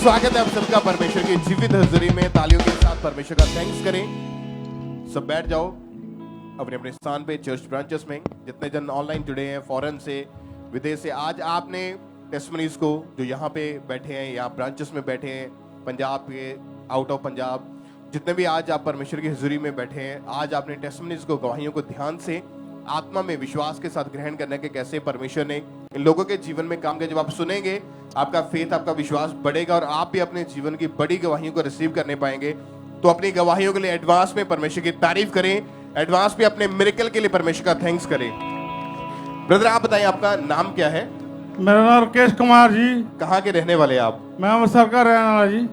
स्वागत है आप सबका परमेश्वर की जीवित हजूरी में। तालियों के साथ परमेश्वर का थैंक्स करें। सब बैठ जाओ अपने अपने स्थान पे। चर्च ब्रांचेस में जितने जन ऑनलाइन जुड़े हैं, फॉरेन से, विदेश से, आज आपने टेस्टमनीज को जो यहाँ पे बैठे हैं या ब्रांचेस में बैठे हैं, पंजाब के, आउट ऑफ पंजाब, जितने भी आज आप परमेश्वर की हजूरी में बैठे हैं, आज आपने टेस्टमनीज को, गवाहियों को ध्यान से आत्मा में विश्वास के साथ ग्रहण करने के कैसे परमेश्वर ने इन लोगों के जीवन में काम किया। जब आप सुनेंगे आपका फेथ, आपका विश्वास बढ़ेगा और आप भी अपने जीवन की बड़ी गवाहियों को रिसीव करने पाएंगे। तो अपनी गवाहियों के लिए एडवांस में परमेश्वर की तारीफ करें, एडवांस में अपने मिरेकल के लिए परमेश्वर का थैंक्स करें। ब्रदर आप बताएं आपका नाम क्या है? मेरा नाम राकेश कुमार जी। कहाँ के रहने वाले आप? मैं अमृतसर का रहने वाला जी।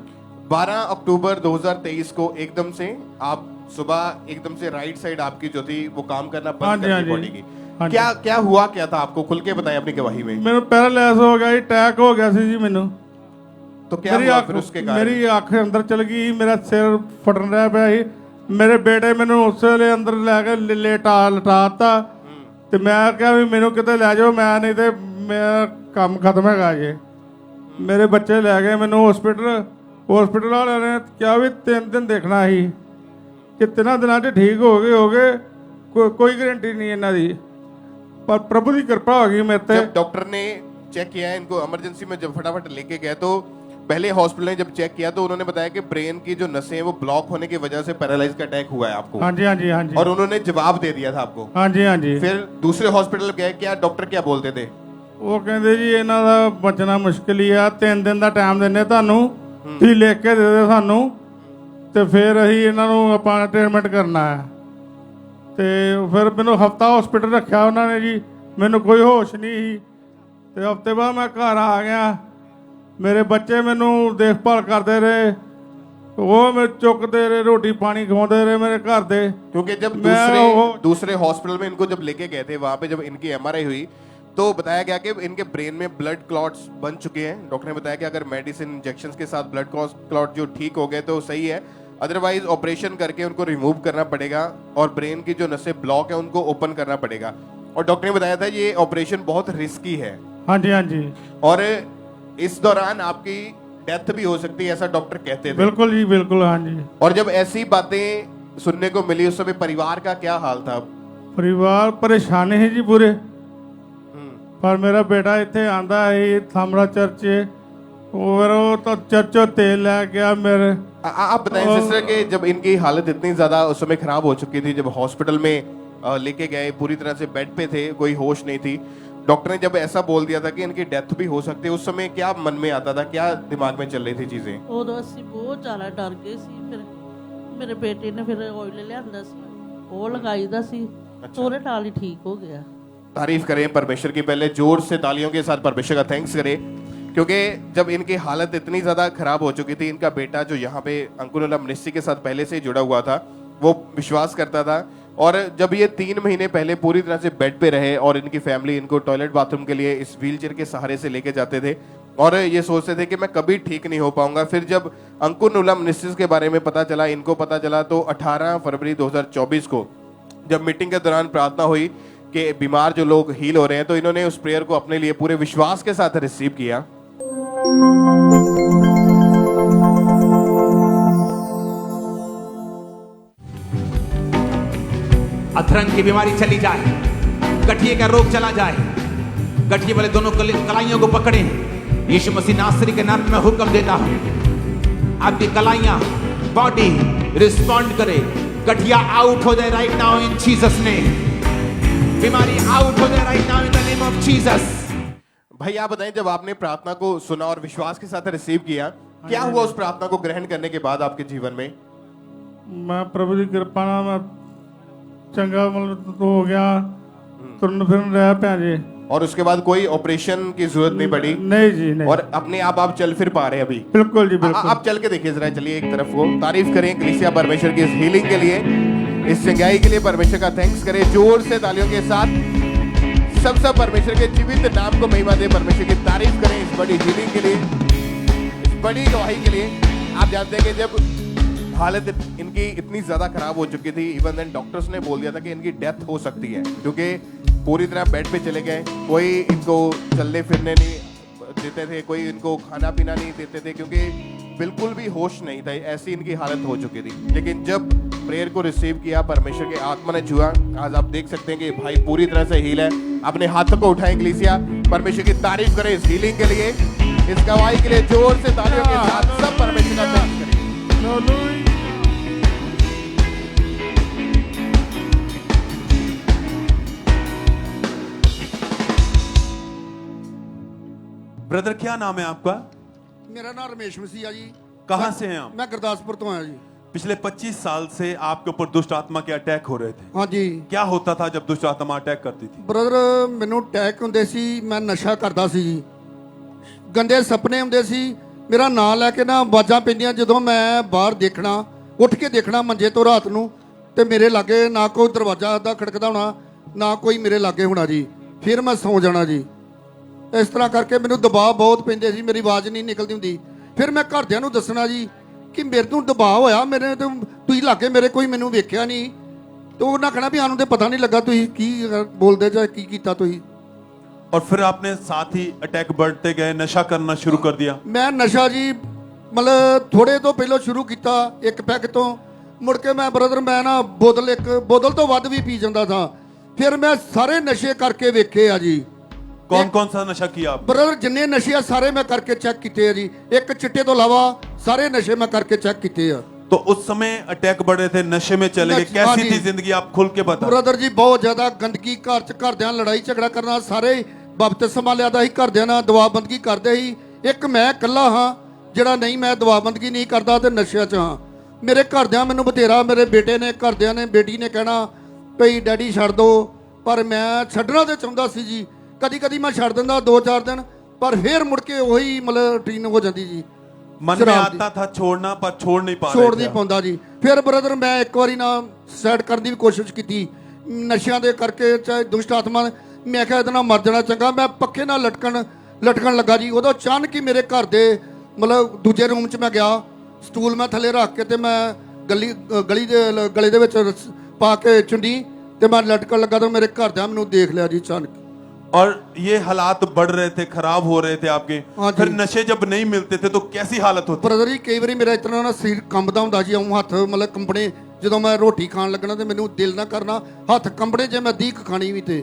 12 अक्टूबर 2023 को एकदम से आप सुबह एकदम से राइट साइड आपकी जो थी वो काम करना बंद कर दी बॉडी की। क्या हुआ, क्या था आपको? खुल के बताएं अपनी गवाही में। मेरे पैरालाइज हो गया, अटैक हो गया सी जी मैनू। तो क्या हुआ फिर उसके कारण? मेरी अख अंदर चल गई, मेरा सिर फटन रहा पिया ਸੀ। मेरे बेटे मैनू उस ਵੇਲੇ अंदर लैके लटाता ਤੇ ਮੈਂ ਕਿਹਾ ਵੀ ਮੈਨੂੰ ਕਿਤੇ ਲੈ ਜਾਓ, ਮੈਂ ਨਹੀਂ ਤੇ ਮੇਰਾ ਕੰਮ ਖਤਮ ਹੈਗਾ ਜੇ। ਮੇਰੇ ਬੱਚੇ ਲੈ ਗਏ ਮੈਨੂੰ ਹਸਪੀਟਲ ਵਾਲਿਆਂ ਨੇ ਕਿਹਾ ਵੀ 3 ਦਿਨ ਦੇਖਣਾ ਸੀ ਕਿ 3 ਦਿਨਾਂ 'ਚ ਠੀਕ ਹੋ ਗਏ ਕੋਈ गारंटी नहीं ਇਹਨਾਂ ਦੀ, पर प्रभु की कृपा होगी मेरे पे। जब डॉक्टर ने चेक किया इनको इमरजेंसी में, जब फटाफट लेके गए तो पहले हॉस्पिटल ने जब चेक किया तो उन्होंने बताया कि ब्रेन की जो नसें हैं वो ब्लॉक होने की वजह से पैरालाइज का अटैक हुआ है आपको। हाँ जी हाँ जी हाँ जी। और उन्होंने जवाब दे दिया था आपको। हाँ जी हाँ जी। फिर दूसरे हॉस्पिटल गए, क्या डॉक्टर क्या बोलते थे? वो कहते जी इन्हां दा बचना मुश्किल ही आ, 3 दिन का टाइम देने ਤੁਹਾਨੂੰ, ਤੁਸੀਂ लिख के दे दे ਸਾਨੂੰ ਤੇ ਫਿਰ ਅਸੀਂ ਇਹਨਾਂ ਨੂੰ ਆਪਾਂ ਟ੍ਰੀਟਮੈਂਟ ਕਰਨਾ ਹੈ। ਤੇ ਫਿਰ ਮੈਨੂੰ ਹਫਤਾ ਹਸਪੀਟਲ ਰੱਖਿਆ ਉਹਨਾਂ ਨੇ ਜੀ, ਮੈਨੂੰ ਕੋਈ ਹੋਸ਼ ਨਹੀਂ ਸੀ। ਤੇ ਹਫਤੇ ਬਾਅਦ ਮੈਂ ਘਰ ਆ ਗਿਆ, ਮੇਰੇ ਬੱਚੇ ਮੈਨੂੰ ਦੇਖਭਾਲ ਕਰਦੇ ਰਹੇ, ਉਹ ਮੈਂ ਚੁੱਕਦੇ ਰਹੇ, रोटी पानी खवाते रहे मेरे घर दे। क्योंकि जब दूसरे हॉस्पिटल में इनको जब लेके गए थे, वहां पे जब इनकी MRI हुई तो बताया गया कि इनके ब्रेन में ब्लड क्लॉट्स बन चुके हैं। डॉक्टर ने बताया कि अगर मेडिसिन इंजेक्शन के साथ ब्लड क्लॉट जो ठीक हो गए तो सही है, अदरवाइज ऑपरेशन करके उनको रिमूव करना पड़ेगा और ब्रेन की जो नसें ब्लॉक है उनको ओपन करना पड़ेगा। और डॉक्टर ने बताया था ये ऑपरेशन बहुत रिस्की है। हाँ जी हाँ जी। और इस दौरान आपकी डेथ भी हो सकती है, ऐसा डॉक्टर कहते थे। बिल्कुल जी बिल्कुल। हाँ जी। और जब ऐसी बातें सुनने को मिली उस समय परिवार का क्या हाल था? परिवार परेशान है जी पूरे। पर मेरा बेटा इतने आंदा है थामड़ा चर्च, और वो तो चर्चों तेल लै गया मेरे। आप बताएं सिस्टर के जब इनकी हालत इतनी ज्यादा उस समय खराब हो चुकी थी, जब हॉस्पिटल में लेके गए, पूरी तरह से बेड पे थे, कोई होश नहीं थी, डॉक्टर ने जब ऐसा बोल दिया था कि इनकी डेथ भी हो सकती है, उस समय क्या मन में आता था, क्या दिमाग में चल रही थी चीजें? ਉਦੋਂ ਅਸੀਂ ਬਹੁਤ ਜ਼ਿਆਦਾ ਡਰ ਗਏ ਸੀ। ਫਿਰ ਮੇਰੇ ਬੇਟੇ ਨੇ ਫਿਰ ਆਇਲ ਲਿਆਂਦਾ ਸੀ, ਉਹ ਲਗਾਈਦਾ ਸੀ, ਉਹਦੇ ਨਾਲ ਹੀ ਠੀਕ ਹੋ ਗਿਆ। तारीफ करें परमेश्वर की, पहले जोर से तालियों के साथ परमेश्वर का थैंक्स करें। क्योंकि जब इनकी हालत इतनी ज्यादा खराब हो चुकी थी, इनका बेटा जो यहाँ पे अंकुरला मिनिस्ट्री के साथ पहले से ही जुड़ा हुआ था, वो विश्वास करता था, और जब ये 3 महीने पहले पूरी तरह से बेड पे रहे और इनकी फैमिली इनको टॉयलेट बाथरूम के लिए इस व्हीलचेयर के सहारे से लेके जाते थे और ये सोचते थे कि मैं कभी ठीक नहीं हो पाऊंगा। फिर जब अंकुरला मिनिस्ट्रीज के बारे में पता चला, इनको पता चला, तो 18 फरवरी 2024 को जब मीटिंग के दौरान प्रार्थना हुई कि बीमार जो लोग हील हो रहे हैं, तो इन्होंने उस प्रेयर को अपने लिए पूरे विश्वास के साथ रिसीव किया। अधरंग की बीमारी चली जाए, गठिए का रोग चला जाए, गठिए वाले दोनों कलाइयों को पकड़े, यीशु मसीह नासरी के नाम में हुक्म देता हूं, आपकी कलाइयां, बॉडी रिस्पॉन्ड करे, गठिया आउट हो जाए right now in Jesus name, बीमारी आउट हो जाए right now in the name of Jesus. भाई आप बताएं, जब आपने प्रार्थना को सुना और विश्वास के साथ रिसीव किया, क्या हुआ उस प्रार्थना को ग्रहण करने के बाद आपके जीवन में? मैं प्रभु की कृपा नाल मैं चंगा मतलब हो गया, तुरन फिरन रह पिया जी। और उसके बाद कोई ऑपरेशन की जरूरत नहीं पड़ी? नहीं जी नहीं। और अपने आप चल फिर पा रहे हैं अभी? बिल्कुल जी बिल्कुल। आप चल के देखिए जरा, चलिए एक तरफ को। तारीफ करें कलीसिया परमेश्वर की इस हीलिंग के लिए, इस चंगाई के लिए परमेश्वर का थैंक्स करें जोर से तालियों के साथ। सब परमेश्वर के जीवित नाम को महिमा दे, परमेश्वर की तारीफ करें इस बड़ी हीलिंग के लिए, इस बड़ी गवाही के लिए। आप जानते हैं कि जब हालत इनकी इतनी ज्यादा खराब हो चुकी थी, इवन देन डॉक्टर्स ने बोल दिया था कि इनकी डेथ हो सकती है, क्योंकि पूरी तरह बेड पे चले गए, कोई इनको चलने फिरने नहीं देते थे, कोई इनको खाना पीना नहीं देते थे क्योंकि बिल्कुल भी होश नहीं था, ऐसी इनकी हालत हो चुकी थी। लेकिन जब प्रेयर को रिसीव किया, परमेश्वर के आत्मा ने छुआ, आज आप देख सकते हैं कि भाई पूरी तरह से हील है। अपने हाथों को उठाएं कलीसिया, परमेश्वर की तारीफ करें इस हीलिंग के लिए, इस गवाही के लिए। जोर से तालियों के साथ सब परमेश्वर का थैंक्स करें। ब्रदर क्या नाम है आपका? मेरा नाम रमेश मसीहा जी। कहाँ से हैं आप? मैं गुरदासपुर तो आया जी। पिछले 25 साल से आपके ऊपर दुष्ट आत्मा के अटैक हो रहे थे। हाँ जी क्या होता था जब दुष्ट आत्मा अटैक करती थी? ਬ੍ਰਦਰ, ਮੈਨੂੰ ਅਟੈਕ ਹੁੰਦੇ ਸੀ, ਮੈਂ ਨਸ਼ਾ ਕਰਦਾ ਸੀ ਜੀ, ਗੰਦੇ ਸੁਪਨੇ ਹੁੰਦੇ ਸੀ, ਮੇਰਾ ਨਾਂ ਲੈ ਕੇ ਨਾ ਆਵਾਜ਼ਾਂ ਪੈਂਦੀਆਂ ਜਦੋਂ ਮੈਂ ਬਾਹਰ ਦੇਖਣਾ, ਉੱਠ ਕੇ ਦੇਖਣਾ ਮੰਜੇ ਤੋਂ ਰਾਤ ਨੂੰ, ਤੇ ਮੇਰੇ ਲਾਗੇ ਨਾ ਕੋਈ ਦਰਵਾਜ਼ਾ ਦਾ ਖੜਕਦਾ ਹੋਣਾ, ਨਾ ਕੋਈ ਮੇਰੇ ਲਾਗੇ ਹੋਣਾ ਜੀ, ਫਿਰ ਮੈਂ ਸੌਂ ਜਾਣਾ ਜੀ। ਇਸ ਤਰ੍ਹਾਂ ਕਰਕੇ ਮੈਨੂੰ ਦਬਾਅ ਬਹੁਤ ਪੈਂਦੇ ਸੀ, ਮੇਰੀ ਆਵਾਜ਼ ਨਹੀਂ ਨਿਕਲਦੀ ਹੁੰਦੀ। ਫਿਰ ਮੈਂ ਘਰਦਿਆਂ ਨੂੰ ਦੱਸਣਾ ਜੀ ਕਿ ਮੇਰੇ ਤੋਂ ਦਬਾਅ ਹੋਇਆ, ਮੇਰੇ ਤੇ ਤੁਸੀਂ ਲਾਗੇ ਮੇਰੇ ਕੋਈ ਮੈਨੂੰ ਵੇਖਿਆ ਨਹੀਂ, ਤੇ ਉਹਨਾਂ ਕਹਿਣਾ ਵੀ ਸਾਨੂੰ ਤੇ ਪਤਾ ਨਹੀਂ ਲੱਗਾ ਤੁਸੀਂ ਕੀ ਬੋਲਦੇ ਜਾਂ ਕੀ ਕੀਤਾ ਤੁਸੀਂ। और फिर आपने साथ ही अटैक बढ़ते गए, नशा करना शुरू कर दिया। ਮੈਂ ਨਸ਼ਾ ਜੀ ਮਤਲਬ ਥੋੜੇ ਤੋਂ ਪਹਿਲਾਂ ਸ਼ੁਰੂ ਕੀਤਾ, ਇੱਕ ਪੈਕ ਤੋਂ, ਮੁੜ ਕੇ ਮੈਂ ਬ੍ਰਦਰ ਮੈਂ ਨਾ ਇੱਕ ਬੋਤਲ ਤੋਂ ਵੱਧ ਵੀ ਪੀ ਜਾਂਦਾ ਸਾਂ। ਫਿਰ ਮੈਂ ਸਾਰੇ ਨਸ਼ੇ ਕਰਕੇ ਵੇਖੇ ਆ ਜੀ। कौन कौन सा नशा किया आप? ਬ੍ਰਦਰ ਜਿੰਨੇ ਨਸ਼ੇ ਆ ਸਾਰੇ ਮੈਂ ਕਰਕੇ ਚੈੱਕ ਕੀਤੇ ਆ ਜੀ, ਇੱਕ ਚਿੱਟੇ ਤੋਂ ਇਲਾਵਾ ਸਾਰੇ ਨਸ਼ੇ ਮੈਂ ਕਰਕੇ ਚੈੱਕ ਕੀਤੇ ਆ। तो उस समय अटैक बढ़ रहे थे, नशे में चले गए, हाँ कैसी जी। थी जिंदगी आप खुल के बता। ਬ੍ਰਦਰ ਜੀ ਬਹੁਤ ਜ਼ਿਆਦਾ ਗੰਦਗੀ, ਘਰ ਚ ਘਰਦਿਆਂ ਨਾਲ ਲੜਾਈ ਝਗੜਾ ਕਰਨਾ, ਸਾਰੇ ਬਪਤਿਸਮਾ ਲਿਆਦਾ ਸੀ, ਘਰਦਿਆਂ ਨਾਲ ਦਵਾਬੰਦਗੀ ਕਰਦੇ ਸੀ। ਇੱਕ ਮੈਂ ਇਕੱਲਾ ਹਾਂ ਜਿਹੜਾ ਨਹੀਂ, ਮੈਂ ਦਵਾਬੰਦਗੀ ਨਹੀਂ ਕਰਦਾ ਤੇ ਨਸ਼ਿਆਂ 'ਚ ਹਾਂ। ਮੇਰੇ ਘਰਦਿਆਂ ਮੈਨੂੰ ਬਥੇਰਾ, ਮੇਰੇ ਬੇਟੇ ਨੇ, ਘਰਦਿਆਂ ਨੇ, ਬੇਟੀ ਨੇ ਕਹਿਣਾ ਭਈ ਡੈਡੀ ਛੱਡ ਦੋ, ਪਰ ਮੈਂ ਛੱਡਣਾ ਤੇ ਚਾਹੁੰਦਾ ਸੀ ਜੀ। ਕਦੀ ਕਦੀ ਮੈਂ ਛੱਡ ਦਿੰਦਾ 2-4 ਦਿਨ, ਪਰ ਫਿਰ ਮੁੜ ਕੇ ਉਹੀ ਮਤਲਬ ਰੂਟੀਨ ਹੋ ਜਾਂਦੀ ਜੀ। मन में शराब दी। आता था छोड़ना, पर छोड़ नहीं पा ਛੋੜ रहे ਨਹੀਂ थे। ਪਾਉਂਦਾ ਜੀ। ਫਿਰ ਬ੍ਰਦਰ ਮੈਂ ਇੱਕ ਵਾਰੀ ਨਾ ਸੁਸਾਈਡ ਕਰਨ ਦੀ ਵੀ ਕੋਸ਼ਿਸ਼ ਕੀਤੀ, ਨਸ਼ਿਆਂ ਦੇ ਕਰਕੇ, ਚਾਹੇ ਦੁਸ਼ਟ ਆਤਮਾ ਨੇ। ਮੈਂ ਕਿਹਾ ਇਹਦੇ ਨਾਲ ਮਰ ਜਾਣਾ ਚੰਗਾ। ਮੈਂ ਪੱਖੇ ਨਾਲ ਲਟਕਣ ਲੱਗਾ ਜੀ। ਉਦੋਂ ਅਚਾਨਕ ਹੀ ਮੇਰੇ ਘਰ ਦੇ ਮਤਲਬ ਦੂਜੇ ਰੂਮ 'ਚ ਮੈਂ ਗਿਆ, ਸਟੂਲ ਮੈਂ ਥੱਲੇ ਰੱਖ ਕੇ ਤੇ ਮੈਂ ਗਲੀ ਦੇ ਵਿੱਚ ਪਾ ਕੇ ਚੁੰਡੀ ਤੇ ਮੈਂ ਲਟਕਣ ਲੱਗਾ ਤਾਂ ਮੇਰੇ ਘਰਦਿਆਂ ਮੈਨੂੰ ਦੇਖ ਲਿਆ ਜੀ ਅਚਾਨਕ। और ये हालात बढ़ रहे थे, खराब हो रहे थे आपके। हाँ जी। फिर नशे जब नहीं मिलते थे तो कैसी हालत होती? ਬ੍ਰਦਰ ਜੀ ਕਈ ਵਾਰੀ ਮੇਰਾ ਇਤਨਾ ਨਾ ਸਰੀਰ ਕੰਬਦਾ ਹੁੰਦਾ ਜੀ, ਆਉਂ ਹੱਥ ਮਤਲਬ ਕੰਬਣੇ, ਜਦੋਂ ਮੈਂ ਰੋਟੀ ਖਾਣ ਲੱਗਣਾ ਤੇ ਮੈਨੂੰ ਦਿਲ ਨਾ ਕਰਨਾ, ਹੱਥ ਕੰਬਣੇ ਜੇ ਮੈਂ ਦੀਕ ਖਾਣੀ ਵੀ ਤੇ।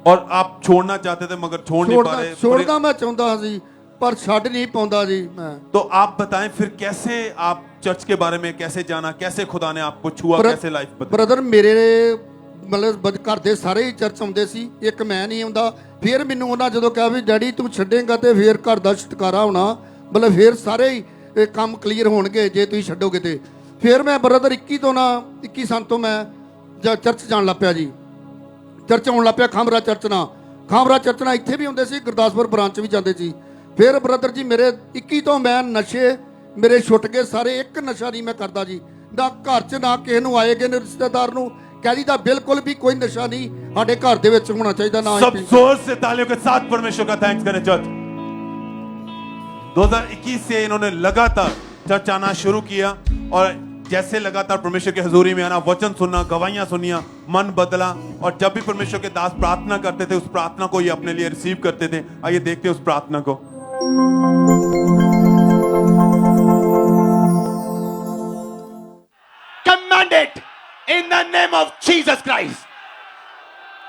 और आप छोड़ना चाहते थे मगर छोड़ नहीं पा रहे। ਛੋੜਨਾ ਮੈਂ ਚਾਹੁੰਦਾ ਸੀ ਪਰ ਛੱਡ ਨਹੀਂ ਪਾਉਂਦਾ ਜੀ मैं। तो आप बताएं फिर कैसे आप चर्च के बारे में कैसे जाना, कैसे खुदा ने आपको छुआ, कैसे लाइफ बदली? ਬ੍ਰਦਰ ਮੇਰੇ ਮਤਲਬ ਘਰ ਦੇ ਸਾਰੇ ਹੀ ਚਰਚ ਆਉਂਦੇ ਸੀ, ਇੱਕ ਮੈਂ ਨਹੀਂ ਆਉਂਦਾ। ਫਿਰ ਮੈਨੂੰ ਉਹਨਾਂ ਜਦੋਂ ਕਿਹਾ ਵੀ ਡੈਡੀ ਤੂੰ ਛੱਡੇਂਗਾ ਤੇ ਫਿਰ ਘਰ ਦਾ ਛੁਟਕਾਰਾ ਹੋਣਾ, ਮਤਲਬ ਫਿਰ ਸਾਰੇ ਹੀ ਕੰਮ ਕਲੀਅਰ ਹੋਣਗੇ ਜੇ ਤੁਸੀਂ ਛੱਡੋਗੇ ਤੇ। ਫਿਰ ਮੈਂ ਬ੍ਰਦਰ 21 ਸਾਲ ਤੋਂ ਮੈਂ ਚਰਚ ਜਾਣ ਲੱਗ ਪਿਆ ਜੀ। ਚਰਚ ਆਉਣ ਲੱਗ ਪਿਆ, ਖਾਮਰਾ ਚਰਚ ਨਾਲ ਇੱਥੇ ਵੀ ਹੁੰਦੇ ਸੀ, ਗੁਰਦਾਸਪੁਰ ਬ੍ਰਾਂਚ ਵੀ ਜਾਂਦੇ ਸੀ। ਫਿਰ ਬ੍ਰਦਰ ਜੀ ਮੇਰੇ 21 ਤੋਂ ਮੈਂ ਨਸ਼ੇ ਮੇਰੇ ਛੁੱਟ ਗਏ ਸਾਰੇ, ਇੱਕ ਨਸ਼ਾ ਨਹੀਂ ਮੈਂ ਕਰਦਾ ਜੀ। ਨਾ ਘਰ 'ਚ ਨਾ ਕਿਸੇ ਨੂੰ ਆਏ ਗਏ ਨੇ ਰਿਸ਼ਤੇਦਾਰ ਨੂੰ ਕਹਿ ਦਿੱਤਾ ਬਿਲਕੁਲ ਵੀ ਕੋਈ ਨਸ਼ਾ ਨਹੀਂ ਸਾਡੇ ਘਰ ਦੇ ਵਿੱਚ ਹੋਣਾ ਚਾਹੀਦਾ ਨਾ। सब जोर से तालियों के साथ परमेश्वर का थैंक्स करें चर्च। 2021 से इन्होंने लगातार चर्च आना शुरू किया और जैसे लगातार परमेश्वर के हजूरी में आना, वचन सुनना, गवाहियां सुनिया, मन बदला। और जब भी परमेश्वर के दास प्रार्थना करते थे, उस प्रार्थना को ये अपने लिए रिसीव करते थे। आइए देखते हैं उस प्रार्थना को। Command it in the name of Jesus Christ.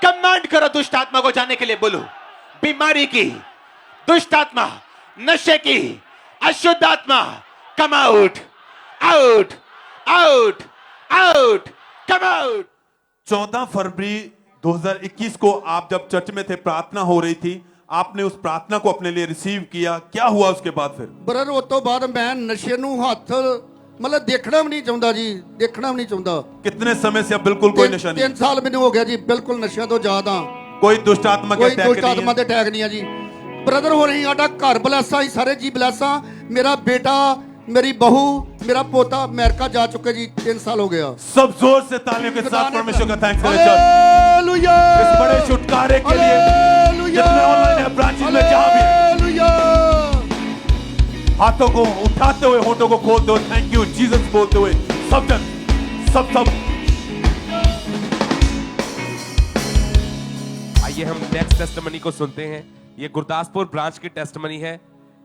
Command करो दुष्ट आत्मा को जाने के लिए, बोलो बीमारी की, दुष्ट आत्मा, नशे की, अशुद्ध आत्मा, come out, out, out, out, come out. 14 फरवरी 2021 को आप जब चर्च में थे, प्रार्थना हो रही थी, आपने उस प्रार्थना को अपने लिए रिसीव किया। क्या हुआ उसके बाद फिर? ਬ੍ਰਦਰ ਉਸ ਤੋਂ ਬਾਅਦ ਮੈਂ ਨਸ਼ੇ ਨੂੰ ਹੱਥ ਮਤਲਬ ਦੇਖਣਾ ਵੀ ਨਹੀਂ ਚਾਹੁੰਦਾ ਜੀ, ਦੇਖਣਾ ਵੀ ਨਹੀਂ ਚਾਹੁੰਦਾ। कितने समय से अब बिल्कुल कोई नशा नहीं? 3 ਸਾਲ ਮੈਨੂੰ ਹੋ ਗਿਆ ਜੀ, ਬਿਲकुल ਨਸ਼ਿਆਂ ਤੋਂ ਜ਼ਿਆਦਾ। कोई दुष्ट आत्मा के ਕੋਈ अटैक ਦੁਸ਼ਟ नहीं ਆਤਮਾ है? ਦੇ ਅਟੈਕ ਨਹੀਂ ਆ ਜੀ। ਬ੍ਰਦਰ ਹੋ ਰਹੀ ਸਾਡਾ ਘਰ ਬਲੈਸਾ ਹੀ, ਸਾਰੇ ਜੀ ਬਲੈਸਾ। ਮੇਰਾ ਬੇਟਾ, ਮੇਰੀ ਬਹੂ, ਮੇਰਾ ਪੋਤਾ ਅमेरिका जा चुके जी, 3 साल हो गया। सब जोर से तालियों के साथ परमेश्वर का थैंक्स करें चर्च। हालेलुया, इस बड़े छुटकारे के लिए हालेलुया, जितने ऑनलाइन है, ब्रांचेस में जहां भी है, हालेलुया। हाथों को उठाते हुए, होठों को खोलते हुए थैंक यू जीसस बोलते हुए सब जन सब आइए हम नेक्स्ट टेस्टिमनी को सुनते हैं। ये गुरदासपुर ब्रांच की टेस्टमनी है।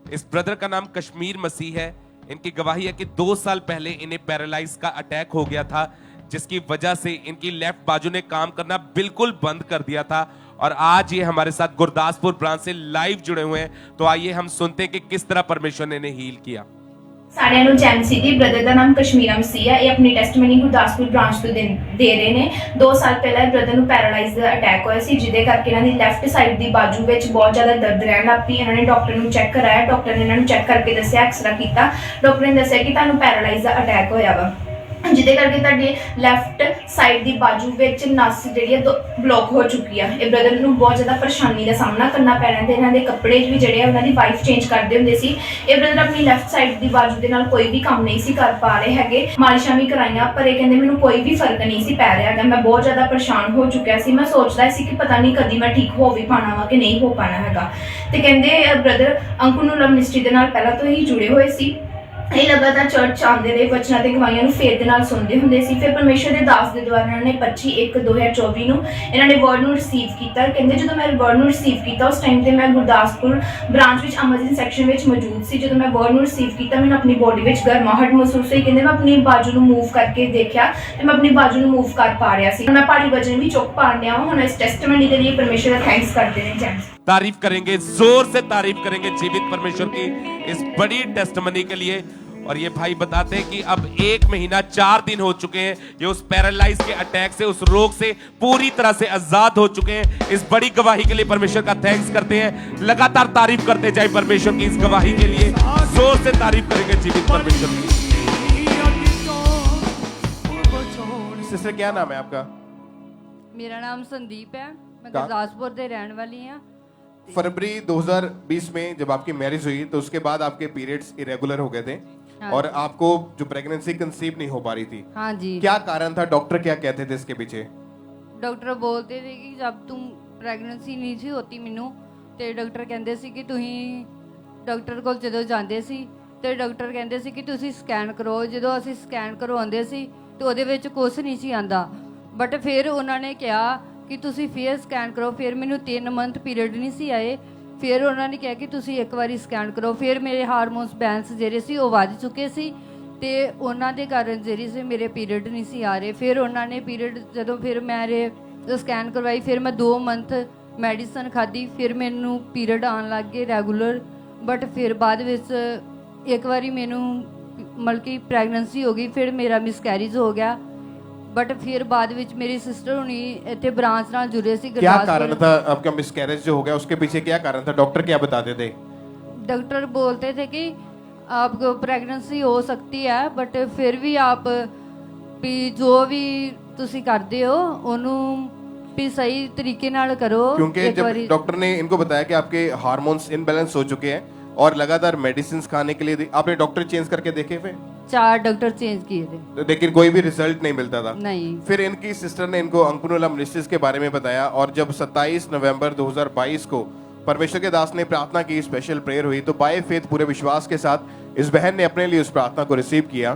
इस ब्रदर का नाम कश्मीर मसीह है। इनकी गवाही है कि 2 साल पहले इन्हें पैरालाइज का अटैक हो गया था, जिसकी वजह से इनकी लेफ्ट बाजू ने काम करना बिल्कुल बंद कर दिया था। और आज ये हमारे साथ गुरदासपुर ब्रांच से लाइव जुड़े हुए हैं। तो आइए हम सुनते हैं कि किस तरह परमेश्वर ने इन्हें हील किया। ਸਾਰਿਆਂ ਨੂੰ ਜੈਮ ਸਿਟੀ ਬ੍ਰਦਰ ਦਾ ਨਾਮ ਕਸ਼ਮੀਰ ਮਸੀਹ ਹੈ। ਇਹ ਆਪਣੀ ਟੈਸਟਮਨੀ ਗੁਰਦਾਸਪੁਰ ਬ੍ਰਾਂਚ ਤੋਂ ਦੇ ਰਹੇ ਨੇ। 2 ਸਾਲ ਪਹਿਲਾਂ ਬ੍ਰਦਰ ਨੂੰ ਪੈਰਾਲਾਈਜ਼ ਦਾ ਅਟੈਕ ਹੋਇਆ ਸੀ, ਜਿਹਦੇ ਕਰਕੇ ਇਹਨਾਂ ਦੀ ਲੈਫਟ ਸਾਈਡ ਦੀ ਬਾਜੂ ਵਿੱਚ ਬਹੁਤ ਜ਼ਿਆਦਾ ਦਰਦ ਰਹਿਣ ਲੱਗ ਪਈ। ਇਹਨਾਂ ਨੇ ਡਾਕਟਰ ਨੂੰ ਚੈੱਕ ਕਰਾਇਆ। ਡਾਕਟਰ ਨੇ ਇਹਨਾਂ ਨੂੰ ਚੈੱਕ ਕਰਕੇ ਦੱਸਿਆ, ਐਕਸਰਾ ਕੀਤਾ। ਡਾਕਟਰ ਨੇ ਦੱਸਿਆ ਕਿ ਤੁਹਾਨੂੰ ਪੈਰਾਲਾਈਜ਼ ਦਾ ਅਟੈਕ ਹੋਇਆ ਵਾ, ਜਿਹਦੇ ਕਰਕੇ ਤੁਹਾਡੇ ਲੈਫਟ ਸਾਈਡ ਦੀ ਬਾਜੂ ਵਿੱਚ ਨਸ ਜਿਹੜੀ ਹੈ ਬਲੌਕ ਹੋ ਚੁੱਕੀ ਆ। ਇਹ ਬ੍ਰਦਰ ਨੂੰ ਬਹੁਤ ਜ਼ਿਆਦਾ ਪਰੇਸ਼ਾਨੀ ਦਾ ਸਾਹਮਣਾ ਕਰਨਾ ਪੈਣਾ ਤੇ ਇਹਨਾਂ ਦੇ ਕੱਪੜੇ ਵੀ ਜਿਹੜੇ ਆ ਉਹਨਾਂ ਦੀ ਵਾਈਫ ਚੇਂਜ ਕਰਦੇ ਹੁੰਦੇ ਸੀ। ਇਹ ਬ੍ਰਦਰ ਆਪਣੀ ਲੈਫਟ ਸਾਈਡ ਦੀ ਬਾਜੂ ਦੇ ਨਾਲ ਕੋਈ ਵੀ ਕੰਮ ਨਹੀਂ ਸੀ ਕਰ ਪਾ ਰਹੇ ਹੈਗੇ। ਮਾਲਿਸ਼ਾਂ ਵੀ ਕਰਾਈਆਂ, ਪਰ ਇਹ ਕਹਿੰਦੇ ਮੈਨੂੰ ਕੋਈ ਵੀ ਫਰਕ ਨਹੀਂ ਸੀ ਪੈ ਰਿਹਾ ਹੈਗਾ। ਮੈਂ ਬਹੁਤ ਜ਼ਿਆਦਾ ਪਰੇਸ਼ਾਨ ਹੋ ਚੁੱਕਿਆ ਸੀ। ਮੈਂ ਸੋਚਦਾ ਸੀ ਕਿ ਪਤਾ ਨਹੀਂ ਕਦੀ ਮੈਂ ਠੀਕ ਹੋ ਵੀ ਪਾਣਾ ਵਾ ਕਿ ਨਹੀਂ ਹੋ ਪਾਣਾ ਹੈਗਾ। ਤੇ ਕਹਿੰਦੇ ਬ੍ਰਦਰ ਅੰਕੁਨੂਲਾ ਮਿਨਿਸਟਰੀ ਦੇ ਨਾਲ ਪਹਿਲਾਂ ਤੋਂ ਹੀ ਜੁੜੇ ਹੋਏ ਸੀ। ਇਹ ਲਗਾਤਾਰ ਚਰਚ ਆਉਂਦੇ ਰਹੇ, ਵਚਨਾਂ ਤੇ ਗਵਾਹੀਆਂ ਨੂੰ ਫੇਥ ਦੇ ਨਾਲ ਸੁਣਦੇ ਹੁੰਦੇ ਸੀ। ਫਿਰ ਪਰਮੇਸ਼ਰ ਦੇ ਦਾਸ ਦੇ ਦੁਆਰਾ ਇਹਨਾਂ ਨੇ 25/1/2024 ਨੂੰ ਇਹਨਾਂ ਨੇ ਵਰਡ ਨੂੰ ਰਿਸੀਵ ਕੀਤਾ। ਕਹਿੰਦੇ ਜਦੋਂ ਮੈਂ ਵਰਡ ਨੂੰ ਰਿਸੀਵ ਕੀਤਾ ਉਸ ਟਾਈਮ ਤੇ ਮੈਂ ਗੁਰਦਾਸਪੁਰ ਬ੍ਰਾਂਚ ਵਿੱਚ ਐਮਰਜੈਂਸੀ ਸੈਕਸ਼ਨ ਵਿੱਚ ਮੌਜੂਦ ਸੀ। ਜਦੋਂ ਮੈਂ ਵਰਡ ਨੂੰ ਰਿਸੀਵ ਕੀਤਾ ਮੈਨੂੰ ਆਪਣੀ ਬੋਡੀ ਵਿੱਚ ਗਰਮਾਹਟ ਮਹਿਸੂਸ ਹੋਈ। ਕਹਿੰਦੇ ਮੈਂ ਆਪਣੀ ਬਾਜੂ ਨੂੰ ਮੂਵ ਕਰਕੇ ਦੇਖਿਆ ਤੇ ਮੈਂ ਆਪਣੀ ਬਾਜੂ ਨੂੰ ਮੂਵ ਕਰ ਪਾ ਰਿਹਾ ਸੀ। ਮੈਂ ਭਾਰੀ ਵਜਨ ਵੀ ਚੁੱਕ ਪਾ ਰਿਹਾ ਹਾਂ। ਹੁਣ ਇਸ ਟੈਸਟਮਨੀ ਦੇ ਲਈ ਪਰਮੇਸ਼ਰ ਦਾ ਥੈਂक्स करते हैं। जैम्स तारीफ करेंगे, जोर से तारीफ करेंगे जीवित परमेश्वर की इस बड़ी टेस्टमनी के लिए। और ये भाई बताते हैं कि अब 1 महीना 4 दिन हो चुके हैं, ये उस पैरालाइज के अटैक से, उस रोग से पूरी तरह से आजाद हो चुके हैं। इस बड़ी गवाही के लिए परमेश्वर का थैंक्स करते हैं। लगातार तारीफ करते जाए परमेश्वर की इस गवाही के लिए। जोर से तारीफ करेंगे जीवित परमेश्वर की। सिस्टर क्या नाम है आपका? मेरा नाम संदीप है, मैं कहाँ? गुरदासपुर दे रहने वाली हूँ। फरवरी 2020 में जब आपकी मैरिज हुई तो उसके बाद आपके पीरियड्स इरेगुलर हो गए थे हाँ और आपको जो प्रेगनेंसी कंसीव नहीं हो पा रही थी, हाँ जी। क्या कारण था? डॉक्टर क्या कहते थे इसके पीछे? डॉक्टर बोलते थे कि जब तुम ਪ੍ਰੈਗਨੈਂਸੀ ਨਹੀਂ ਸੀ ਹੋਤੀ ਮੈਨੂੰ ਤੇ ਡਾਕਟਰ ਕਹਿੰਦੇ ਸੀ ਕਿ ਤੁਸੀਂ ਡਾਕਟਰ ਕੋਲ ਜਦੋਂ ਜਾਂਦੇ ਸੀ ਤੇ ਡਾਕਟਰ ਕਹਿੰਦੇ ਸੀ ਕਿ ਤੁਸੀਂ ਸਕੈਨ ਕਰੋ। ਜਦੋਂ ਅਸੀਂ ਸਕੈਨ ਕਰਵਾਉਂਦੇ ਸੀ ਤੇ ਉਹਦੇ ਵਿੱਚ ਕੁਝ ਨਹੀਂ ਸੀ ਆਂਦਾ, ਬਟ ਫਿਰ ਉਹਨਾਂ ਨੇ ਕਿਹਾ ਕਿ ਤੁਸੀਂ ਫੇਰ ਸਕੈਨ ਕਰੋ। ਫਿਰ ਮੈਨੂੰ 3 ਮੰਥ ਪੀਰੀਅਡ ਨਹੀਂ ਸੀ ਆਏ। ਫਿਰ ਉਹਨਾਂ ਨੇ ਕਿਹਾ ਕਿ ਤੁਸੀਂ ਇੱਕ ਵਾਰੀ ਸਕੈਨ ਕਰੋ। ਫਿਰ ਮੇਰੇ ਹਾਰਮੋਨਸ ਬੈਲੈਂਸ ਜਿਹੜੇ ਸੀ ਉਹ ਵੱਧ ਚੁੱਕੇ ਸੀ ਤੇ ਉਹਨਾਂ ਦੇ ਕਾਰਨ ਜਿਹੜੀ ਸੀ ਮੇਰੇ ਪੀਰੀਅਡ ਨਹੀਂ ਸੀ ਆ ਰਹੇ। ਫਿਰ ਉਹਨਾਂ ਨੇ ਪੀਰੀਅਡ ਜਦੋਂ ਫਿਰ ਮੇਰੇ ਸਕੈਨ ਕਰਵਾਈ, ਫਿਰ ਮੈਂ 2 ਮੰਥ ਮੈਡੀਸਨ ਖਾਧੀ, ਫਿਰ ਮੈਨੂੰ ਪੀਰੀਅਡ ਆਉਣ ਲੱਗ ਗਏ ਰੈਗੂਲਰ। ਬਟ ਫਿਰ ਬਾਅਦ ਵਿੱਚ ਇੱਕ ਵਾਰੀ ਮੈਨੂੰ ਮਤਲਬ ਕਿ ਪ੍ਰੈਗਨੈਂਸੀ ਹੋ ਗਈ, ਫਿਰ ਮੇਰਾ ਮਿਸਕੈਰੇਜ ਹੋ ਗਿਆ। बट फिर बाद विच मेरी सिस्टर हुनी इत्थे ब्रांच नाल जुड़े सी। क्या कारण था आपका मिसकैरेज जो हो गया? उसके पीछे क्या कारण था? डॉक्टर क्या बताते थे? डॉक्टर बोलते थे कि आपको प्रेगनेंसी हो सकती है, बट फिर भी आप भी जो भी तुसी करते हो ओनू भी सही तरीके नाल करो। क्योंकि जब डॉक्टर ने इनको बताया कि आपके हार्मोन्स इनबैलेंस हो चुके हैं और लगातार मेडिसिन खाने के लिए, आपने डॉक्टर चेंज करके देखे फिर? 4 डॉक्टर चेंज किए थे, लेकिन कोई भी रिजल्ट नहीं मिलता था। नहीं। फिर इनकी सिस्टर ने इनको अंकुनुला मिनिस्ट्रीज के बारे में बताया और जब 27 नवंबर 2022 को परमेश्वर के दास ने प्रार्थना की, स्पेशल प्रेयर हुई, तो बाय फेथ पूरे विश्वास के साथ इस बहन ने अपने लिए उस प्रार्थना को रिसीव किया।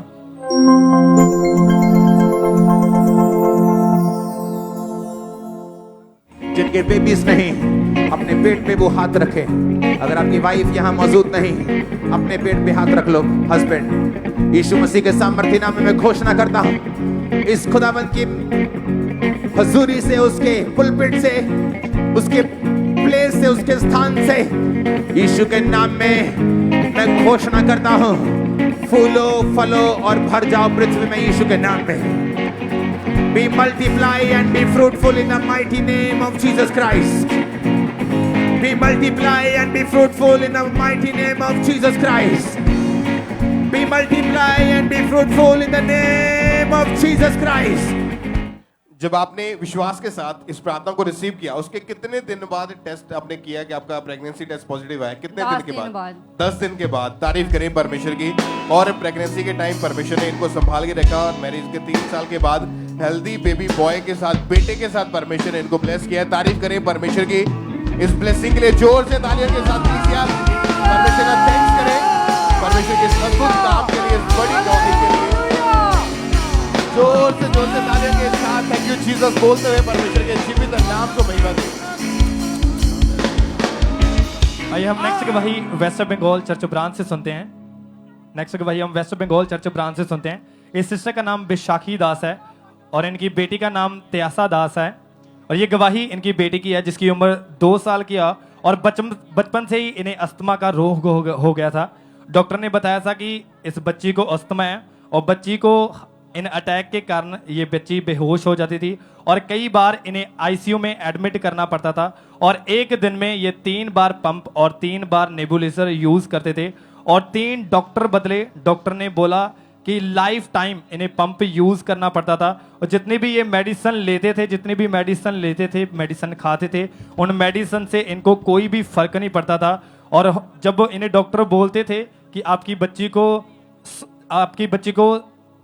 जिनके बेबीज नहीं अपने पेट पे वो हाथ रखे। अगर आपकी वाइफ यहाँ मौजूद नहीं, अपने पेट पे हाथ रख लो। हस्बैंड, यीशु मसीह के सामर्थ्य नाम में मैं घोषणा करता हूँ, इस खुदावंद की हजूरी से, उसके पुलपिट से, उसके प्लेस से, उसके स्थान से, यीशु के नाम में मैं घोषणा करता हूँ, फूलो फलो और भर जाओ पृथ्वी में यीशु के नाम में। Be multiply and be fruitful in the mighty name of Jesus Christ. Be multiply and be fruitful in the mighty name of Jesus Christ. Be multiply and be fruitful in the name of Jesus Christ. जब आपने विश्वास के साथ इस प्रार्थना को receive किया, उसके कितने दिन बाद टेस्ट आपने किया कि आपका प्रेगनेंसी टेस्ट पॉजिटिव आया? कितने दिन के बाद? 10 दिन के बाद। तारीफ करें परमेश्वर की। और प्रेगनेंसी के टाइम परमेश्वर ने इनको संभाल के रखा और मैरिज के 3 साल के बाद हेल्दी बेबी बॉय के साथ, बेटे के साथ परमेश्वर ने इनको ब्लेस किया। तारीफ करें परमेश्वर की इस ब्लेसिंग के लिए। जोर से तालियों के साथ परमेश्वर का थैंक्स करें, परमेश्वर के इस अद्भुत काम के लिए, इस बड़ी गवाही के लिए। जोर से तालियों के साथ थैंक यू जीसस बोलते हुए परमेश्वर के जीवित नाम को महिमा दें। आइए हम नेक्स्ट गवाही वेस्ट बंगाल चर्च ब्रांच से सुनते हैं। नेक्स्ट गवाही हम वेस्ट बंगाल चर्च ब्रांच से सुनते हैं। इस सिस्टर का नाम विशाखी दास है और इनकी बेटी का नाम त्यासा दास है और ये गवाही इनकी बेटी की है जिसकी उम्र 2 साल की है और बचपन से ही इन्हें अस्थमा का रोग हो गया था। डॉक्टर ने बताया था कि इस बच्ची को अस्थमा है और बच्ची को इन अटैक के कारण ये बच्ची बेहोश हो जाती थी और कई बार इन्हें आईसीयू में एडमिट करना पड़ता था और एक दिन में ये 3 बार पंप और 3 बार नेबुलाइजर यूज करते थे और 3 डॉक्टर बदले। डॉक्टर ने बोला कि लाइफ टाइम इन्हें पंप यूज करना पड़ता था और जितनी भी ये मेडिसिन लेते थे मेडिसिन खाते थे उन मेडिसिन से इनको कोई भी फर्क नहीं पड़ता था। और जब इन्हें डॉक्टर बोलते थे कि आपकी बच्ची को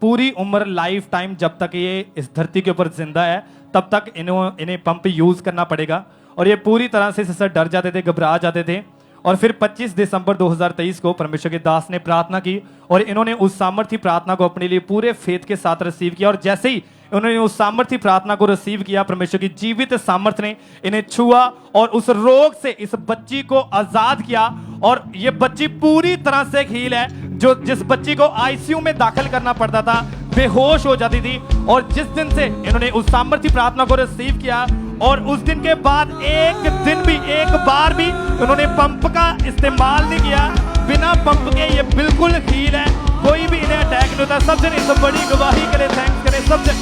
पूरी उम्र लाइफ टाइम जब तक ये इस धरती के ऊपर जिंदा है तब तक इन्हें पंप यूज करना पड़ेगा और ये पूरी तरह से इससे डर जाते थे, घबरा जाते थे। और फिर 25 दिसंबर 2023 को परमेश्वर के दास ने प्रार्थना की और इन्होंने उस सामर्थ्य प्रार्थना को अपने लिए पूरे फेथ के साथ रिसीव किया और जैसे ही उन्होंने उस सामर्थ्य प्रार्थना को रिसीव किया परमेश्वर की जीवित सामर्थ्य ने इन्हें छुआ और उस रोग से इस बच्ची को आजाद किया और ये बच्ची पूरी तरह से हील है। जो जिस बच्ची को आईसीयू में दाखिल करना पड़ता था, बेहोश हो जाती थी और जिस दिन से इन्होंने उस सामर्थ्य प्रार्थना को रिसीव किया और उस दिन के बाद एक बार भी उन्होंने पंप का इस्तेमाल नहीं किया। बिना पंप के ये बिल्कुल हील है, कोई भी इन्हें अटैक नहीं होता। सब जन इस बड़ी गवाही करे, थैंक्स करें सब जन।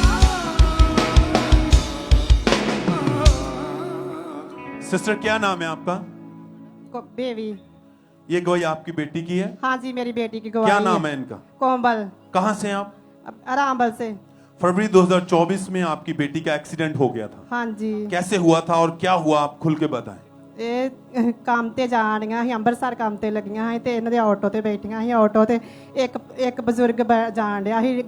सिस्टर क्या नाम है आपका? बेबी। ये गवाही आपकी बेटी की है? हाँ जी, मेरी बेटी की गवाही। क्या नाम है इनका? कोमल। कहाँ से आप? आरामबल से। फरवरी 2024 में आपकी बेटी का एक्सीडेंट हो गया था। हाँ जी। कैसे हुआ था और क्या हुआ, आप खुल के बताएं। ਇਹ ਕੰਮ ਤੇ ਜਾਣੀਆਂ ਸੀ, ਅੰਮ੍ਰਿਤਸਰ ਕੰਮ ਤੇ ਲੱਗੀਆਂ ਸੀ ਤੇ ਇਹਨਾਂ ਦੇ ਆਟੋ ਤੇ ਬੈਠੀਆਂ ਸੀ। ਆਟੋ ਤੇ ਇੱਕ ਬਜ਼ੁਰਗ ਜਾਣ ਡਿਆ ਸੀ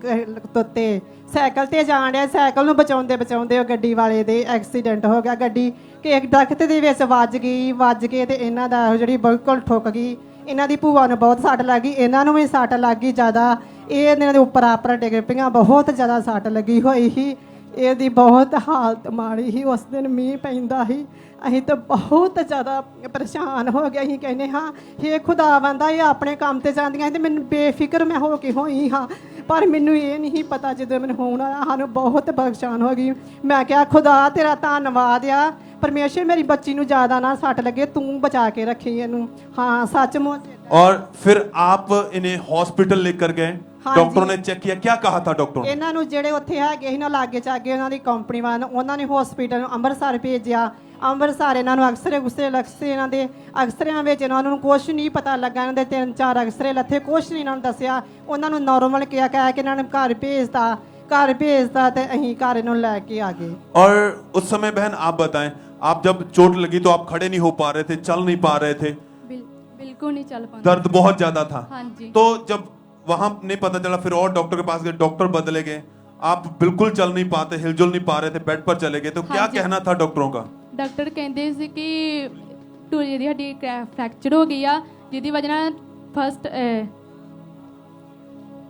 ਤੋਤੇ ਸਾਈਕਲ ਤੇ ਜਾਣ ਡਿਆ। ਸਾਈਕਲ ਨੂੰ ਬਚਾਉਂਦੇ ਉਹ ਗੱਡੀ ਵਾਲੇ ਦੇ ਐਕਸੀਡੈਂਟ ਹੋ ਗਿਆ। ਗੱਡੀ ਇੱਕ ਦਰਖਤ ਦੇ ਵਿੱਚ ਵੱਜ ਕੇ ਤੇ ਇਹਨਾਂ ਦਾ ਜਿਹੜੀ ਬਿਲਕੁਲ ਠੁੱਕ ਗਈ। ਇਹਨਾਂ ਦੀ ਭੂਆ ਨੂੰ ਬਹੁਤ ਸੱਟ ਲੱਗੀ, ਇਹਨਾਂ ਨੂੰ ਵੀ ਸੱਟ ਲੱਗ ਗਈ ਜ਼ਿਆਦਾ। ਇਹ ਇਹਨਾਂ ਦੇ ਉੱਪਰ ਡਿੱਗ ਪਈਆਂ, ਬਹੁਤ ਜ਼ਿਆਦਾ ਸੱਟ ਲੱਗੀ ਹੋਈ ਸੀ। ਇਹਦੀ ਬਹੁਤ ਹਾਲਤ ਮਾੜੀ ਸੀ। ਉਸ ਦਿਨ ਮੀਂਹ ਪੈਂਦਾ ਸੀ, ਅਸੀਂ ਤਾਂ ਬਹੁਤ ਜ਼ਿਆਦਾ ਪਰੇਸ਼ਾਨ ਹੋ ਗਏ। ਅਸੀਂ ਕਹਿੰਦੇ ਹਾਂ ਹੇ ਖੁਦਾਵੰਦਾ, ਇਹ ਆਪਣੇ ਕੰਮ ਤੇ ਜਾਂਦੀਆਂ ਤੇ ਮੈਨੂੰ ਬੇਫਿਕਰ ਮੈਂ ਹੋ ਕੇ ਹੋਈ ਹਾਂ, ਪਰ ਮੈਨੂੰ ਇਹ ਨਹੀਂ ਪਤਾ ਜਦੋਂ ਮੈਨੂੰ ਹੋਣ ਆਇਆ ਸਾਨੂੰ ਬਹੁਤ ਪਰੇਸ਼ਾਨ ਹੋ ਗਈ। ਮੈਂ ਕਿਹਾ ਖੁਦਾ ਤੇਰਾ ਧੰਨਵਾਦ ਆ, परमेश्वर मेरी बच्ची ਨੂੰ ਜ਼ਿਆਦਾ ਨਾ ਸੱਟ ਲੱਗੇ, ਤੂੰ ਬਚਾ ਕੇ ਰੱਖੀ ਇਹਨੂੰ। हाँ सचमुच। और फिर आप इन्हें हॉस्पिटल लेकर गए, डॉक्टरों ने चेक किया, क्या कहा था डॉक्टर ने? ਇਹਨਾਂ ਨੂੰ ਜਿਹੜੇ ਉੱਥੇ ਹੈਗੇ ਸੀ ਨਾ ਲਾਗੇ ਚਾਗੇ ਉਹਨਾਂ ਦੀ ਕੰਪਨੀ ਵਾਲਿਆਂ ਨੇ, ਉਹਨਾਂ ਨੇ ਹਸਪੀਟਲ ਅੰਮ੍ਰਿਤਸਰ ਭੇਜਿਆ। ਅੰਮ੍ਰਿਤਸਰ ਇਹਨਾਂ ਨੂੰ ਅਕਸਰੇ ਲਗਸੇ ਇਹਨਾਂ ਦੇ ਅਕਸਰਿਆਂ ਵਿੱਚ ਇਹਨਾਂ ਨੂੰ ਕੁਛ ਨਹੀਂ ਪਤਾ ਲੱਗਾ। ਇਹਨਾਂ ਦੇ 3-4 ਅਕਸਰੇ ਲੱਥੇ, ਕੁਛ ਨਹੀਂ ਇਹਨਾਂ ਨੂੰ ਦੱਸਿਆ। ਉਹਨਾਂ ਨੂੰ ਨੋਰਮਲ ਕਿਹਾ ਕਿ ਇਹਨਾਂ ਨੇ ਘਰ ਭੇਜਤਾ ਤੇ ਅਸੀਂ ਘਰ ਨੂੰ ਲੈ ਕੇ ਆ ਗਏ। और उस समय बहन आप बताएं, आप जब चोट लगी तो आप खड़े नहीं हो पा रहे थे, चल नहीं पा रहे थे? बिल्कुल नहीं चल पाते, दर्द बहुत ज्यादा था। हाँ जी। तो जब वहां नहीं पता चला, फिर और डॉक्टर के पास गए, डॉक्टर बदले गए, आप बिल्कुल चल नहीं पाते, हिलजुल नहीं पा रहे थे, बेड पर चले गए, तो क्या कहना था डॉक्टरों का? ਡਾਕਟਰ ਕਹਿੰਦੇ ਸੀ ਕਿ ਟੂਰੀ ਦੀ ਹੱਡੀ ਫ੍ਰੈਕਚਰ ਹੋ ਗਈ ਆ, ਜਿਹਦੀ ਵਜ੍ਹਾ ਨਾਲ ਫਸਟ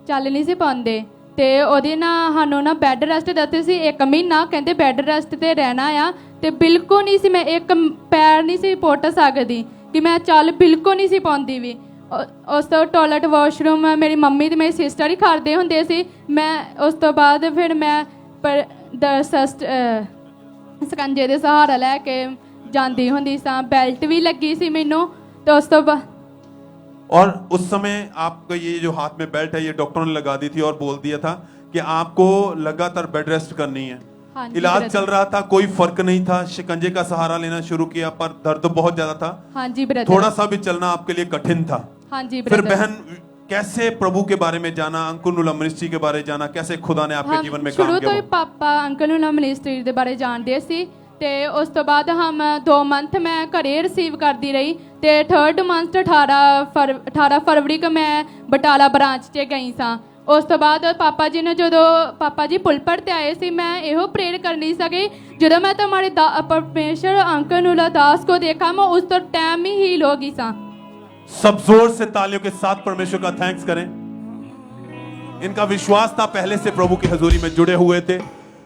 ਚੱਲ ਨਹੀਂ ਸੀ ਪਾਉਂਦੇ ਤੇ ਉਹਦੇ ਨਾਲ ਸਾਨੂੰ ਨਾ ਬੈੱਡ ਰੈਸਟ ਦਿੱਤੇ ਸੀ 1 ਮਹੀਨਾ। ਕਹਿੰਦੇ ਬੈੱਡ ਰੈਸਟ ਤੇ ਰਹਿਣਾ ਆ ਤੇ ਬਿਲਕੁਲ ਨਹੀਂ ਸੀ, ਮੈਂ ਇੱਕ ਪੈਰ ਨਹੀਂ ਸੀ ਪੁੱਟ ਸਕਦੀ ਕਿ ਮੈਂ ਚੱਲ ਬਿਲਕੁਲ ਨਹੀਂ ਸੀ ਪਾਉਂਦੀ ਵੀ। ਉਸ ਤੋਂ ਟਾਇਲਟ ਵਾਸ਼ਰੂਮ ਮੇਰੀ ਮੰਮੀ ਤੇ ਮੇਰੀ ਸਿਸਟਰ ਹੀ ਕਰਦੇ ਹੁੰਦੇ ਸੀ। ਮੈਂ ਉਸ ਤੋਂ ਬਾਅਦ ਫਿਰ ਮੈਂ ਸਕੰਜੇ ਦੇ ਸਹਾਰਾ ਲੈ ਕੇ ਜਾਂਦੀ ਹੁੰਦੀ ਸਾਂ, ਬੈਲਟ ਵੀ ਲੱਗੀ ਸੀ ਮੈਨੂੰ ਤੇ ਉਸ ਤੋਂ ਬਾਅਦ। और उस समय आपका ये जो हाथ में बेल्ट है ये डॉक्टरों ने लगा दी थी और बोल दिया था कि आपको लगातार बेड रेस्ट करनी है। हाँ, इलाज चल रहा था, कोई फर्क नहीं था, शिकंजे का सहारा लेना शुरू किया पर दर्द बहुत ज्यादा था। हाँ जी ब्रदर। थोड़ा सा भी चलना आपके लिए कठिन था। हाँ जी फिर ब्रदर। बहन कैसे प्रभु के बारे में जाना, अंकुर नुला मिनिस्ट्री के बारे में जाना, कैसे खुदा ने आपके जीवन में काम शुरू तो किया? पापा अंकल ਨੂੰ ਮਿਨਿਸਟਰੀ ਦੇ ਬਾਰੇ ਜਾਣਦੇ ਸੀ ਤੇ ਉਸ ਤੋਂ ਬਾਅਦ ਹਮ 2 ਮੰਥ ਮੈਂ ਘਰੇ ਰਿਸੀਵ ਕਰਦੀ ਰਹੀ ਤੇ 3rd ਮੰਥ 18 ਫਰਵਰੀ ਨੂੰ ਮੈਂ ਬਟਾਲਾ ਬ੍ਰਾਂਚ 'ਚ ਗਈ ਸਾਂ। ਉਸ ਤੋਂ ਬਾਅਦ ਪਾਪਾ ਜੀ ਨੇ ਜਦੋਂ ਪਾਪਾ ਜੀ ਪੁਲਪਟ ਤੇ ਆਏ ਸੀ, ਮੈਂ ਇਹੋ ਪ੍ਰੇਰ ਕਰ ਨਹੀਂ ਸਕੀ ਜਦੋਂ ਮੈਂ ਤੁਹਾਡੇ ਪਰਮੇਸ਼ਰ ਅੰਕਲ ਨੂੰ ਦਾਸ को देखा मैं उस तो टाइम ही हील हो गई सां। सब जोर से तालियों के साथ परमेश्वर का थैंक्स करें। इनका विश्वास था, पहले से प्रभु की हजूरी में जुड़े हुए थे,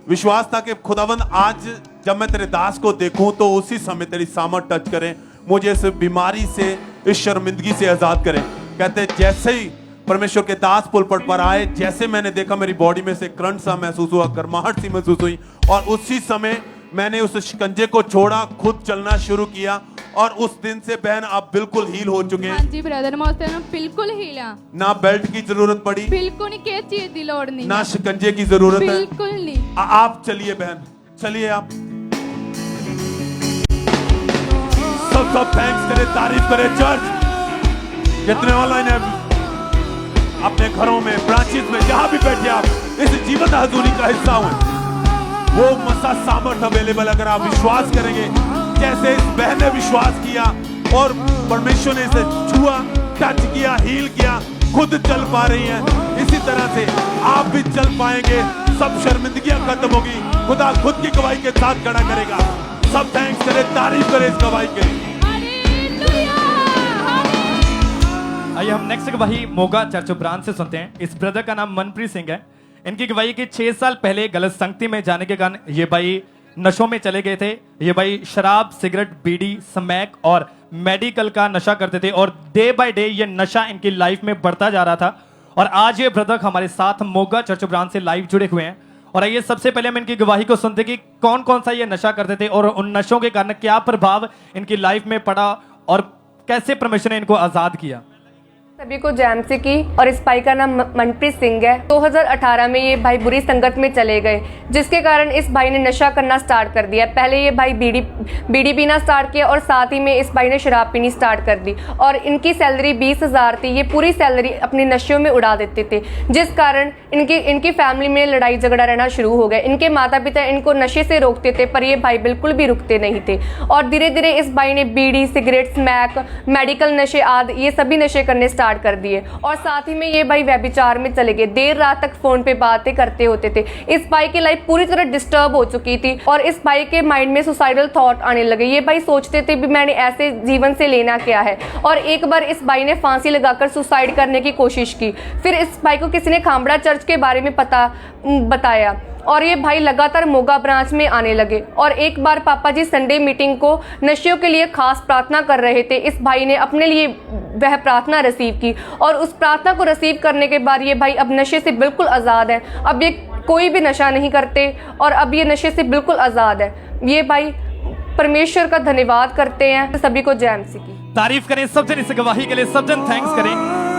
विश्वास था कि खुदावंद आज जब मैं तेरे दास को देखूं तो उसी समय तेरी सामर्थ टच करें, मुझे इस बीमारी से, इस शर्मिंदगी से आजाद करें। कहते जैसे ही परमेश्वर के दास पुलपट पर आए, जैसे मैंने देखा मेरी बॉडी में से करंट सा महसूस हुआ, गर्माहट सी महसूस हुई, और उसी समय मैंने उस शिकंजे को छोड़ा, खुद चलना शुरू किया, और उस दिन से बहन आप बिल्कुल हील हो चुके हैं। हाँ जी ब्रदर, मैं उस दिन बिल्कुल हील हाँ। ना बेल्ट की जरूरत पड़ी, बिल्कुल नहीं, किसी चीज की लोड़ नहीं, ना शिकंजे की जरूरत है, बिल्कुल नहीं। आप चलिए बहन, चलिए आप सब थैंक्स करें, तारीफ करें। चर्च जितने ऑनलाइन है, अपने घरों में, ब्रांचेस में, जहां भी बैठे आप इस जीवन हजूरी का हिस्सा हुए, वो मसा सामर्थ अवेलेबल। अगर आप विश्वास करेंगे जैसे इस बहन ने विश्वास किया और परमेश्वर ने इसे छुआ, टच किया, हील किया, खुद चल पा रही हैं, इसी तरह से आप भी चल पाएंगे। सब शर्मिंदगियां खत्म होगी, खुदा खुद की गवाही के साथ खड़ा करेगा। सब थैंक्स करें, तारीफ करें इस गवाही के। आइए हम नेक्स्ट गवाही मोगा चर्च ब्रांच से सुनते हैं। इस ब्रदर का नाम मनप्रीत सिंह है। इनकी गवाही कि 6 साल पहले गलत संगति में जाने के कारण ये भाई नशों में चले गए थे। ये भाई शराब, सिगरेट, बीड़ी, स्मैक और मेडिकल का नशा करते थे, और डे बाय डे ये नशा इनकी लाइफ में बढ़ता जा रहा था। और आज ये ब्रदर हमारे साथ मोगा चर्च ब्रांच से लाइव जुड़े हुए हैं। और आइए सबसे पहले हम इनकी गवाही को सुनते कि कौन कौन सा ये नशा करते थे और उन नशों के कारण क्या प्रभाव इनकी लाइफ में पड़ा और कैसे परमेश्वर ने इनको आजाद किया। सभी को जैम से की। और इस भाई का नाम मनप्रीत सिंह है। 2018 में ये भाई बुरी संगत में चले गए, जिसके कारण इस भाई ने नशा करना स्टार्ट कर दिया। पहले ये भाई बीड़ी पीना स्टार्ट किया, और साथ ही में इस भाई ने शराब पीनी स्टार्ट कर दी। और इनकी सैलरी 20,000 थी, ये पूरी सैलरी अपनी नशों में उड़ा देते थे, जिस कारण इनकी फैमिली में लड़ाई झगड़ा रहना शुरू हो गया। इनके माता पिता इनको नशे से रोकते थे, पर ये भाई बिल्कुल भी रुकते नहीं थे। और धीरे धीरे इस भाई ने बीड़ी, सिगरेट, स्मैक, मेडिकल नशे आदि ये सभी नशे करने स्टार्ट कर दिए। और साथ ही में ये भाई व्यभिचार में चले गए, देर रात तक फोन पे बातें करते होते थे। इस भाई की लाइफ पूरी तरह डिस्टर्ब हो चुकी थी, और इस भाई के माइंड में सुसाइडल थॉट आने लगे। ये भाई सोचते थे भी मैंने ऐसे जीवन से लेना क्या है। और एक बार इस भाई ने फांसी लगाकर सुसाइड करने की कोशिश की। फिर इस भाई को किसी ने खामड़ा चर्च के बारे में बताया, और ये भाई लगातार मोगा ब्रांच में आने लगे। और एक बार पापा जी संडे मीटिंग को नशेयों के लिए खास प्रार्थना कर रहे थे। इस भाई ने अपने लिए वह प्रार्थना रिसीव की, और उस प्रार्थना को रिसीव करने के बाद ये भाई अब नशे से बिल्कुल आज़ाद है। अब ये कोई भी नशा नहीं करते, और अब ये नशे से बिल्कुल आज़ाद है। ये भाई परमेश्वर का धन्यवाद करते हैं। सभी को जय मसीह की। तारीफ करें सब जन इस गवाही के लिए, सब जन थैंक्स करें।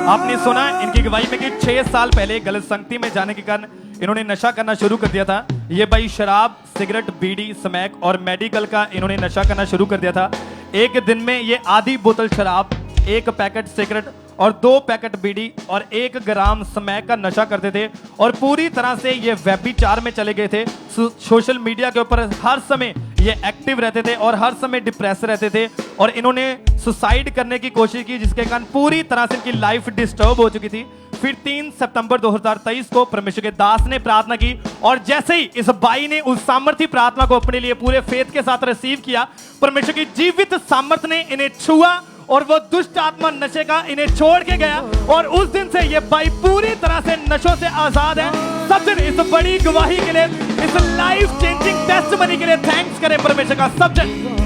आपने सुना इनकी गवाही में कि 6 साल पहले गलत संगति में जाने के कारण इन्होंने नशा करना शुरू कर दिया था। ये भाई शराब, सिगरेट, बीड़ी, स्मैक और मेडिकल का इन्होंने नशा करना शुरू कर दिया था। एक दिन में ये आधी बोतल शराब, 1 पैकेट सिगरेट और 2 पैकेट बीड़ी और 1 ग्राम स्मैक का नशा करते थे, और पूरी तरह से ये व्यभिचार में चले गए थे। सोशल मीडिया के ऊपर हर समय ये एक्टिव रहते थे और हर समय डिप्रेस रहते थे, और इन्होंने सुसाइड करने की कोशिश की, जिसके कारण पूरी तरह से इनकी लाइफ डिस्टर्ब हो चुकी थी। फिर 3 सितंबर 2023 को परमेश्वर के दास ने प्रार्थना की, और जैसे ही इस भाई ने उस सामर्थ्य प्रार्थना को अपने लिए पूरे फेथ के साथ रिसीव किया, परमेश्वर की जीवित सामर्थ्य ने इन्हें छुआ, और वो दुष्ट आत्मा नशे का इन्हें छोड़ के गया, और उस दिन से ये भाई पूरी तरह से नशों से आजाद है। सब जन इस बड़ी गवाही के लिए, इस लाइफ चेंजिंग टेस्टिमनी के लिए थैंक्स करें परमेश्वर का। सब जन।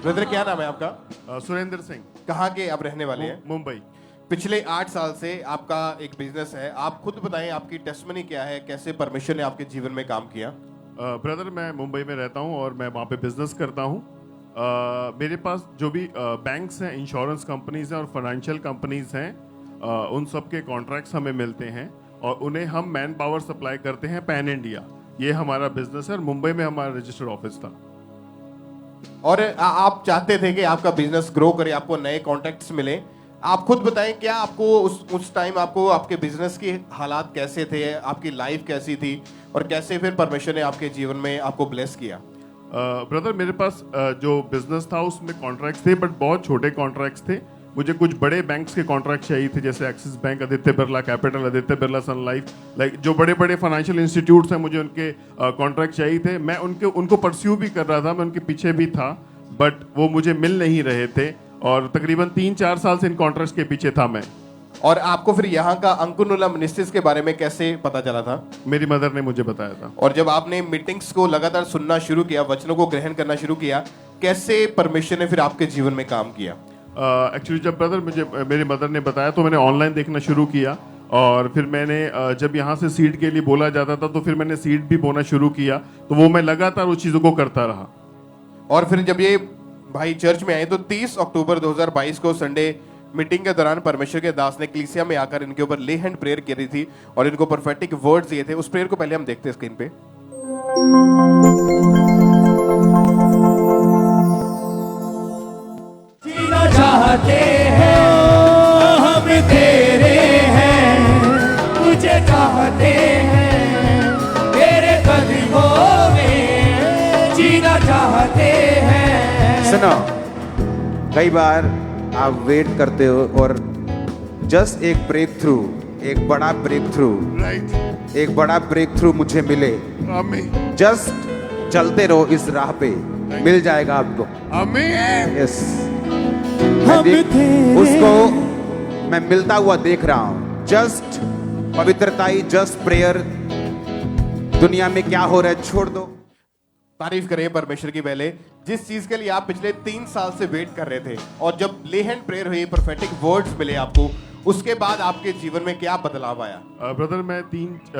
ब्रदर क्या नाम है आपका? सुरेंद्र सिंह। कहाँ के आप रहने वाले हैं? मुंबई। पिछले 8 साल से आपका एक बिजनेस है, आप खुद बताएं आपकी टेस्टिमनी क्या है, कैसे परमेश्वर ने आपके जीवन में काम किया? ब्रदर मैं मुंबई में रहता हूं और मैं वहाँ पे बिजनेस करता हूं। मेरे पास जो भी बैंक्स हैं, इंश्योरेंस कंपनीज हैं और फाइनेंशियल कंपनीज हैं, उन सब के कॉन्ट्रैक्ट्स हमें मिलते हैं, और उन्हें हम मैन पावर सप्लाई करते हैं पैन इंडिया। ये हमारा बिजनेस है, और मुंबई में हमारा रजिस्टर्ड ऑफिस था। और आप चाहते थे कि आपका बिजनेस ग्रो करे, आपको नए कॉन्टैक्ट्स मिले। आप खुद बताएं, क्या आपको उस टाइम आपको आपके बिजनेस के हालात कैसे थे, आपकी लाइफ कैसी थी, और कैसे फिर परमेश्वर ने आपके जीवन में आपको ब्लेस किया? ब्रदर मेरे पास जो बिजनेस था उसमें कॉन्ट्रैक्ट्स थे, बट बहुत छोटे कॉन्ट्रैक्ट्स थे। मुझे कुछ बड़े बैंक्स के कॉन्ट्रैक्ट चाहिए थे, जैसे Axis Bank, Aditya Birla Capital, Aditya Birla Sun Life, like जो बड़े बड़े फाइनेंशियल इंस्टीट्यूट्स हैं, मुझे उनके कॉन्ट्रैक्ट चाहिए थे। मैं उनको परस्यू भी कर रहा था, मैं उनके पीछे भी था, बट वो मुझे मिल नहीं रहे थे, और तकरीबन 3-4 साल से इन कॉन्ट्रैक्ट्स के पीछे था मैं। और आपको फिर यहाँ का अंकुनुला मिनिस्ट्रीज के बारे में कैसे पता चला था? मेरी मदर ने मुझे बताया था। और जब आपने मीटिंग्स को लगातार सुनना शुरू किया, वचनों को ग्रहण करना शुरू किया, कैसे परमेश्वर ने फिर आपके जीवन में काम किया? एक्चुअली जब ब्रदर मुझे मेरी मदर ने बताया तो मैंने ऑनलाइन देखना शुरू किया, और फिर मैंने जब यहाँ से सीड के लिए बोला जाता था तो फिर मैंने सीड भी बोना शुरू किया, तो वो मैं लगातार उस चीज़ों को करता रहा। और फिर जब ये भाई चर्च में आए तो 30 अक्टूबर 2022 को संडे मीटिंग के दौरान परमेश्वर के दास ने कलीसिया में आकर इनके ऊपर ले हैंड प्रेयर करी थी और इनको प्रोफेटिक वर्ड्स दिए थे। उस प्रेयर को पहले हम देखते हैं स्क्रीन पे। जीना चाहते हैं हम तेरे हैं, तुझे चाहते हैं, तेरे कदमों में जीना चाहते हैं। सुनो, कई बार आप वेट करते हो और जस्ट एक ब्रेक थ्रू, एक बड़ा ब्रेक थ्रू, एक बड़ा ब्रेक थ्रू मुझे मिले। जस्ट चलते रहो इस राह पे, मिल जाएगा आपको। यस, उसको मैं मिलता हुआ देख रहा हूं। जस्ट पवित्रताई, जस्ट प्रेयर। दुनिया में क्या हो रहा है छोड़ दो। तारीफ करें परमेश्वर की। पहले जिस चीज के लिए आप पिछले 3 साल से वेट कर रहे थे और जब ले हैंड प्रेयर हुई, प्रोफेटिक वर्ड्स मिले आपको, उसके बाद आपके जीवन में क्या बदलाव आया? ब्रदर मैं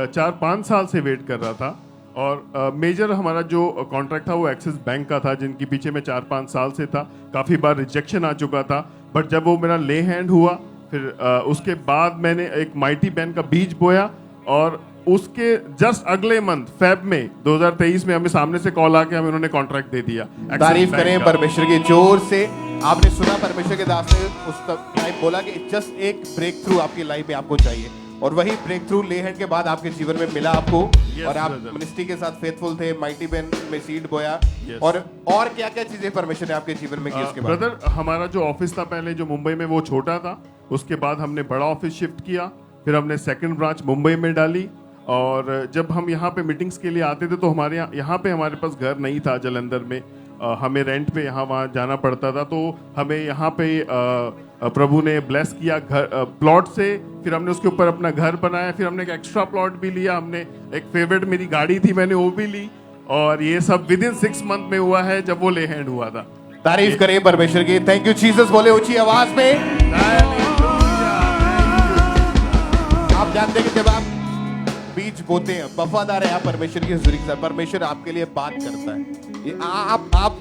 4-5 साल से वेट कर रहा था, और मेजर हमारा जो कॉन्ट्रैक्ट था वो एक्सिस बैंक का था, जिनके पीछे मैं 4-5 साल से था। काफ़ी बार रिजेक्शन आ चुका था, बट जब वो मेरा ले हैंड हुआ, फिर उसके बाद मैंने एक माइटी बैंक का बीज बोया, और उसके जस्ट अगले मंथ फेब में 2023 में हमें सामने से कॉल आके हमें उन्होंने कॉन्ट्रैक्ट दे दिया। तारीफ करें परमेश्वर की जोर से। आपने सुना परमेश्वर के दास ने उस टाइम बोला कि जस्ट एक ब्रेक थ्रू आपकी लाइफ में आपको चाहिए, और वही ब्रेक थ्रू ले हैंड के बाद आपके जीवन में मिला आपको। और आप मिनिस्ट्री के साथ फेथफुल थे, माइटी बैंक में सीड बोया, और क्या क्या चीजें परमेश्वर ने आपके जीवन में की उसके बाद? ब्रदर हमारा जो ऑफिस था पहले जो मुंबई में, वो छोटा था। उसके बाद हमने बड़ा ऑफिस शिफ्ट किया, फिर हमने सेकंड ब्रांच मुंबई में डाली, और जब हम यहाँ पे मीटिंग्स के लिए आते थे तो हमारे यहाँ पे हमारे पास घर नहीं था जलंधर में, हमें रेंट पे यहाँ वहाँ जाना पड़ता था। तो हमें यहाँ पे प्रभु ने ब्लेस किया घर प्लॉट से, फिर हमने उसके ऊपर अपना घर बनाया, फिर हमने एक एक्स्ट्रा प्लॉट भी लिया, हमने एक फेवरेट मेरी गाड़ी थी मैंने वो भी ली, और ये सब विद इन 6 मंथ में हुआ है जब वो ले हैंड हुआ था। तारीफ करें परमेश्वर की। थैंक यू जीसस बोले ऊंची आवाज में। आप जानते हैं कि जब आप बीज बोते हैं, वफादार है आप परमेश्वर की हुजूरी के साथ, परमेश्वर आपके लिए बात करता है। ये आप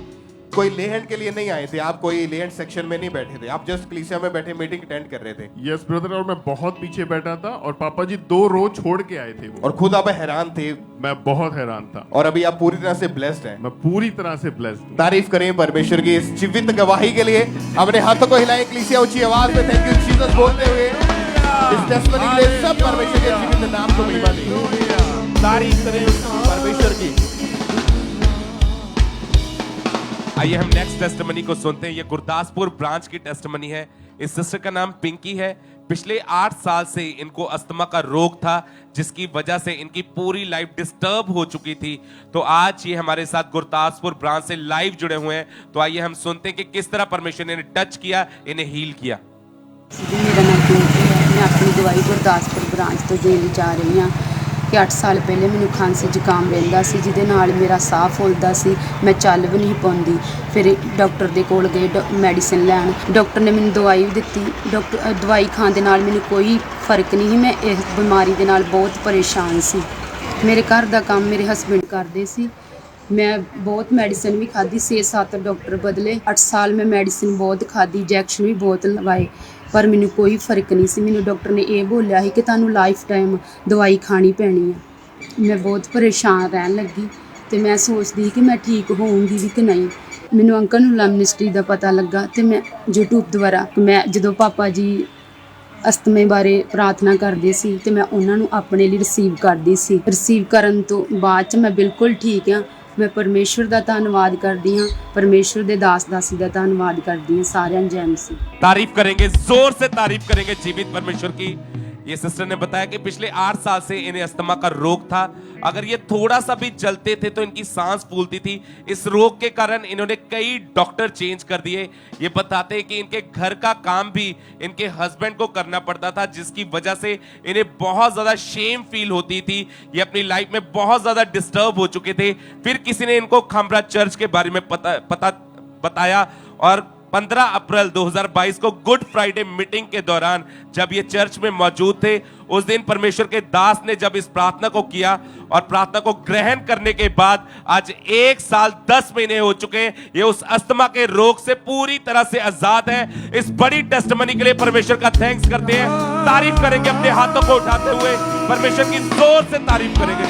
कोई ले हैंड के लिए नहीं आए थे, आप कोई ले हैंड सेक्शन में नहीं बैठे थे, आप जस्ट कलीसिया में बैठे मीटिंग अटेंड कर रहे थे। यस ब्रदर, और मैं बहुत पीछे बैठा था, और पापा जी 2 रो छोड़ के आए थे वो। और खुद आप हैरान थे? मैं बहुत हैरान था। और अभी आप पूरी तरह से ब्लेस्ड हैं? मैं पूरी तरह से ब्लेस्ड हूं। तारीफ करें परमेश्वर की इस जीवित गवाही के लिए। अपने हाथों को हिलाएं कलीसिया ऊंची आवाज में थैंक यू जीसस बोलते हुए। इस टेस्टिमनी के लिए सब परमेश्वर के जीवित नाम को महिमा दें। तारीफ करें परमेश्वर की। आइए हम नेक्स्ट टेस्टिमनी को सुनते हैं। ये गुरदासपुर ब्रांच की टेस्टिमनी है। इस सिस्टर का नाम पिंकी है। पिछले 8 साल से इनको अस्थमा का रोग था, जिसकी वजह से इनकी पूरी लाइफ डिस्टर्ब हो चुकी थी। तो आज ये हमारे साथ गुरदासपुर ब्रांच से लाइव जुड़े हुए हैं। तो आइए हम सुनते हैं कि किस तरह परमेश्वर ने इन्हें टच किया, इन्हें हील किया। मेरा नाम पिंकी है। मैं अपनी दवाई गुरदासपुर ब्रांच तो देने जा रही हाँ कि 8 साल ਪਹਿਲੇ ਮੈਨੂੰ ਖਾਂਸੀ ਜ਼ੁਕਾਮ ਰਹਿੰਦਾ ਸੀ, ਜਿਹਦੇ ਨਾਲ ਮੇਰਾ ਸਾਹ ਫੁੱਲਦਾ ਸੀ, ਮੈਂ ਚੱਲ ਵੀ ਨਹੀਂ ਪਾਉਂਦੀ। ਫਿਰ ਡਾਕਟਰ ਦੇ ਕੋਲ ਗਏ ਮੈਡੀਸਿਨ ਲੈਣ, ਡਾਕਟਰ ਨੇ ਮੈਨੂੰ ਦਵਾਈ ਵੀ ਦਿੱਤੀ। ਦਵਾਈ ਖਾਣ ਦੇ ਨਾਲ ਮੈਨੂੰ ਕੋਈ ਫਰਕ ਨਹੀਂ ਸੀ, ਮੈਂ ਇਸ ਬਿਮਾਰੀ ਦੇ ਨਾਲ ਬਹੁਤ ਪਰੇਸ਼ਾਨ ਸੀ। ਮੇਰੇ ਘਰ ਦਾ ਕੰਮ ਮੇਰੇ ਹਸਬੈਂਡ ਕਰਦੇ ਸੀ, ਮੈਂ ਬਹੁਤ ਮੈਡੀਸਿਨ ਵੀ ਖਾਧੀ, 6-7 ਡਾਕਟਰ ਬਦਲੇ। 8 ਸਾਲ ਮੈਂ ਮੈਡੀਸਿਨ ਬਹੁਤ ਖਾਧੀ, ਇੰਜੈਕਸ਼ਨ ਵੀ ਬਹੁਤ ਲਵਾਏ, ਪਰ ਮੈਨੂੰ ਕੋਈ ਫਰਕ ਨਹੀਂ ਸੀ। ਮੈਨੂੰ ਡਾਕਟਰ ਨੇ ਇਹ ਬੋਲਿਆ ਸੀ ਕਿ ਤੁਹਾਨੂੰ ਲਾਈਫ ਟਾਈਮ ਦਵਾਈ ਖਾਣੀ ਪੈਣੀ ਹੈ। ਮੈਂ ਬਹੁਤ ਪਰੇਸ਼ਾਨ ਰਹਿਣ ਲੱਗੀ ਤੇ ਮੈਂ ਸੋਚਦੀ ਕਿ ਮੈਂ ਠੀਕ ਹੋਊਂਗੀ ਵੀ ਕਿ ਨਹੀਂ। ਮੈਨੂੰ ਅੰਕਨੂਲਾ ਮਿਨਿਸਟਰੀ ਦਾ ਪਤਾ ਲੱਗਾ ਤੇ ਮੈਂ YouTube ਦੁਆਰਾ ਮੈਂ ਜਦੋਂ ਪਾਪਾ ਜੀ ਅਸਤਮੇ ਬਾਰੇ ਪ੍ਰਾਰਥਨਾ ਕਰਦੇ ਸੀ ਤੇ ਮੈਂ ਉਹਨਾਂ ਨੂੰ ਆਪਣੇ ਲਈ ਰਿਸੀਵ ਕਰਦੀ ਸੀ। ਰਿਸੀਵ ਕਰਨ ਤੋਂ ਬਾਅਦ 'ਚ ਮੈਂ ਬਿਲਕੁਲ ਠੀਕ ਹਾਂ। मैं परमेश्वर का धन्यवाद करती हाँ, परमेश्वर के दास दासी का धन्यवाद करती हाँ। सारे जय मसीह। तारीफ करेंगे, जोर से तारीफ करेंगे जीवित परमेश्वर की। ये सिस्टर ने बताया कि पिछले 8 साल से इन्हें अस्थमा का रोग था। अगर ये थोड़ा सा भी चलते थे तो इनकी सांस फूलती थी। इस रोग के कारण इन्होंने कई डॉक्टर चेंज कर दिए। ये बताते हैं कि इनके घर का काम भी इनके हस्बैंड को करना पड़ता था, जिसकी वजह से इन्हें बहुत ज्यादा शेम फील होती थी। ये अपनी लाइफ में बहुत ज्यादा डिस्टर्ब हो चुके थे। फिर किसी ने इनको खामरा चर्च के बारे में बताया और 15 अप्रैल 2022 को गुड फ्राइडे मीटिंग के दौरान जब ये चर्च में मौजूद थे, उस दिन परमेश्वर के दास ने जब इस प्रार्थना को किया और प्रार्थना को ग्रहण करने के बाद आज 1 साल 10 महीने हो चुके हैं। ये उस अस्थमा के रोग से पूरी तरह से आजाद है। इस बड़ी टेस्टमनी के लिए परमेश्वर का थैंक्स करते हैं, तारीफ करेंगे, अपने हाथों को उठाते हुए परमेश्वर की जोर से तारीफ करेंगे।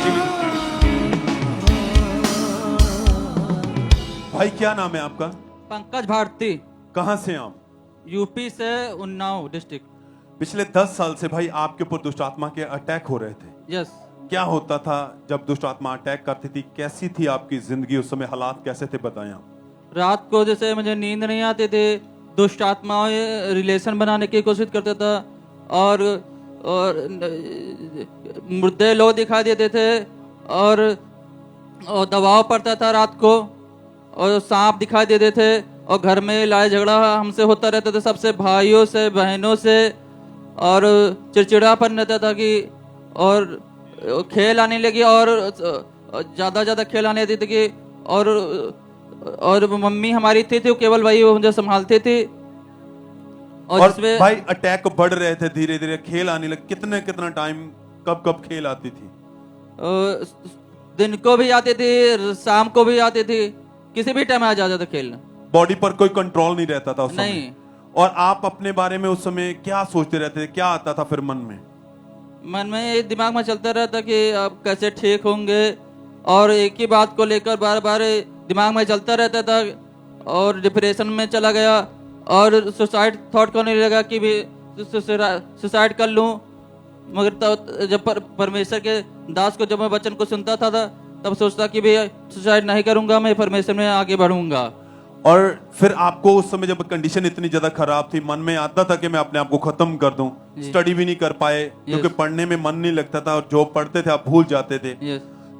भाई क्या नाम है आपका? पंकज भारती। कहां से आप? यूपी से उन्नाव डिस्ट्रिक्ट। पिछले 10 साल से भाई आपके ऊपर दुष्ट आत्मा के अटैक हो रहे थे। यस। क्या होता था जब दुष्ट आत्मा अटैक करती थी? कैसी थी आपकी जिंदगी उस समय? हालात कैसे थे, बताएं आप। रात को जैसे मुझे नींद नहीं आती थी, दुष्ट आत्माओं रिलेशन बनाने की कोशिश करता था और मुर्दे लोग दिखाई देते थे और दबाव पड़ता था रात को और सांप दिखाई देते थे और घर में लड़ाई झगड़ा हमसे होता रहता था, सबसे भाइयों से बहनों से, और चिड़चिड़ापन रहता था कि और खेल आने लगी और ज़्यादा खेल आने देती थी कि और मम्मी हमारी थी वो केवल वही मुझे संभालती थी। और भाई अटैक बढ़ रहे थे धीरे धीरे, खेल आने लगे। कितना टाइम, कब खेल आती थी? दिन को भी आती थी, शाम को भी आती थी, किसी भी टाइम आ जाता था खेलना। बॉडी पर कोई कंट्रोल नहीं रहता था उस नहीं। समय। और आप अपने बारे में उस समय क्या सोचते रहते थे? क्या आता था फिर मन में? मन में ये दिमाग में चलता रहता कि अब कैसे ठीक होंगे, और एक ही बात को लेकर बार बार दिमाग में चलता रहता था और डिप्रेशन में चला गया और सुसाइड थॉट करने लगा कि भी सुसाइड कर लूं। मगर तब जब परमेश्वर के दास को जब मैं वचन को सुनता था तब सोचता कि भी सुसाइड नहीं करूंगा, मैं परमेश्वर में आगे बढ़ूंगा। और फिर आपको उस समय जब कंडीशन इतनी ज्यादा खराब थी, मन में आता था कि मैं अपने आप को खत्म कर दूं। स्टडी भी नहीं कर पाए क्योंकि पढ़ने में मन नहीं लगता था और जो पढ़ते थे आप भूल जाते थे।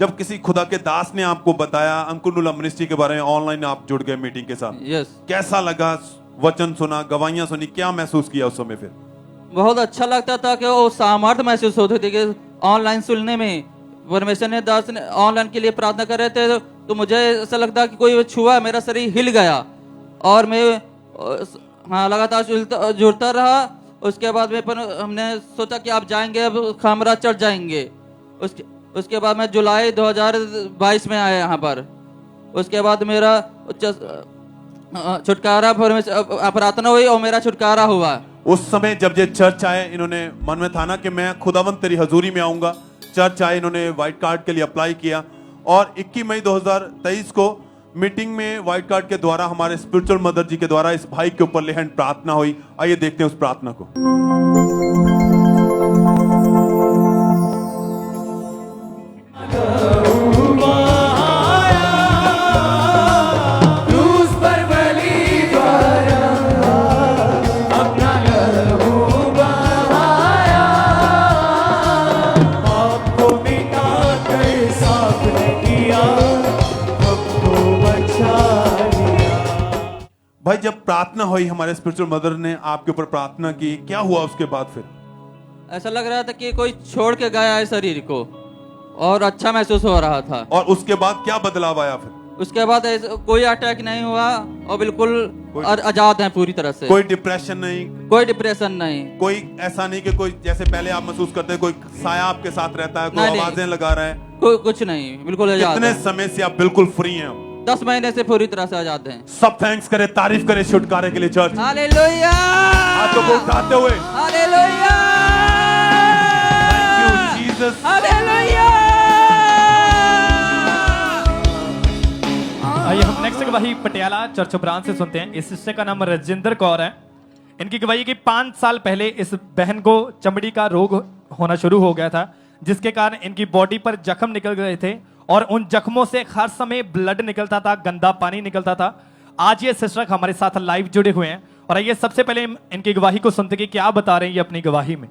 जब किसी खुदा के दास ने आपको बताया अंकुर मिनिस्ट्री के बारे में, ऑनलाइन आप जुड़ गए मीटिंग के साथ, कैसा लगा? वचन सुना, गवाहियां सुनी, क्या महसूस किया उस समय? फिर बहुत अच्छा लगता था कि वो सामर्थ्य महसूस होती थी कि ऑनलाइन सुनने में परमेश्वर ने दास ने ऑनलाइन के लिए प्रार्थना कर रहे थे तो मुझे ऐसा लगता कि कोई छुआ, मेरा शरीर हिल गया और मैं लगातार जुड़ता रहा। उसके बाद में हमने सोचा कि आप जाएंगे, अब खामरा चढ़ जाएंगे। उसके बाद मैं जुलाई 2022 में आया यहाँ पर। उसके बाद मेरा छुटकारा प्रार्थना हुई और मेरा छुटकारा हुआ। उस समय जब ये चर्च आए, इन्होंने मन में था ना कि मैं खुदावंत तेरी हजूरी में आऊंगा। चर्च आए, इन्होंने व्हाइट कार्ड के लिए अप्लाई किया और 21 मई 2023 को मीटिंग में व्हाइट कार्ड के द्वारा हमारे स्पिरिचुअल मदर जी के द्वारा इस भाई के ऊपर लेहन प्रार्थना हुई। आइए देखते हैं उस प्रार्थना को। भाई जब प्रार्थना हुई, हमारे स्पिरिचुअल मदर ने आपके ऊपर प्रार्थना की, क्या हुआ उसके बाद? फिर ऐसा लग रहा था कि कोई छोड़ के गया है शरीर को और अच्छा महसूस हो रहा था। और उसके बाद क्या बदलाव आया? फिर उसके बाद कोई अटैक नहीं हुआ और बिल्कुल आजाद है पूरी तरह से। कोई डिप्रेशन नहीं? कोई डिप्रेशन नहीं। कोई ऐसा नहीं कि कोई जैसे पहले आप महसूस करते हैं कोई साया आपके साथ रहता है, कोई आवाजें लगा रहा है? कोई कुछ नहीं, बिल्कुल आजाद। कितने समय से आप बिल्कुल फ्री हैं? 10 महीने से पूरी तरह से आजाद हैं। सब थैंक्स करें, तारीफ करें छुटकारे के लिए चर्च। हालेलुया। हाथों को उठाते हुए hallelujah. Thank you Jesus. Hallelujah. आइए हम नेक्स्ट गवाही पटियाला चर्च ब्रांच से सुनते हैं। इस सिस्टर का नाम रजिंदर कौर है। इनकी गवाही कि 5 साल पहले इस बहन को चमड़ी का रोग होना शुरू हो गया था, जिसके कारण इनकी बॉडी पर जख्म निकल गए थे और उन जख्मों से हर समय ब्लड निकलता था, गंदा पानी निकलता था। आज ये सिस्टर हमारे साथ लाइव जुड़े हुए हैं और आइए सबसे पहले इनकी गवाही को सुनते कि क्या बता रहे हैं ये अपनी गवाही में।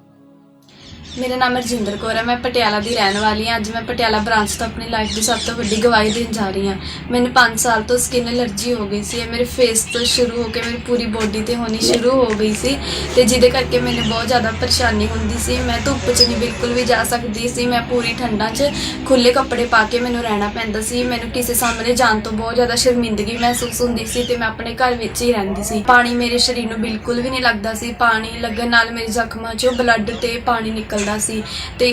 ਮੇਰਾ ਨਾਮ ਰਜਿੰਦਰ ਕੌਰ ਹੈ। ਮੈਂ ਪਟਿਆਲਾ ਦੀ ਰਹਿਣ ਵਾਲੀ ਹਾਂ। ਅੱਜ ਮੈਂ ਪਟਿਆਲਾ ਬ੍ਰਾਂਚ ਤੋਂ ਆਪਣੀ ਲਾਈਫ ਦੀ ਸਭ ਤੋਂ ਵੱਡੀ ਗਵਾਹੀ ਦੇਣ ਜਾ ਰਹੀ ਹਾਂ। ਮੈਨੂੰ 5 ਸਾਲ ਤੋਂ ਸਕਿਨ ਐਲਰਜੀ ਹੋ ਗਈ ਸੀ। ਇਹ ਮੇਰੇ ਫੇਸ ਤੋਂ ਸ਼ੁਰੂ ਹੋ ਕੇ ਮੇਰੀ ਪੂਰੀ ਬੋਡੀ ਤੇ ਹੋਣੀ ਸ਼ੁਰੂ ਹੋ ਗਈ ਸੀ ਤੇ ਜਿਹਦੇ ਕਰਕੇ ਮੈਨੂੰ ਬਹੁਤ ਜ਼ਿਆਦਾ ਪਰੇਸ਼ਾਨੀ ਹੁੰਦੀ ਸੀ। ਮੈਂ ਧੁੱਪ 'ਚ ਨਹੀਂ ਬਿਲਕੁਲ ਵੀ ਜਾ ਸਕਦੀ ਸੀ। ਮੈਂ ਪੂਰੀ ਠੰਡਾਂ 'ਚ ਖੁੱਲੇ ਕੱਪੜੇ ਪਾ ਕੇ ਮੈਨੂੰ ਰਹਿਣਾ ਪੈਂਦਾ ਸੀ। ਮੈਨੂੰ ਕਿਸੇ ਸਾਹਮਣੇ ਜਾਣ ਤੋਂ ਬਹੁਤ ਜ਼ਿਆਦਾ ਸ਼ਰਮਿੰਦਗੀ ਮਹਿਸੂਸ ਹੁੰਦੀ ਸੀ ਤੇ ਮੈਂ ਆਪਣੇ ਘਰ ਵਿੱਚ ਹੀ ਰਹਿੰਦੀ ਸੀ। ਪਾਣੀ ਮੇਰੇ ਸਰੀਰ ਨੂੰ ਬਿਲਕੁਲ ਵੀ ਨਹੀਂ ਲੱਗਦਾ ਸੀ। ਪਾਣੀ ਲੱਗਣ ਨਾਲ ਮੇਰੇ ਜ਼ਖਮਾਂ 'ਚੋਂ ਬਲੱਡ ਤੇ ਪਾਣੀ ਨਿਕਲਦਾ ਸੀ ਤੇ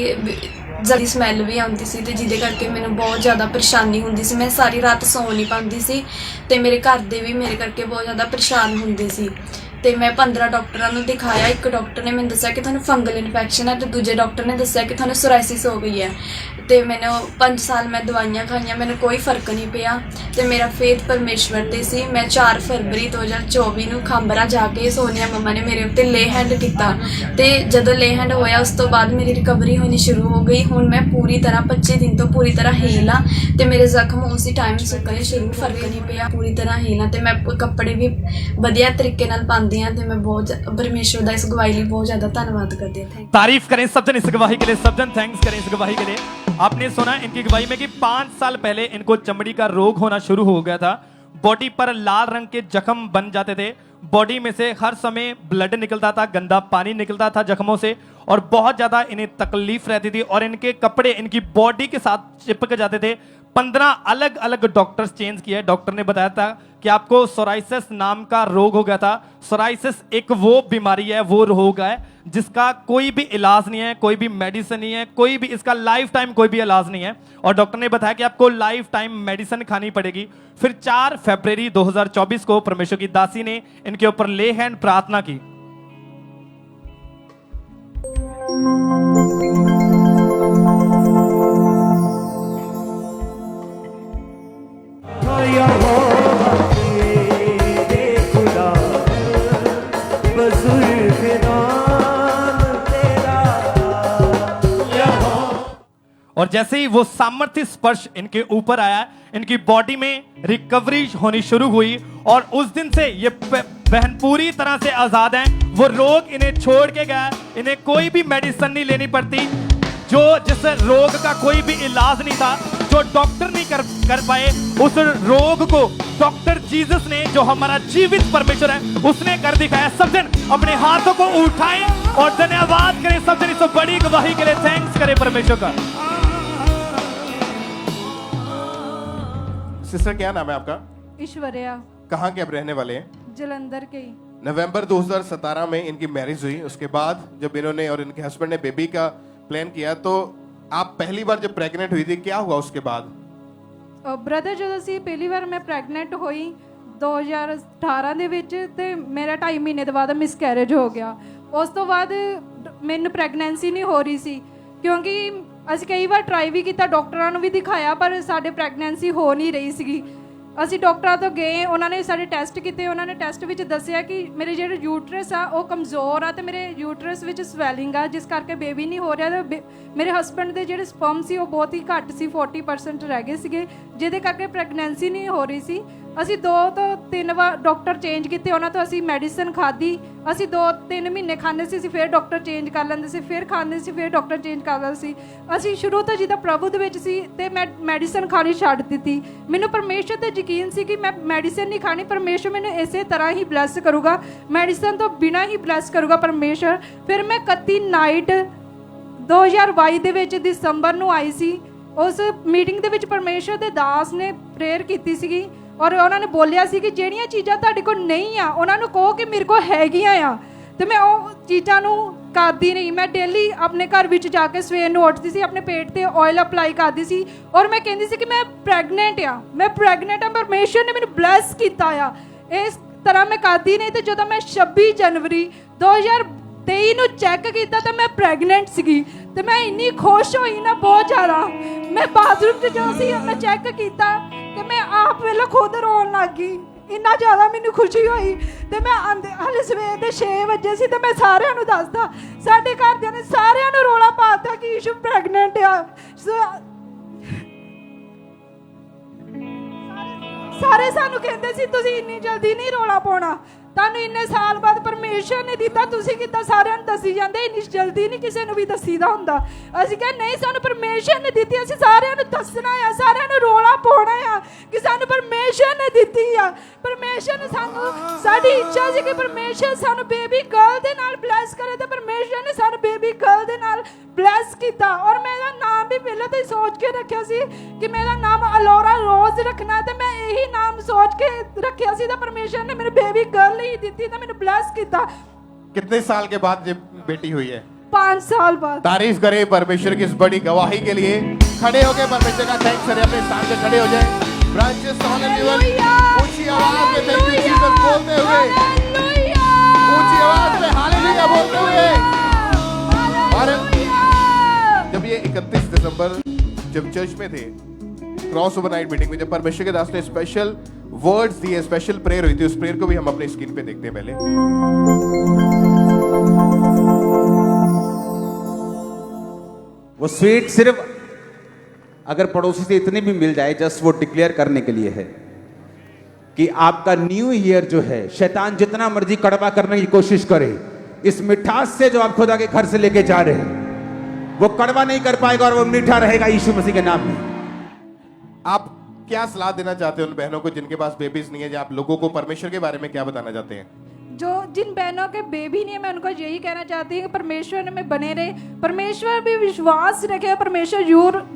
ਜਲਦੀ ਸਮੈਲ ਵੀ ਆਉਂਦੀ ਸੀ ਤੇ ਜਿਹਦੇ ਕਰਕੇ ਮੈਨੂੰ ਬਹੁਤ ਜ਼ਿਆਦਾ ਪਰੇਸ਼ਾਨੀ ਹੁੰਦੀ ਸੀ। ਮੈਂ ਸਾਰੀ ਰਾਤ ਸੌਂ ਨਹੀਂ ਪਾਉਂਦੀ ਸੀ ਤੇ ਮੇਰੇ ਘਰ ਦੇ ਵੀ ਮੇਰੇ ਕਰਕੇ ਬਹੁਤ ਜ਼ਿਆਦਾ ਪਰੇਸ਼ਾਨ ਹੁੰਦੇ ਸੀ ਤੇ ਮੈਂ 15 ਡਾਕਟਰਾਂ ਨੂੰ ਦਿਖਾਇਆ। ਇੱਕ ਡਾਕਟਰ ਨੇ ਮੈਨੂੰ ਦੱਸਿਆ ਕਿ ਤੁਹਾਨੂੰ ਫੰਗਲ ਇਨਫੈਕਸ਼ਨ ਹੈ ਤੇ ਦੂਜੇ ਡਾਕਟਰ ਨੇ ਦੱਸਿਆ ਕਿ ਤੁਹਾਨੂੰ ਸੋਰਾਇਸਿਸ ਹੋ ਗਈ ਹੈ ਤੇ ਮੈਨੂੰ 5 ਸਾਲ ਮੈਂ ਦਵਾਈਆਂ ਖਾਈਆਂ, ਮੈਨੂੰ ਕੋਈ ਫਰਕ ਨਹੀਂ ਪਿਆ ਤੇ ਮੇਰਾ ਫੇਥ ਪਰਮੇਸ਼ਵਰ ਤੇ ਸੀ। ਮੈਂ 4 ਫਰਵਰੀ 2024 ਨੂੰ ਖਾਂਬਰਾ ਜਾ ਕੇ ਸੋਨੀਆ ਮੰਮਾ ਨੇ ਮੇਰੇ ਉੱਤੇ ਲੇ ਹੈਂਡ ਕੀਤਾ ਤੇ ਜਦੋਂ ਲੇ ਹੈਂਡ ਹੋਇਆ ਉਸ ਤੋਂ ਬਾਅਦ ਮੇਰੀ ਰਿਕਵਰੀ ਹੋਣੀ ਸ਼ੁਰੂ ਹੋ ਗਈ। ਹੁਣ ਮੈਂ ਪੂਰੀ ਤਰ੍ਹਾਂ 25 ਦਿਨ ਤੋਂ ਪੂਰੀ ਤਰ੍ਹਾਂ ਹੀਲ ਹਾਂ ਤੇ ਮੇਰੇ ਜ਼ਖਮ ਉਸੇ ਟਾਈਮ ਸੁੱਕਣੇ ਸ਼ੁਰੂ, ਫਰਕ ਨਹੀਂ ਪਿਆ, ਪੂਰੀ ਤਰ੍ਹਾਂ ਹੀਲ ਹਾਂ ਤੇ ਮੈਂ ਕੱਪੜੇ ਵੀ ਵਧੀਆ ਤਰੀਕੇ ਨਾਲ ਪਾਉਂਦੀ ਹਾਂ ਤੇ मैं बहुत परमेश्वर का इस गवाही लिए बहुत ज्यादा धन्यवाद करती हूँ। तारीफ करें सब जन इस गवाही के लिए, सब जन थैंक्स करें इस गवाही के लिए। आपने सुना इनकी गवाही में कि 5 साल पहले इनको चमड़ी का रोग होना शुरू हो गया था। बॉडी पर लाल रंग के जख्म बन जाते थे, बॉडी में से हर समय ब्लड निकलता था, गंदा पानी निकलता था जख्मों से और बहुत ज्यादा इन्हें तकलीफ रहती थी और इनके कपड़े इनकी बॉडी के साथ चिपक जाते थे। 15 अलग अलग डॉक्टर्स चेंज किए। डॉक्टर ने बताया था कि आपको सोराइसिस नाम का रोग हो गया था। सोराइसिस एक वो बीमारी है, वो रोग है जिसका कोई भी इलाज नहीं है, कोई भी मेडिसिन नहीं है, कोई भी इसका लाइफ टाइम कोई भी इलाज नहीं है और डॉक्टर ने बताया कि आपको लाइफ टाइम मेडिसिन खानी पड़ेगी। फिर 4 फरवरी 2024 को परमेश्वर की दासी ने इनके ऊपर ले हैंड प्रार्थना की। और जैसे ही वो सामर्थ्य स्पर्श इनके ऊपर आया, इनकी बॉडी में रिकवरी होनी शुरू हुई और उस दिन से ये बहन पूरी तरह से आजाद हैं। वो रोग इन्हें छोड़ के गया, इन्हें कोई भी मेडिसिन नहीं लेनी पड़ती। जो जिस रोग का कोई भी इलाज नहीं था, जो डॉक्टर नहीं कर पाए, उस रोग को डॉक्टर जीसस ने, जो हमारा जीवित परमेश्वर है, उसने कर दिखाया। सब जन अपने हाथों को उठाएं और धन्यवाद करें। सब जन इस बड़ी गवाही के लिए थैंक्स करें परमेश्वर का। सिस्टर क्या नाम है आपका? ईश्वर्या। कहाँ के आप रहने वाले हैं? जलंधर के। नवंबर 2017 में इनकी मैरिज हुई। उसके बाद जब इन्होंने और इनके हस्बैंड ने बेबी का प्लान किया तो आप पहली बार जब प्रेग्नेंट हुई थी क्या हुआ उसके बाद? ਬ੍ਰਦਰ ਜਦੋਂ ਅਸੀਂ ਪਹਿਲੀ ਵਾਰ ਮੈਂ ਪ੍ਰੈਗਨੈਂਟ ਹੋਈ 2018 ਦੇ ਵਿੱਚ ਤੇ ਮੇਰਾ 2.5 ਮਹੀਨੇ ਦੇ ਬਾਅਦ ਮਿਸਕੈਰੇਜ ਹੋ ਗਿਆ। ਉਸ ਤੋਂ ਬਾਅਦ ਮੈਨੂੰ ਪ੍ਰੈਗਨੈਂਸੀ ਨਹੀਂ ਹੋ ਰਹੀ ਸੀ ਕਿਉਂਕਿ ਅਸੀਂ ਕਈ ਵਾਰ ਟਰਾਈ ਵੀ ਕੀਤਾ, ਡਾਕਟਰਾਂ ਨੂੰ ਵੀ ਦਿਖਾਇਆ ਪਰ ਸਾਡੇ ਪ੍ਰੈਗਨੈਂਸੀ ਹੋ ਨਹੀਂ ਰਹੀ ਸੀਗੀ। ਅਸੀਂ ਡਾਕਟਰਾਂ ਤੋਂ ਗਏ, ਉਹਨਾਂ ਨੇ ਸਾਡੇ ਟੈਸਟ ਕੀਤੇ। ਉਹਨਾਂ ਨੇ ਟੈਸਟ ਵਿੱਚ ਦੱਸਿਆ ਕਿ ਮੇਰੇ ਜਿਹੜੇ ਯੂਟਰਸ ਆ ਉਹ ਕਮਜ਼ੋਰ ਆ ਤੇ ਮੇਰੇ ਯੂਟਰਸ ਵਿੱਚ ਸਵੈਲਿੰਗ ਆ ਜਿਸ ਕਰਕੇ ਬੇਬੀ ਨਹੀਂ ਹੋ ਰਿਹਾ ਤੇ ਮੇਰੇ ਹਸਬੈਂਡ ਦੇ ਜਿਹੜੇ ਸਪਰਮ ਸੀ ਉਹ ਬਹੁਤ ਹੀ ਘੱਟ ਸੀ, 40% ਰਹਿ ਗਏ ਸੀਗੇ ਜਿਹਦੇ ਕਰਕੇ ਪ੍ਰੈਗਨੈਂਸੀ ਨਹੀਂ ਹੋ ਰਹੀ ਸੀ। ਅਸੀਂ 2 ਤੋਂ 3 ਵਾਰ ਡਾਕਟਰ ਚੇਂਜ ਕੀਤੇ, ਉਹਨਾਂ ਤੋਂ ਅਸੀਂ ਮੈਡੀਸਨ ਖਾਧੀ। ਅਸੀਂ 2-3 ਮਹੀਨੇ ਖਾਂਦੇ ਸੀ, ਅਸੀਂ ਫਿਰ ਡਾਕਟਰ ਚੇਂਜ ਕਰ ਲੈਂਦੇ ਸੀ, ਫਿਰ ਖਾਂਦੇ ਸੀ, ਫਿਰ ਡਾਕਟਰ ਚੇਂਜ ਕਰ ਲੈਂਦੇ ਸੀ। ਅਸੀਂ ਸ਼ੁਰੂ ਤੋਂ ਜਿੱਦਾਂ ਪ੍ਰਭੂ ਦੇ ਵਿੱਚ ਸੀ ਤੇ ਮੈਂ ਮੈਡੀਸਨ ਖਾਣੀ ਛੱਡ ਦਿੱਤੀ। ਮੈਨੂੰ ਪਰਮੇਸ਼ਰ ਤੇ ਯਕੀਨ ਸੀ ਕਿ ਮੈਂ ਮੈਡੀਸਨ ਨਹੀਂ ਖਾਣੀ, ਪਰਮੇਸ਼ਰ ਮੈਨੂੰ ਇਸੇ ਤਰ੍ਹਾਂ ਹੀ ਬਲੈਸ ਕਰੂਗਾ, ਮੈਡੀਸਨ ਤੋਂ ਬਿਨਾਂ ਹੀ ਬਲੈਸ ਕਰੂਗਾ ਪਰਮੇਸ਼ਰ। ਫਿਰ ਮੈਂ 31 ਨਾਈਟ 2022 ਦੇ ਵਿੱਚ ਦਸੰਬਰ ਨੂੰ ਆਈ ਸੀ। ਉਸ ਮੀਟਿੰਗ ਦੇ ਵਿੱਚ ਪਰਮੇਸ਼ਰ ਦੇ ਦਾਸ ਨੇ ਪ੍ਰੇਅਰ ਕੀਤੀ ਸੀਗੀ ਔਰ ਉਹਨਾਂ ਨੇ ਬੋਲਿਆ ਸੀ ਕਿ ਜਿਹੜੀਆਂ ਚੀਜ਼ਾਂ ਤੁਹਾਡੇ ਕੋਲ ਨਹੀਂ ਆ ਉਹਨਾਂ ਨੂੰ ਕਹੋ ਕਿ ਮੇਰੇ ਕੋਲ ਹੈਗੀਆਂ ਆ ਤੇ ਮੈਂ ਉਹ ਚੀਜ਼ਾਂ ਨੂੰ ਕਰਦੀ ਨਹੀਂ। ਮੈਂ ਡੇਲੀ ਆਪਣੇ ਘਰ ਵਿੱਚ ਜਾ ਕੇ ਸਵੇਰ ਨੂੰ ਉੱਠਦੀ ਸੀ, ਆਪਣੇ ਪੇਟ ਤੇ ਆਇਲ ਅਪਲਾਈ ਕਰਦੀ ਸੀ ਔਰ ਮੈਂ ਕਹਿੰਦੀ ਸੀ ਕਿ ਮੈਂ ਪ੍ਰੈਗਨੈਂਟ ਆ, ਮੈਂ ਪ੍ਰੈਗਨੈਂਟ ਆ, ਪਰਮੇਸ਼ਰ ਨੇ ਮੈਨੂੰ ਬਲੈਸ ਕੀਤਾ ਆ। ਇਸ ਤਰ੍ਹਾਂ ਮੈਂ ਕਰਦੀ ਨਹੀਂ ਤੇ ਜਦੋਂ ਮੈਂ 26 ਜਨਵਰੀ 2023 ਨੂੰ ਚੈੱਕ ਕੀਤਾ ਤਾਂ ਮੈਂ ਪ੍ਰੈਗਨੈਂਟ ਸੀਗੀ ਤੇ ਮੈਂ ਇੰਨੀ ਖੁਸ਼ ਹੋਈ ਨਾ ਬਹੁਤ ਜ਼ਿਆਦਾ। ਮੈਂ ਬਾਥਰੂਮ 'ਚ ਜਦੋਂ ਸੀ ਮੈਂ ਚੈੱਕ ਕੀਤਾ ਤੇ ਮੈਂ ਆਪ ਵੇਲੇ ਖੁਦ ਰੋਣ ਲੱਗ ਗਈ, ਇੰਨਾ ਜ਼ਿਆਦਾ ਮੈਨੂੰ ਖੁਸ਼ੀ ਹੋਈ। ਤੇ ਮੈਂ ਹਾਲੇ ਸਵੇਰ ਦੇ 6 ਵਜੇ ਸੀ ਤੇ ਮੈਂ ਸਾਰਿਆਂ ਨੂੰ ਦੱਸਦਾ, ਸਾਡੇ ਘਰਦਿਆਂ ਨੇ ਸਾਰਿਆਂ ਨੂੰ ਰੋਲਾ ਪਾਤਾ ਕਿ ਈਸ਼ੂ ਪ੍ਰੈਗਨੈਂਟ ਆ। ਸਾਰੇ ਸਾਨੂੰ ਕਹਿੰਦੇ ਸੀ ਤੁਸੀਂ ਇੰਨੀ ਜਲਦੀ ਨਹੀਂ ਰੋਲਾ ਪਾਉਣਾ, ਤੁਹਾਨੂੰ ਇੰਨੇ ਸਾਲ ਬਾਅਦ ਪਰਮੇਸ਼ਰ ਨੇ ਦਿੱਤਾ, ਤੁਸੀਂ ਕਿੱਦਾਂ ਸਾਰਿਆਂ ਨੂੰ ਦੱਸੀ ਜਾਂਦੇ, ਇੰਨੀ ਜਲਦੀ ਨਹੀਂ ਕਿਸੇ ਨੂੰ ਵੀ ਦੱਸੀਦਾ ਹੁੰਦਾ। ਅਸੀਂ ਕਿਹਾ ਨਹੀਂ, ਸਾਨੂੰ ਪਰਮੇਸ਼ਰ ਨੇ ਦਿੱਤੀ, ਅਸੀਂ ਸਾਰਿਆਂ ਨੂੰ ਦੱਸਣਾ ਆ, ਸਾਰਿਆਂ ਨੂੰ ਰੋਲਾ ਪਾਉਣਾ ਆ ਕਿ ਸਾਨੂੰ ਪਰਮੇਸ਼ਰ ਨੇ ਦਿੱਤੀ ਆ। ਪਰਮੇਸ਼ਰ ਨੇ ਸਾਨੂੰ, ਸਾਡੀ ਇੱਛਾ ਸੀ ਕਿ ਪਰਮੇਸ਼ਰ ਸਾਨੂੰ ਬੇਬੀ ਗਰਲ ਦੇ ਨਾਲ ਬਲੈਸ ਕਰੇ, ਤੇ ਪਰਮੇਸ਼ਰ ਨੇ ਸਾਨੂੰ ਬੇਬੀ ਗਰਲ ਦੇ ਨਾਲ ਬਲੈਸ ਕੀਤਾ। ਔਰ ਮੇਰਾ ਨਾਮ ਵੀ ਪਹਿਲਾਂ ਤੋਂ ਹੀ ਸੋਚ ਕੇ ਰੱਖਿਆ ਸੀ ਕਿ ਮੇਰਾ ਨਾਮ ਅਲੋਰਾ ਰੋਜ਼ ਰੱਖਣਾ, ਤੇ ਮੈਂ ਇਹੀ ਨਾਮ ਸੋਚ ਕੇ ਰੱਖਿਆ ਸੀ, ਤਾਂ ਪਰਮੇਸ਼ਰ ਨੇ ਮੇਰੇ ਬੇਬੀ ਗਰਲ ਹੀ ਦਿੱਤੀ, ਤਾਂ ਮੈਨੂੰ ਬਲੈਸ ਕੀਤਾ। कितने साल के बाद ये बेटी हुई है? 5 साल बाद। तारीफ करें परमेश्वर की इस बड़ी गवाही के लिए। खड़े होकर परमेश्वर का थैंक्स करें, अपने स्थान पे खड़े हो जाएं। ब्रांचेस ऑल एवरीवन ऊंची आवाज में थैंक यू जीसस बोलते हुए, ऊंची आवाज में हालेलुया बोलते हुए। और जब ये 31 दिसंबर जब चर्च में थे, क्रॉस ओवर नाइट मीटिंग में, जब परमेश्वर के दास ने स्पेशल वर्ड्स दिए, स्पेशल प्रेयर हुई थी, उस प्रेयर को भी हम अपने स्क्रीन पे देखते हैं पहले। वो स्वीट सिर्फ अगर पड़ोसी से इतनी भी मिल जाए, जस्ट वो डिक्लेयर करने के लिए है कि आपका न्यू ईयर जो है, शैतान जितना मर्जी कड़वा करने की कोशिश करे, इस मिठास से जो आप खुदा के घर से लेके जा रहे हैं, वो कड़वा नहीं कर पाएगा और वो मीठा रहेगा यीशु मसीह के नाम में। आप क्या सलाह देना चाहते हैं उन बहनों को जिनके पास बेबीज नहीं है, या आप लोगों को परमेश्वर के बारे में क्या बताना चाहते हैं? जो जिन बहनों के बेबी नहीं है, मैं उनको यही कहना चाहती हूँ कि परमेश्वर में बने रहे, परमेश्वर भी विश्वास रखे, परमेश्वर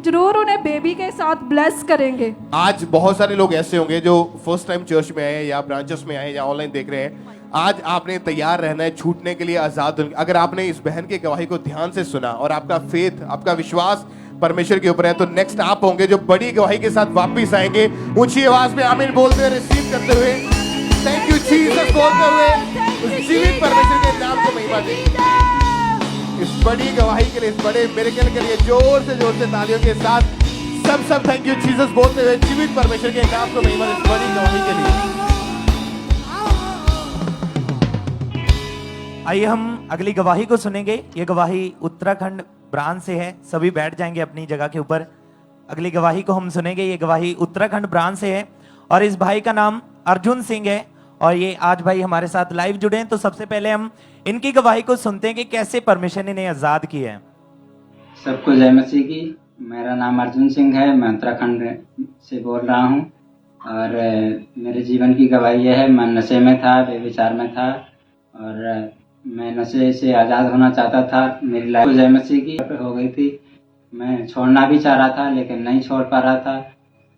जरूर उन्हें बेबी के साथ ब्लेस करेंगे। आज बहुत सारे लोग ऐसे होंगे जो फर्स्ट टाइम चर्च में आए, या ब्रांचेस में आए, या ऑनलाइन देख रहे हैं। आज आपने तैयार रहना है छूटने के लिए, आजाद। अगर आपने इस बहन की गवाही को ध्यान से सुना और आपका फेथ, आपका विश्वास परमेश्वर के ऊपर है, तो नेक्स्ट आप होंगे जो बड़ी गवाही के साथ वापस आएंगे, ऊंची आवाज में आमीन बोलते हुए, रिसीव करते हुए, थैंक यू जीसस बोलते हुए, उस जीवित परमेश्वर के नाम को महिमा देंगे। इस बड़ी गवाही के लिए, इस बड़े मिरेकल के लिए जोर से तालियों के साथ सब थैंक यू जीसस बोलते हुए, जीवित परमेश्वर के नाम को महिमा दें, इस बड़ी गवाही के लिए। आइए हम अगली गवाही को सुनेंगे। ये गवाही उत्तराखंड ब्रांच से है। सभी बैठ जाएंगे अपनी जगह के ऊपर। अगली गवाही को हम सुनेंगे। ये गवाही उत्तराखंड ब्रांच से है और इस भाई का नाम अर्जुन सिंह है और ये आज भाई हमारे साथ लाइव जुड़े हैं। तो सबसे पहले हम इनकी गवाही को सुनते हैं कि कैसे परमेश्वर ने इन्हें आजाद किया है। सबको जय मसीह की। मेरा नाम अर्जुन सिंह है, मैं उत्तराखंड से बोल रहा हूँ और मेरे जीवन की गवाही यह है, मैं नशे में था, बेविचार में था और मैं नशे से आज़ाद होना चाहता था। मेरी लाइफ जय मसीह की हो गई थी। मैं छोड़ना भी चाह रहा था लेकिन नहीं छोड़ पा रहा था।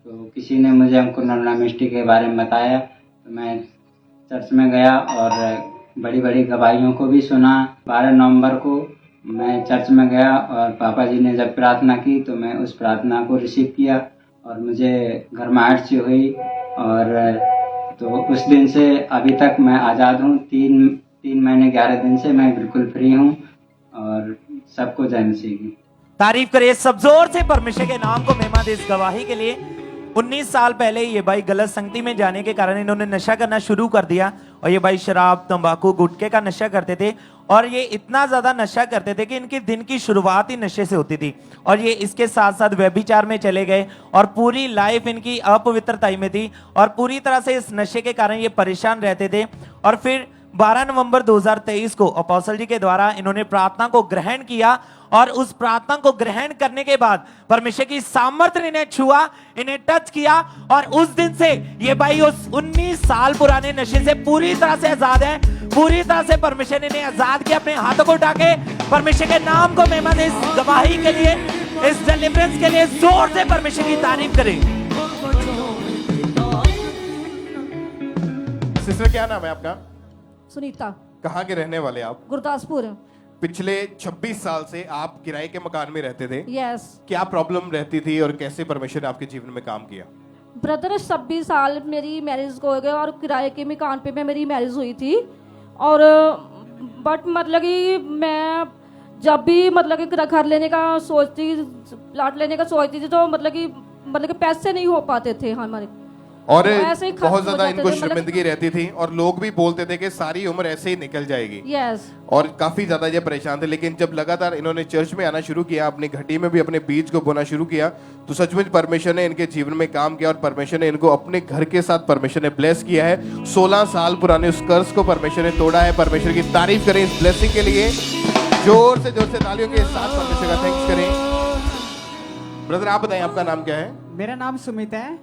तो किसी ने मुझे अंकुर मिस्ट्री के बारे में बताया, तो मैं चर्च में गया और बड़ी बड़ी गवाहियों को भी सुना। 12 नवंबर को मैं चर्च में गया और पापा जी ने जब प्रार्थना की तो मैं उस प्रार्थना को रिसीव किया और मुझे गर्माहट सी हुई और तो उस दिन से अभी तक मैं आज़ाद हूँ। 3 महीने 11 दिन से मैं बिल्कुल फ्री हूँ और सबको जय मसीह की। तारीफ करिए सब जोर से परमेश्वर के नाम को महिमा दे इस गवाही के लिए। 19 साल पहले ये भाई गलत संगति में जाने के कारण इन्होंने नशा करना शुरू कर दिया और ये भाई शराब, तंबाकू, गुटखे का नशा करते थे और ये इतना ज्यादा नशा करते थे कि इनके दिन की शुरुआत ही नशे से होती थी और ये इसके साथ साथ व्यभिचार में चले गए और पूरी लाइफ इनकी अपवित्रता में थी और पूरी तरह से इस नशे के कारण ये परेशान रहते थे। और फिर 12 नवंबर 2023 को अपोस्टल जी के द्वारा इन्होंने प्रार्थना को ग्रहण किया और उस प्रार्थना को ग्रहण करने के बाद परमेश्वर की सामर्थ्य ने इन्हें छुआ, इन्हें टच किया और उस दिन से ये भाई उस 19 साल पुराने नशे से पूरी तरह से आजाद है। पूरी तरह से परमेश्वर ने इन्हें आजाद किया। अपने हाथों को उठा के परमेश्वर के नाम को महिमा दें। इस गवाही के लिए, इस डिलीवरेंस के लिए जोर से परमेश्वर की तारीफ करें। सिस्टर क्या नाम है आपका? सुनीता। कहाँ के रहने वाले आप? गुरदासपुर। पिछले 26 साल से आप किराए के मकान में रहते थे। यस। क्या प्रॉब्लम रहती थी और कैसे परमेश्वर ने आपके जीवन में काम किया? ब्रदर 26 साल मेरी मैरिज को हो गए और किराए के मकान पे मेरी मैरिज हुई थी और बट मतलब कि मैं जब भी मतलब कि घर लेने का सोचती, प्लाट लेने का सोचती थी तो मतलब कि पैसे नहीं हो पाते थे हमारे। और ऐसे ही खत्म बहुत हो ज्यादा जाते इनको थे, मतलब- शर्मिंदगी रहती थी और लोग भी बोलते थे कि सारी उम्र ऐसे ही निकल जाएगी यस और काफी ज्यादा ये परेशान थे। लेकिन जब लगातार इन्होंने चर्च में आना शुरू किया, अपनी घटी में भी अपने बीज को बोना शुरू किया, तो सचमुच परमेश्वर ने इनके जीवन में काम किया और परमेश्वर ने इनको अपने घर के साथ परमेश्वर ने ब्लेस किया है। 16 साल पुराने उस कर्ज को परमेश्वर ने तोड़ा है। परमेश्वर की तारीफ करें इस ब्लेसिंग के लिए, जोर से तालियों के साथ परमेश्वर का थैंक्स करें। ब्रदर आप बताएं आपका नाम क्या है? मेरा नाम सुमित है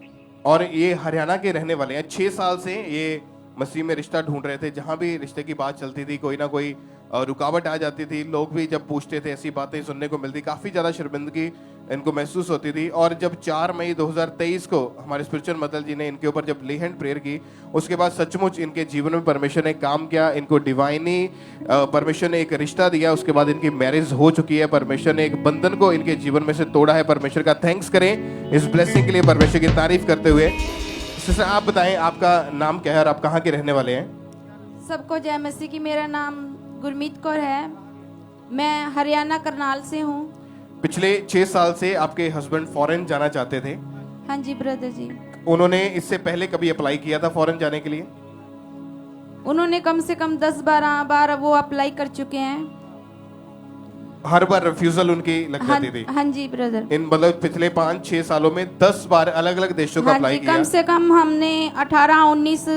और ये हरियाणा के रहने वाले हैं। 6 साल से ये मसीह में रिश्ता ढूंढ रहे थे। जहां भी रिश्ते की बात चलती थी कोई ना कोई रुकावट आ जाती थी। लोग भी जब पूछते थे ऐसी बातें सुनने को मिलती, काफी ज्यादा शर्मिंदगी इनको महसूस होती थी। और जब 4 मई 2023 को हमारे स्पिरिचुअल मदर जी ने इनके ऊपर जब ले हैंड प्रेयर की, उसके बाद सचमुच इनके जीवन में परमेश्वर ने काम किया। इनको डिवाइनी परमेश्वर ने एक रिश्ता दिया, उसके बाद इनकी मैरिज हो चुकी है। परमेश्वर ने एक बंधन को इनके जीवन में से तोड़ा है। परमेश्वर का थैंक्स करें इस ब्लेसिंग के लिए, परमेश्वर की तारीफ करते हुए। सिस्टर आप बताएं आपका नाम क्या है और आप कहाँ के रहने वाले हैं? सबको जय मसीह की। मेरा नाम गुरमीत कौर है, मैं हरियाणा करनाल से हूँ। पिछले 6 साल से आपके हस्बैंड फॉरेन जाना चाहते थे। हाँ जी ब्रदर जी। उन्होंने इससे पहले कभी अप्लाई किया था फॉरेन जाने के लिए? उन्होंने कम से कम 10-12 बार वो अप्लाई कर चुके हैं। हर बार रिफ्यूजल उनकी लग हाँ, जाती थी। हाँ जी ब्रदर। इन मतलब पिछले 5-6 सालों में 10 बार अलग अलग देशों का हाँ अप्लाई जी, किया। कम से कम हमने 18-19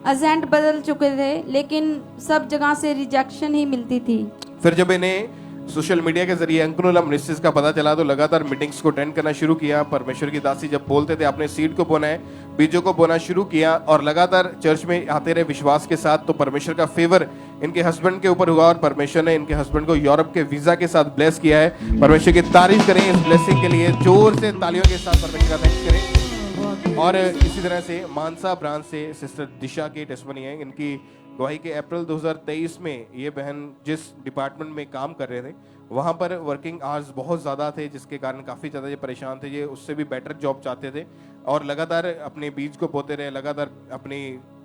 एजेंट बदल चुके थे, लेकिन सब जगह से रिजेक्शन ही मिलती थी। फिर जब इन्हें सोशल मीडिया के जरिए अंकुरला मिनिस्ट्रीज का पता चला तो लगातार मीटिंग्स को अटेंड करना शुरू किया। परमेश्वर की दासी जब बोलते थे आपने सीड को बोना है, बीजों को बोना शुरू किया और लगातार चर्च में आते रहे विश्वास के साथ। तो परमेश्वर का फेवर इनके हस्बैंड के ऊपर हुआ और परमेश्वर ने इनके हस्बैंड को यूरोप के वीजा के साथ ब्लेस किया है। परमेश्वर की तारीफ करें इस ब्लेसिंग के लिए, जोर से तालियों के साथ परमेश्वर का थैंक्स करें। और इसी तरह से मानसा ब्रांच से सिस्टर दिशा की टेस्टमनी है। इनकी गवाही के अप्रैल 2023 में ये बहन जिस डिपार्टमेंट में काम कर रहे थे वहाँ पर वर्किंग आवर्स बहुत ज़्यादा थे, जिसके कारण काफ़ी ज़्यादा ये परेशान थे। ये उससे भी बेटर जॉब चाहते थे और लगातार अपने बीज को बोते रहे, लगातार अपनी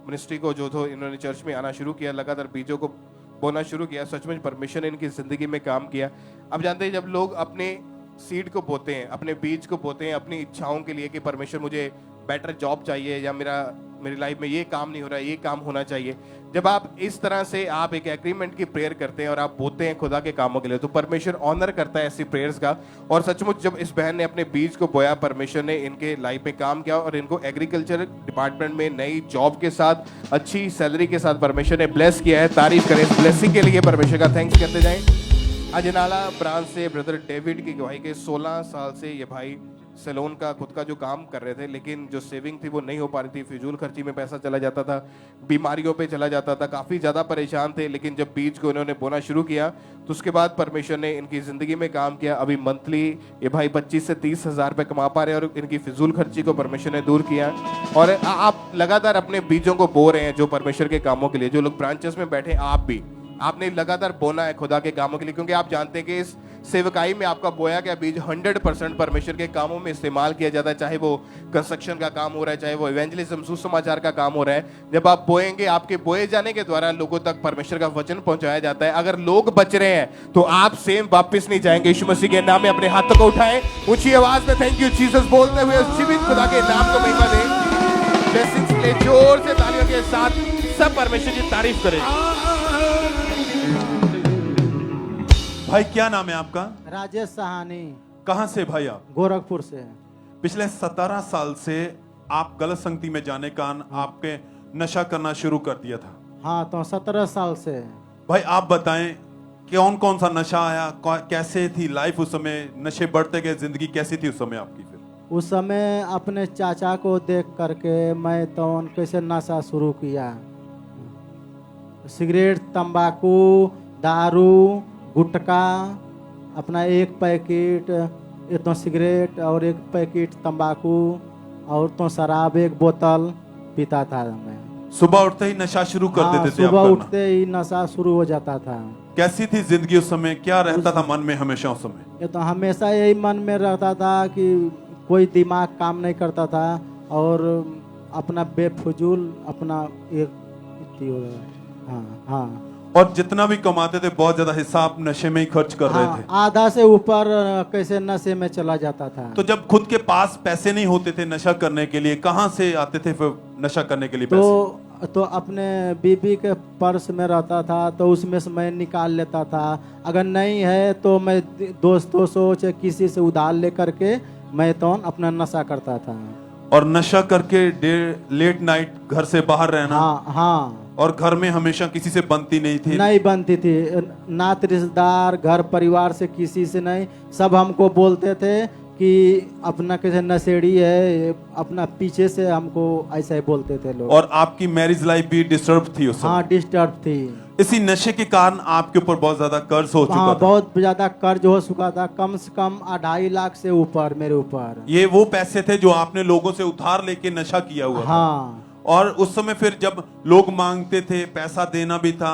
मिनिस्ट्री को जो इन्होंने चर्च में आना शुरू किया, लगातार बीजों को बोना शुरू किया। सचमुच परमेश्वर ने इनकी ज़िंदगी में काम किया। अब जानते हैं जब लोग अपने सीड को बोते हैं, अपने बीज को बोते हैं अपनी इच्छाओं के लिए कि परमेश्वर मुझे बेटर जॉब चाहिए या मेरी लाइफ में ये काम नहीं हो रहा है, ये काम होना चाहिए। जब आप इस तरह से आप एक एग्रीमेंट की प्रेयर करते हैं और आप बोते हैं खुदा के कामों के लिए, तो परमेश्वर ऑनर करता है ऐसी प्रेयर्स का। और सचमुच जब इस बहन ने अपने बीज को बोया, परमेश्वर ने इनके लाइफ में काम किया और इनको एग्रीकल्चर डिपार्टमेंट में नई जॉब के साथ अच्छी सैलरी के साथ परमेश्वर ने ब्लेस किया है। तारीफ करें इस ब्लेसिंग के लिए, परमेश्वर का थैंक्स करते जाएं। अजनाला ब्रांच से ब्रदर डेविड की गवाही के 16 साल से ये भाई सैलून का खुद का जो काम कर रहे थे, लेकिन जो सेविंग थी वो नहीं हो पा रही थी। फिजूल खर्ची में पैसा चला जाता था, बीमारियों पे चला जाता था, काफ़ी ज़्यादा परेशान थे। लेकिन जब बीज को इन्होंने बोना शुरू किया तो उसके बाद परमेश्वर ने इनकी ज़िंदगी में काम किया। अभी मंथली ये भाई 25 से 30 हज़ार रुपये कमा पा रहे हैं और इनकी फिजूल खर्ची को परमेश्वर ने दूर किया। और आप लगातार अपने बीजों को बो रहे हैं जो परमेश्वर के कामों के लिए। जो लोग ब्रांचेस में बैठे आप भी, आपने लगातार बोना है खुदा के कामों के लिए, क्योंकि आप जानते हैं कि इस सेवकाई में आपका बोया गया बीज 100% परमेश्वर के कामों में इस्तेमाल किया जाता है। चाहे वो कंस्ट्रक्शन का काम हो रहा है, चाहे वो इवेंजलिज्म सुसमाचार का काम हो रहा है। जब आप बोएंगे, आपके बोए जाने के द्वारा लोगों तक परमेश्वर का वचन पहुंचाया जाता है। अगर लोग बच रहे हैं तो आप सेम वापस नहीं जाएंगे। यीशु मसीह के नाम में अपने हाथों को उठाएं, ऊंची आवाज में थैंक यू जीसस बोलते हुए उस जीवित खुदा के नाम को महिमा दें। ब्लेसिंग्स के लिए जोर से तालियों के साथ सब परमेश्वर की तारीफ करें। भाई क्या नाम है आपका? राजेश सहानी। कहां से भाई आप? गोरखपुर से। पिछले 17 साल से आप गलत संगति में जाने का आपके नशा करना शुरू कर दिया था। हाँ, तो 17 साल से। भाई आप बताएं कौन कौन सा नशा आया, कैसे थी लाइफ उस समय, नशे बढ़ते गए, जिंदगी कैसी थी उस समय आपकी? फिर उस समय अपने चाचा को देख करके मैं तो कैसे नशा शुरू किया। सिगरेट, तंबाकू, दारू, गुटखा, अपना 1 पैकेट तो सिगरेट और 1 पैकेट तंबाकू और तो शराब 1 बोतल पीता था मैं। सुबह उठते ही नशा शुरू कर देते थे? सुबह उठते ही नशा शुरू हो जाता था। कैसी थी जिंदगी उस समय, क्या रहता था मन में हमेशा उस समय? ये तो हमेशा यही मन में रहता था कि कोई दिमाग काम नहीं करता था और अपना बेफजूल अपना एक हाँ हाँ। और जितना भी कमाते थे बहुत ज्यादा हिस्सा आप नशे में ही खर्च कर रहे थे। आधा से ऊपर कैसे नशे में चला जाता था। तो जब खुद के पास पैसे नहीं होते थे नशा करने के लिए, कहाँ से आते थे फिर नशा करने के लिए पैसे? तो अपने बीबी के पर्स में रहता था, तो उसमें से मैं निकाल लेता था। अगर नहीं है तो मैं दोस्तों से चाहे किसी से उधार लेकर के मैं तो अपना नशा करता था। और नशा करके लेट नाइट घर से बाहर रहना। हाँ। और घर में हमेशा किसी से बनती नहीं थी? नहीं बनती थी, ना रिश्तेदार घर परिवार से किसी से नहीं। सब हमको बोलते थे कि अपना कैसे नशेड़ी है, अपना पीछे से हमको ऐसा ही बोलते थे लोग। और आपकी मैरिज लाइफ भी डिस्टर्ब थी उस समय? हाँ, डिस्टर्ब थी। इसी नशे के कारण आपके ऊपर बहुत ज्यादा कर्ज हो चुका था? बहुत ज्यादा कर्ज हो चुका था, कम से कम 2.5 लाख से ऊपर मेरे ऊपर। ये वो पैसे थे जो आपने लोगों से उधार लेके नशा किया हुआ था? हाँ। और उस समय फिर जब लोग मांगते थे पैसा देना भी था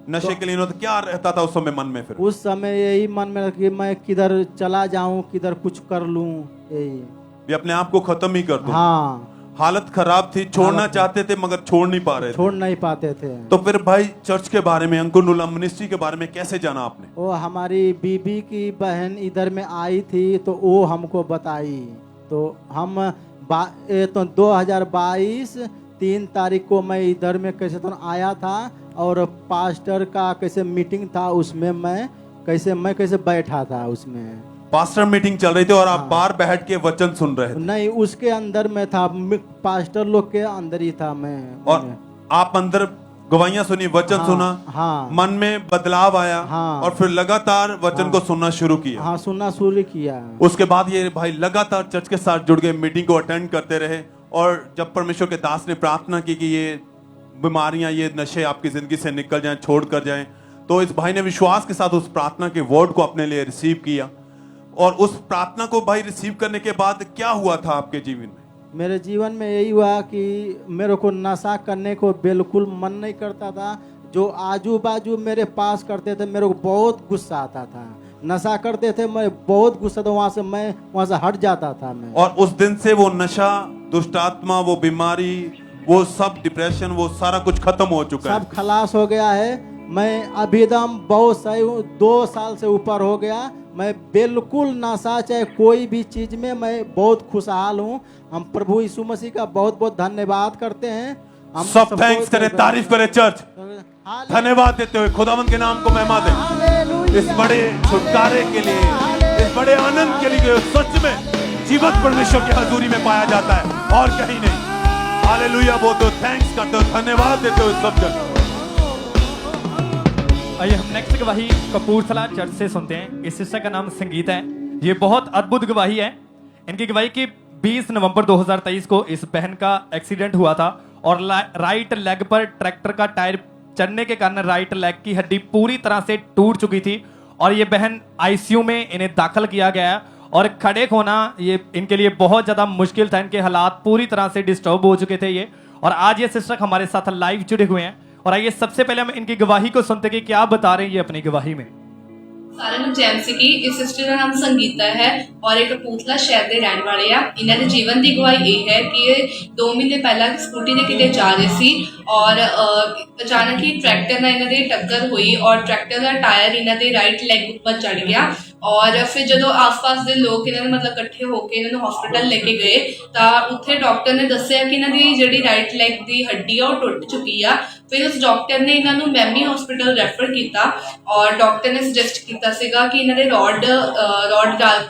नशे के लिए, तो क्या रहता था उस समय मन में? फिर उस समय यही मन में कि मैं किधर चला जाऊं, किधर कुछ कर लूं, यही अपने आप को खत्म ही कर दूं। हाँ। हालत खराब थी, छोड़ना चाहते थे मगर छोड़ नहीं पा रहे थे। छोड़ नहीं पाते थे। तो फिर भाई चर्च के बारे में, अंकुर नुला मिनिस्ट्री के बारे में कैसे जाना आपने? वो हमारी बीबी की बहन इधर में आई थी तो वो हमको बताई। तो हम 2022 3 तारीख को मैं इधर में कैसे तो आया था और पास्टर का कैसे मीटिंग था, उसमें मैं कैसे बैठा था। उसमें पास्टर मीटिंग चल रही थी और आप बाहर बैठ के वचन सुन रहे थे? नहीं, उसके अंदर में था, पास्टर लोग के अंदर ही था मैं। और आप अंदर गवाहियां सुनी, वचन सुना, हाँ। मन में बदलाव आया, हाँ। और फिर लगातार वचन को सुनना शुरू किया। हाँ, सुनना शुरू किया। उसके बाद ये भाई लगातार चर्च के साथ जुड़ गए, मीटिंग को अटेंड करते रहे। और जब परमेश्वर के दास ने प्रार्थना की कि ये बीमारियां, ये नशे आपकी जिंदगी से निकल जाएं, छोड़ कर जाएं, तो इस भाई ने विश्वास के साथ उस प्रार्थना के वर्ड को अपने लिए रिसीव किया। और उस प्रार्थना को भाई रिसीव करने के बाद क्या हुआ था आपके जीवन में? मेरे जीवन में यही हुआ कि मेरे को नशा करने को बिल्कुल मन नहीं करता था। जो आजू बाजू मेरे पास करते थे मेरे को बहुत गुस्सा आता था। नशा करते थे, मैं बहुत गुस्सा था, वहां से हट जाता था मैं। और उस दिन से वो नशा, दुष्ट आत्मा, वो बीमारी, वो सब डिप्रेशन, वो सारा कुछ खत्म हो चुका है? सब खलास हो गया है। मैं अभी दम बहुत सही हूँ, 2 साल से ऊपर हो गया। मैं बिल्कुल नशा चाहे कोई भी चीज में मैं बहुत खुशहाल हूँ। हम प्रभु यीशु मसीह का बहुत बहुत धन्यवाद करते हैं। हम सब थैंक्स करें, तारीफ करें चर्च, धन्यवाद देते हुए खुदावंद के नाम को महिमा दें इस बड़े छुटकारे के लिए, इस बड़े आनंद के लिए सच में जीवित परमेश्वर की हजूरी में पाया जाता है और कहीं नहीं। हालेलुया बोलते हो, थैंक्स करते हो, धन्यवाद देते हो सब जगह। आइए हम नेक्स्ट गवाही कपूरथला चर्च से सुनते हैं। इस सिस्टर का नाम संगीत है। ये बहुत अद्भुत गवाही है। इनकी गवाही की 20 नवंबर 2023 को इस बहन का एक्सीडेंट हुआ था और राइट लेग पर ट्रैक्टर का टायर चढ़ने के कारण राइट लेग की हड्डी पूरी तरह से टूट चुकी थी और ये बहन आईसीयू में इन्हें दाखिल किया गया और खड़े होना ये इनके लिए बहुत ज्यादा मुश्किल था। इनके हालात पूरी तरह से डिस्टर्ब हो चुके थे ये। और आज ये सिस्टर हमारे साथ लाइव जुड़े हुए हैं और आइए सबसे पहले हम इनकी गवाही को सुनते कि क्या बता रहे हैं ये अपनी गवाही में। ਸਾਰਿਆਂ ਨੂੰ ਜੈਮ ਸੀਗੀ। ਇਸ ਸਿਸਟਰ ਦਾ ਨਾਮ ਸੰਗੀਤਾ ਹੈ ਔਰ ਇਹ ਕਪੂਰਥਲਾ ਸ਼ਹਿਰ ਦੇ ਰਹਿਣ ਵਾਲੇ ਆ। ਇਹਨਾਂ ਦੇ ਜੀਵਨ ਦੀ ਗਵਾਹੀ ਇਹ ਹੈ ਕਿ ਇਹ 2 ਮਹੀਨੇ ਪਹਿਲਾਂ ਸਕੂਟੀ ਤੇ ਕਿਤੇ ਜਾ ਰਹੇ ਸੀ ਔਰ ਅਚਾਨਕ ਹੀ ਟਰੈਕਟਰ ਨਾਲ ਇਹਨਾਂ ਦੀ ਟੱਕਰ ਹੋਈ ਔਰ ਟਰੈਕਟਰ ਦਾ ਟਾਇਰ ਇਹਨਾਂ ਦੇ ਰਾਈਟ ਲੈਗ ਉੱਪਰ ਚੜ ਗਿਆ ਔਰ ਫਿਰ ਜਦੋਂ ਆਸ-ਪਾਸ ਦੇ ਲੋਕ ਇਹਨਾਂ ਨੂੰ ਮਤਲਬ ਇਕੱਠੇ ਹੋ ਕੇ ਇਹਨਾਂ ਨੂੰ ਹਸਪੀਟਲ ਲੈ ਕੇ ਗਏ ਤਾਂ ਉੱਥੇ ਡਾਕਟਰ ਨੇ ਦੱਸਿਆ ਕਿ ਇਹਨਾਂ ਦੀ ਜਿਹੜੀ ਰਾਈਟ ਲੈਗ ਦੀ ਹੱਡੀ ਆ ਉਹ ਟੁੱਟ ਚੁੱਕੀ ਆ। ਫਿਰ ਉਸ ਡਾਕਟਰ ਨੇ ਇਹਨਾਂ ਨੂੰ ਮੈਮੀ ਹਸਪੀਟਲ ਰੈਫਰ ਕੀਤਾ ਔਰ ਡਾਕਟਰ ਨੇ ਸੁਜੈਸਟ ਕੀਤਾ ਸੀਗਾ ਕਿ ਇਹਨਾਂ ਦੇ ਰੋਡ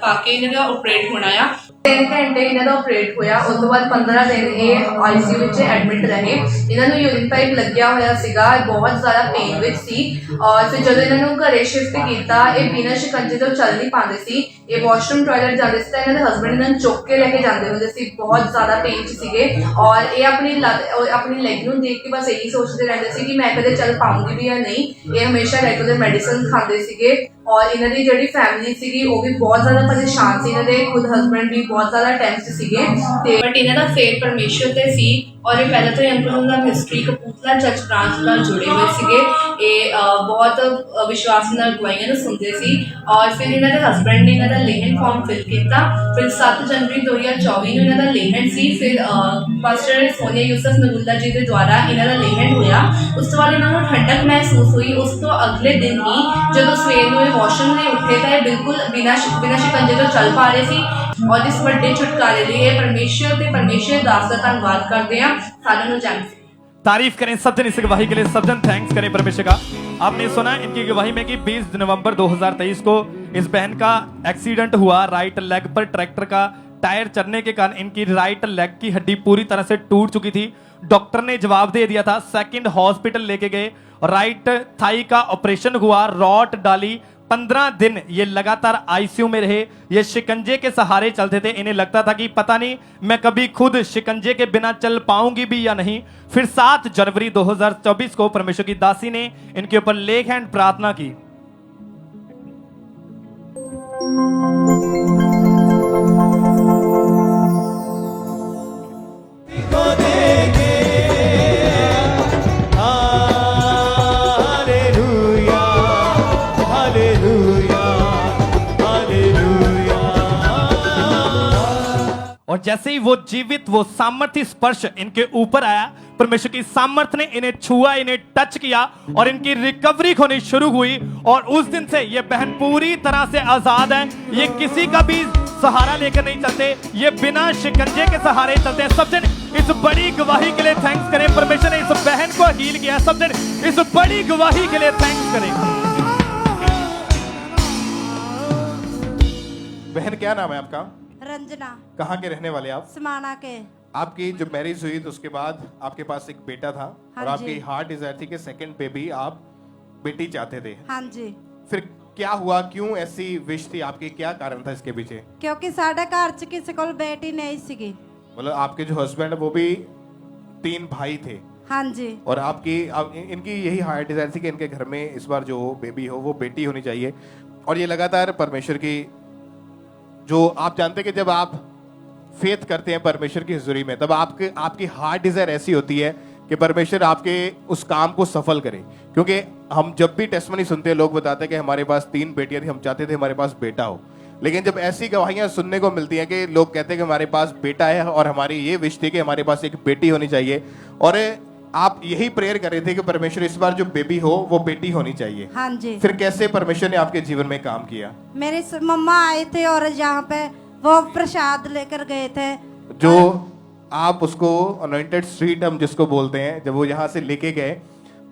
ਪਾ ਕੇ ਇਹਨਾਂ ਦਾ ਆਪਰੇਟ ਹੋਣਾ ਆ। 3 ਘੰਟੇ ਇਹਨਾਂ ਦਾ ਆਪਰੇਟ ਹੋਇਆ। ਉਸ ਤੋਂ ਬਾਅਦ 15 ਦਿਨ ਇਹ ਆਈਸੀਯੂ ਵਿੱਚ ਐਡਮਿਟ ਰਹੇ। ਇਹਨਾਂ ਨੂੰ ਯੂਰਿਨ ਪਾਈਪ ਲੱਗਿਆ ਹੋਇਆ ਸੀਗਾ, ਬਹੁਤ ਜ਼ਿਆਦਾ ਪੇਨ ਵਿੱਚ ਸੀ ਔਰ ਫਿਰ ਜਦੋਂ ਇਹਨਾਂ ਨੂੰ ਘਰੇ ਸ਼ਿਫਟ ਕੀਤਾ ਇਹ ਬਿਨਾਂ ਸ਼ਿਕੰਜੇ ਤੋਂ ਚੱਲ ਨਹੀਂ ਪਾਉਂਦੇ ਸੀ। ਇਹ ਵਾਸ਼ਰੂਮ ਟਾਇਲਟ ਜਾਂਦੇ ਸੀ ਤਾਂ ਇਹਨਾਂ ਦੇ ਹਸਬੈਂਡ ਇਹਨਾਂ ਨੂੰ ਚੁੱਕ ਕੇ ਲੈ ਕੇ ਜਾਂਦੇ ਹੁੰਦੇ ਸੀ। ਬਹੁਤ ਜ਼ਿਆਦਾ ਪੇਨ 'ਚ ਸੀਗੇ ਔਰ ਇਹ ਆਪਣੀ ਲੈਗ ਨੂੰ ਦੇਖ ਕੇ ਬਸ ਇਹੀ ਸੋਚਦੇ ਰਹਿੰਦੇ ਸੀ ਕਿ ਮੈਂ ਕਦੇ ਚੱਲ ਪਾਉਂਗੀ ਵੀ ਜਾਂ ਨਹੀਂ। ਇਹ ਹਮੇਸ਼ਾ ਰੈਗੂਲਰ ਮੈਡੀਸਨ ਖਾਂਦੇ ਸੀਗੇ ਔਰ ਇਹਨਾਂ ਦੀ ਜਿਹੜੀ ਫੈਮਿਲੀ ਸੀਗੀ ਉਹ ਵੀ ਬਹੁਤ ਜ਼ਿਆਦਾ ਪਰੇਸ਼ਾਨ ਸੀ। ਇਹਨਾਂ ਦੇ ਖੁਦ ਹਸਬੈਂਡ ਵੀ ਬਹੁਤ ਜ਼ਿਆਦਾ ਟੈਂਸ ਸੀਗੇ ਤੇ ਬਟ ਇਹਨਾਂ ਦਾ ਫੇਥ ਪਰਮੇਸ਼ਰ ਤੇ ਸੀ और ये पहले तो एम्पलोम हिस्ट्री कपूरथला चर्च ब्रांच ਨਾਲ जुड़े हुए ਸੀਗੇ ਇਹ ਬਹੁਤ ਵਿਸ਼ਵਾਸ ਨਾਲ ਗਵਾਈਆਂ ਨੂੰ ਸੁਣਦੇ ਸੀ ਔਰ ਫਿਰ ਇਹਨਾਂ ਦੇ ਹਸਬੰਡ ਨੇ ਇਹਨਾਂ ਦਾ ਲੇਹਨ ਫਾਰਮ ਫਿਲ ਕੀਤਾ ਫਿਰ 7 ਜਨਵਰੀ 2024 ਨੂੰ ਇਹਨਾਂ ਦਾ ਲੇਹਨ ਸੀ ਫਿਰ ਪਾਸਟਰ ਸੋਨੀਆ ਯੂਸਫ ਨਗੁੱਲਾ ਜੀ ਦੇ ਦੁਆਰਾ ਇਹਨਾਂ ਦਾ ਲੇਹਨ ਹੋਇਆ ਉਸ ਤੋਂ ਬਾਅਦ ਇਹਨਾਂ ਨੂੰ ਠੰਡਕ ਮਹਿਸੂਸ ਹੋਈ ਉਸ ਤੋਂ ਅਗਲੇ ਦਿਨ ਹੀ ਜਦੋਂ ਸਵੇਰ ਨੂੰ ਇਹ ਵਾਸ਼ਰੂਮ ਦੇ ਉੱਠੇ ਤਾਂ ਇਹ ਬਿਲਕੁਲ ਬਿਨਾਂ ਸ਼ਿਕੰਜੇ ਤੋਂ ਚੱਲ ਪਾ ਰਹੇ ਸੀ और इस बड़े छुटकारे लिए परमेश्वर ते परमेश्वर दास का धन्यवाद करते हैं सारे नु जन तारीफ करें सज्जन इस गवाही के लिए सज्जन थैंक्स करें परमेश्वर का। आपने सुना इनकी गवाही में कि 20 नवंबर 2023 को इस बहन का एक्सीडेंट हुआ राइट लेग पर ट्रैक्टर का टायर चढ़ने के कारण इनकी राइट लेग की हड्डी पूरी तरह से टूट चुकी थी। डॉक्टर ने जवाब दे दिया था, सेकंड हॉस्पिटल लेके गए, राइट थाई का ऑपरेशन हुआ, रॉड डाली, 15 दिन ये लगातार आईसीयू में रहे। ये शिकंजे के सहारे चलते थे, इन्हें लगता था कि पता नहीं मैं कभी खुद शिकंजे के बिना चल पाऊंगी भी या नहीं। फिर 7 जनवरी 2024 को परमेश्वर की दासी ने इनके ऊपर लेग हैंड प्रार्थना की। और जैसे ही वो जीवित वो सामर्थ्य स्पर्श इनके ऊपर आया, परमेश्वर की सामर्थ्य ने इन्हें छुआ, इन्हें टच किया और इनकी रिकवरी होनी शुरू हुई। और उस दिन से ये बहन पूरी तरह से आजाद है। ये किसी का भी सहारा लेकर नहीं चलते, ये बिना शिकंजे के सहारे चलते हैं। सब जन इस बड़ी गवाही के लिए थैंक्स करें। परमेश्वर ने इस बहन को हील किया। सब जन इस बड़ी गवाही के लिए थैंक्स करें। बहन क्या नाम है आपका? रंजना। कहाँ के रहने वाले आप? समाना के। आपकी जब मैरिज हुई तो उसके बाद आपके पास एक बेटा था और आपकी हार्ट डिजायर थी कि सेकंड बेबी आप बेटी चाहते थे। हाँ जी। फिर क्या हुआ, क्यों ऐसी विश थी आपकी, क्या कारण था इसके पीछे? क्योंकि साढ़े घर च किसी को बेटी नहीं सीगी। मतलब आपके जो हस्बैंड वो भी 3 भाई थे। हाँ जी। और आपकी इनकी यही हार्ट डिजायर थी कि इनके घर में इस बार जो बेबी हो वो बेटी होनी चाहिए। और ये लगातार परमेश्वर की, जो आप जानते हैं कि जब आप फेथ करते हैं परमेश्वर की हुजूरी में, तब आपकी हार्ट डिजायर ऐसी होती है कि परमेश्वर आपके उस काम को सफल करे। क्योंकि हम जब भी टेस्टमनी सुनते हैं, लोग बताते हैं कि हमारे पास 3 बेटियां थी, हम चाहते थे हमारे पास बेटा हो। लेकिन जब ऐसी गवाहियां सुनने को मिलती हैं कि लोग कहते हैं कि हमारे पास बेटा है और हमारी ये विश थी कि हमारे पास एक बेटी होनी चाहिए, और आप यही प्रेयर कर रहे थे कि परमेश्वर इस बार जो बेबी हो वो बेटी होनी चाहिए। हाँ जी। फिर कैसे परमेश्वर ने आपके जीवन में काम किया? मेरे मम्मा आए थे और यहाँ पे वो प्रसाद लेकर गए थे, जो आप उसको अनॉइंटेड स्वीट हम जिसको बोलते हैं, जब वो यहाँ से लेके गए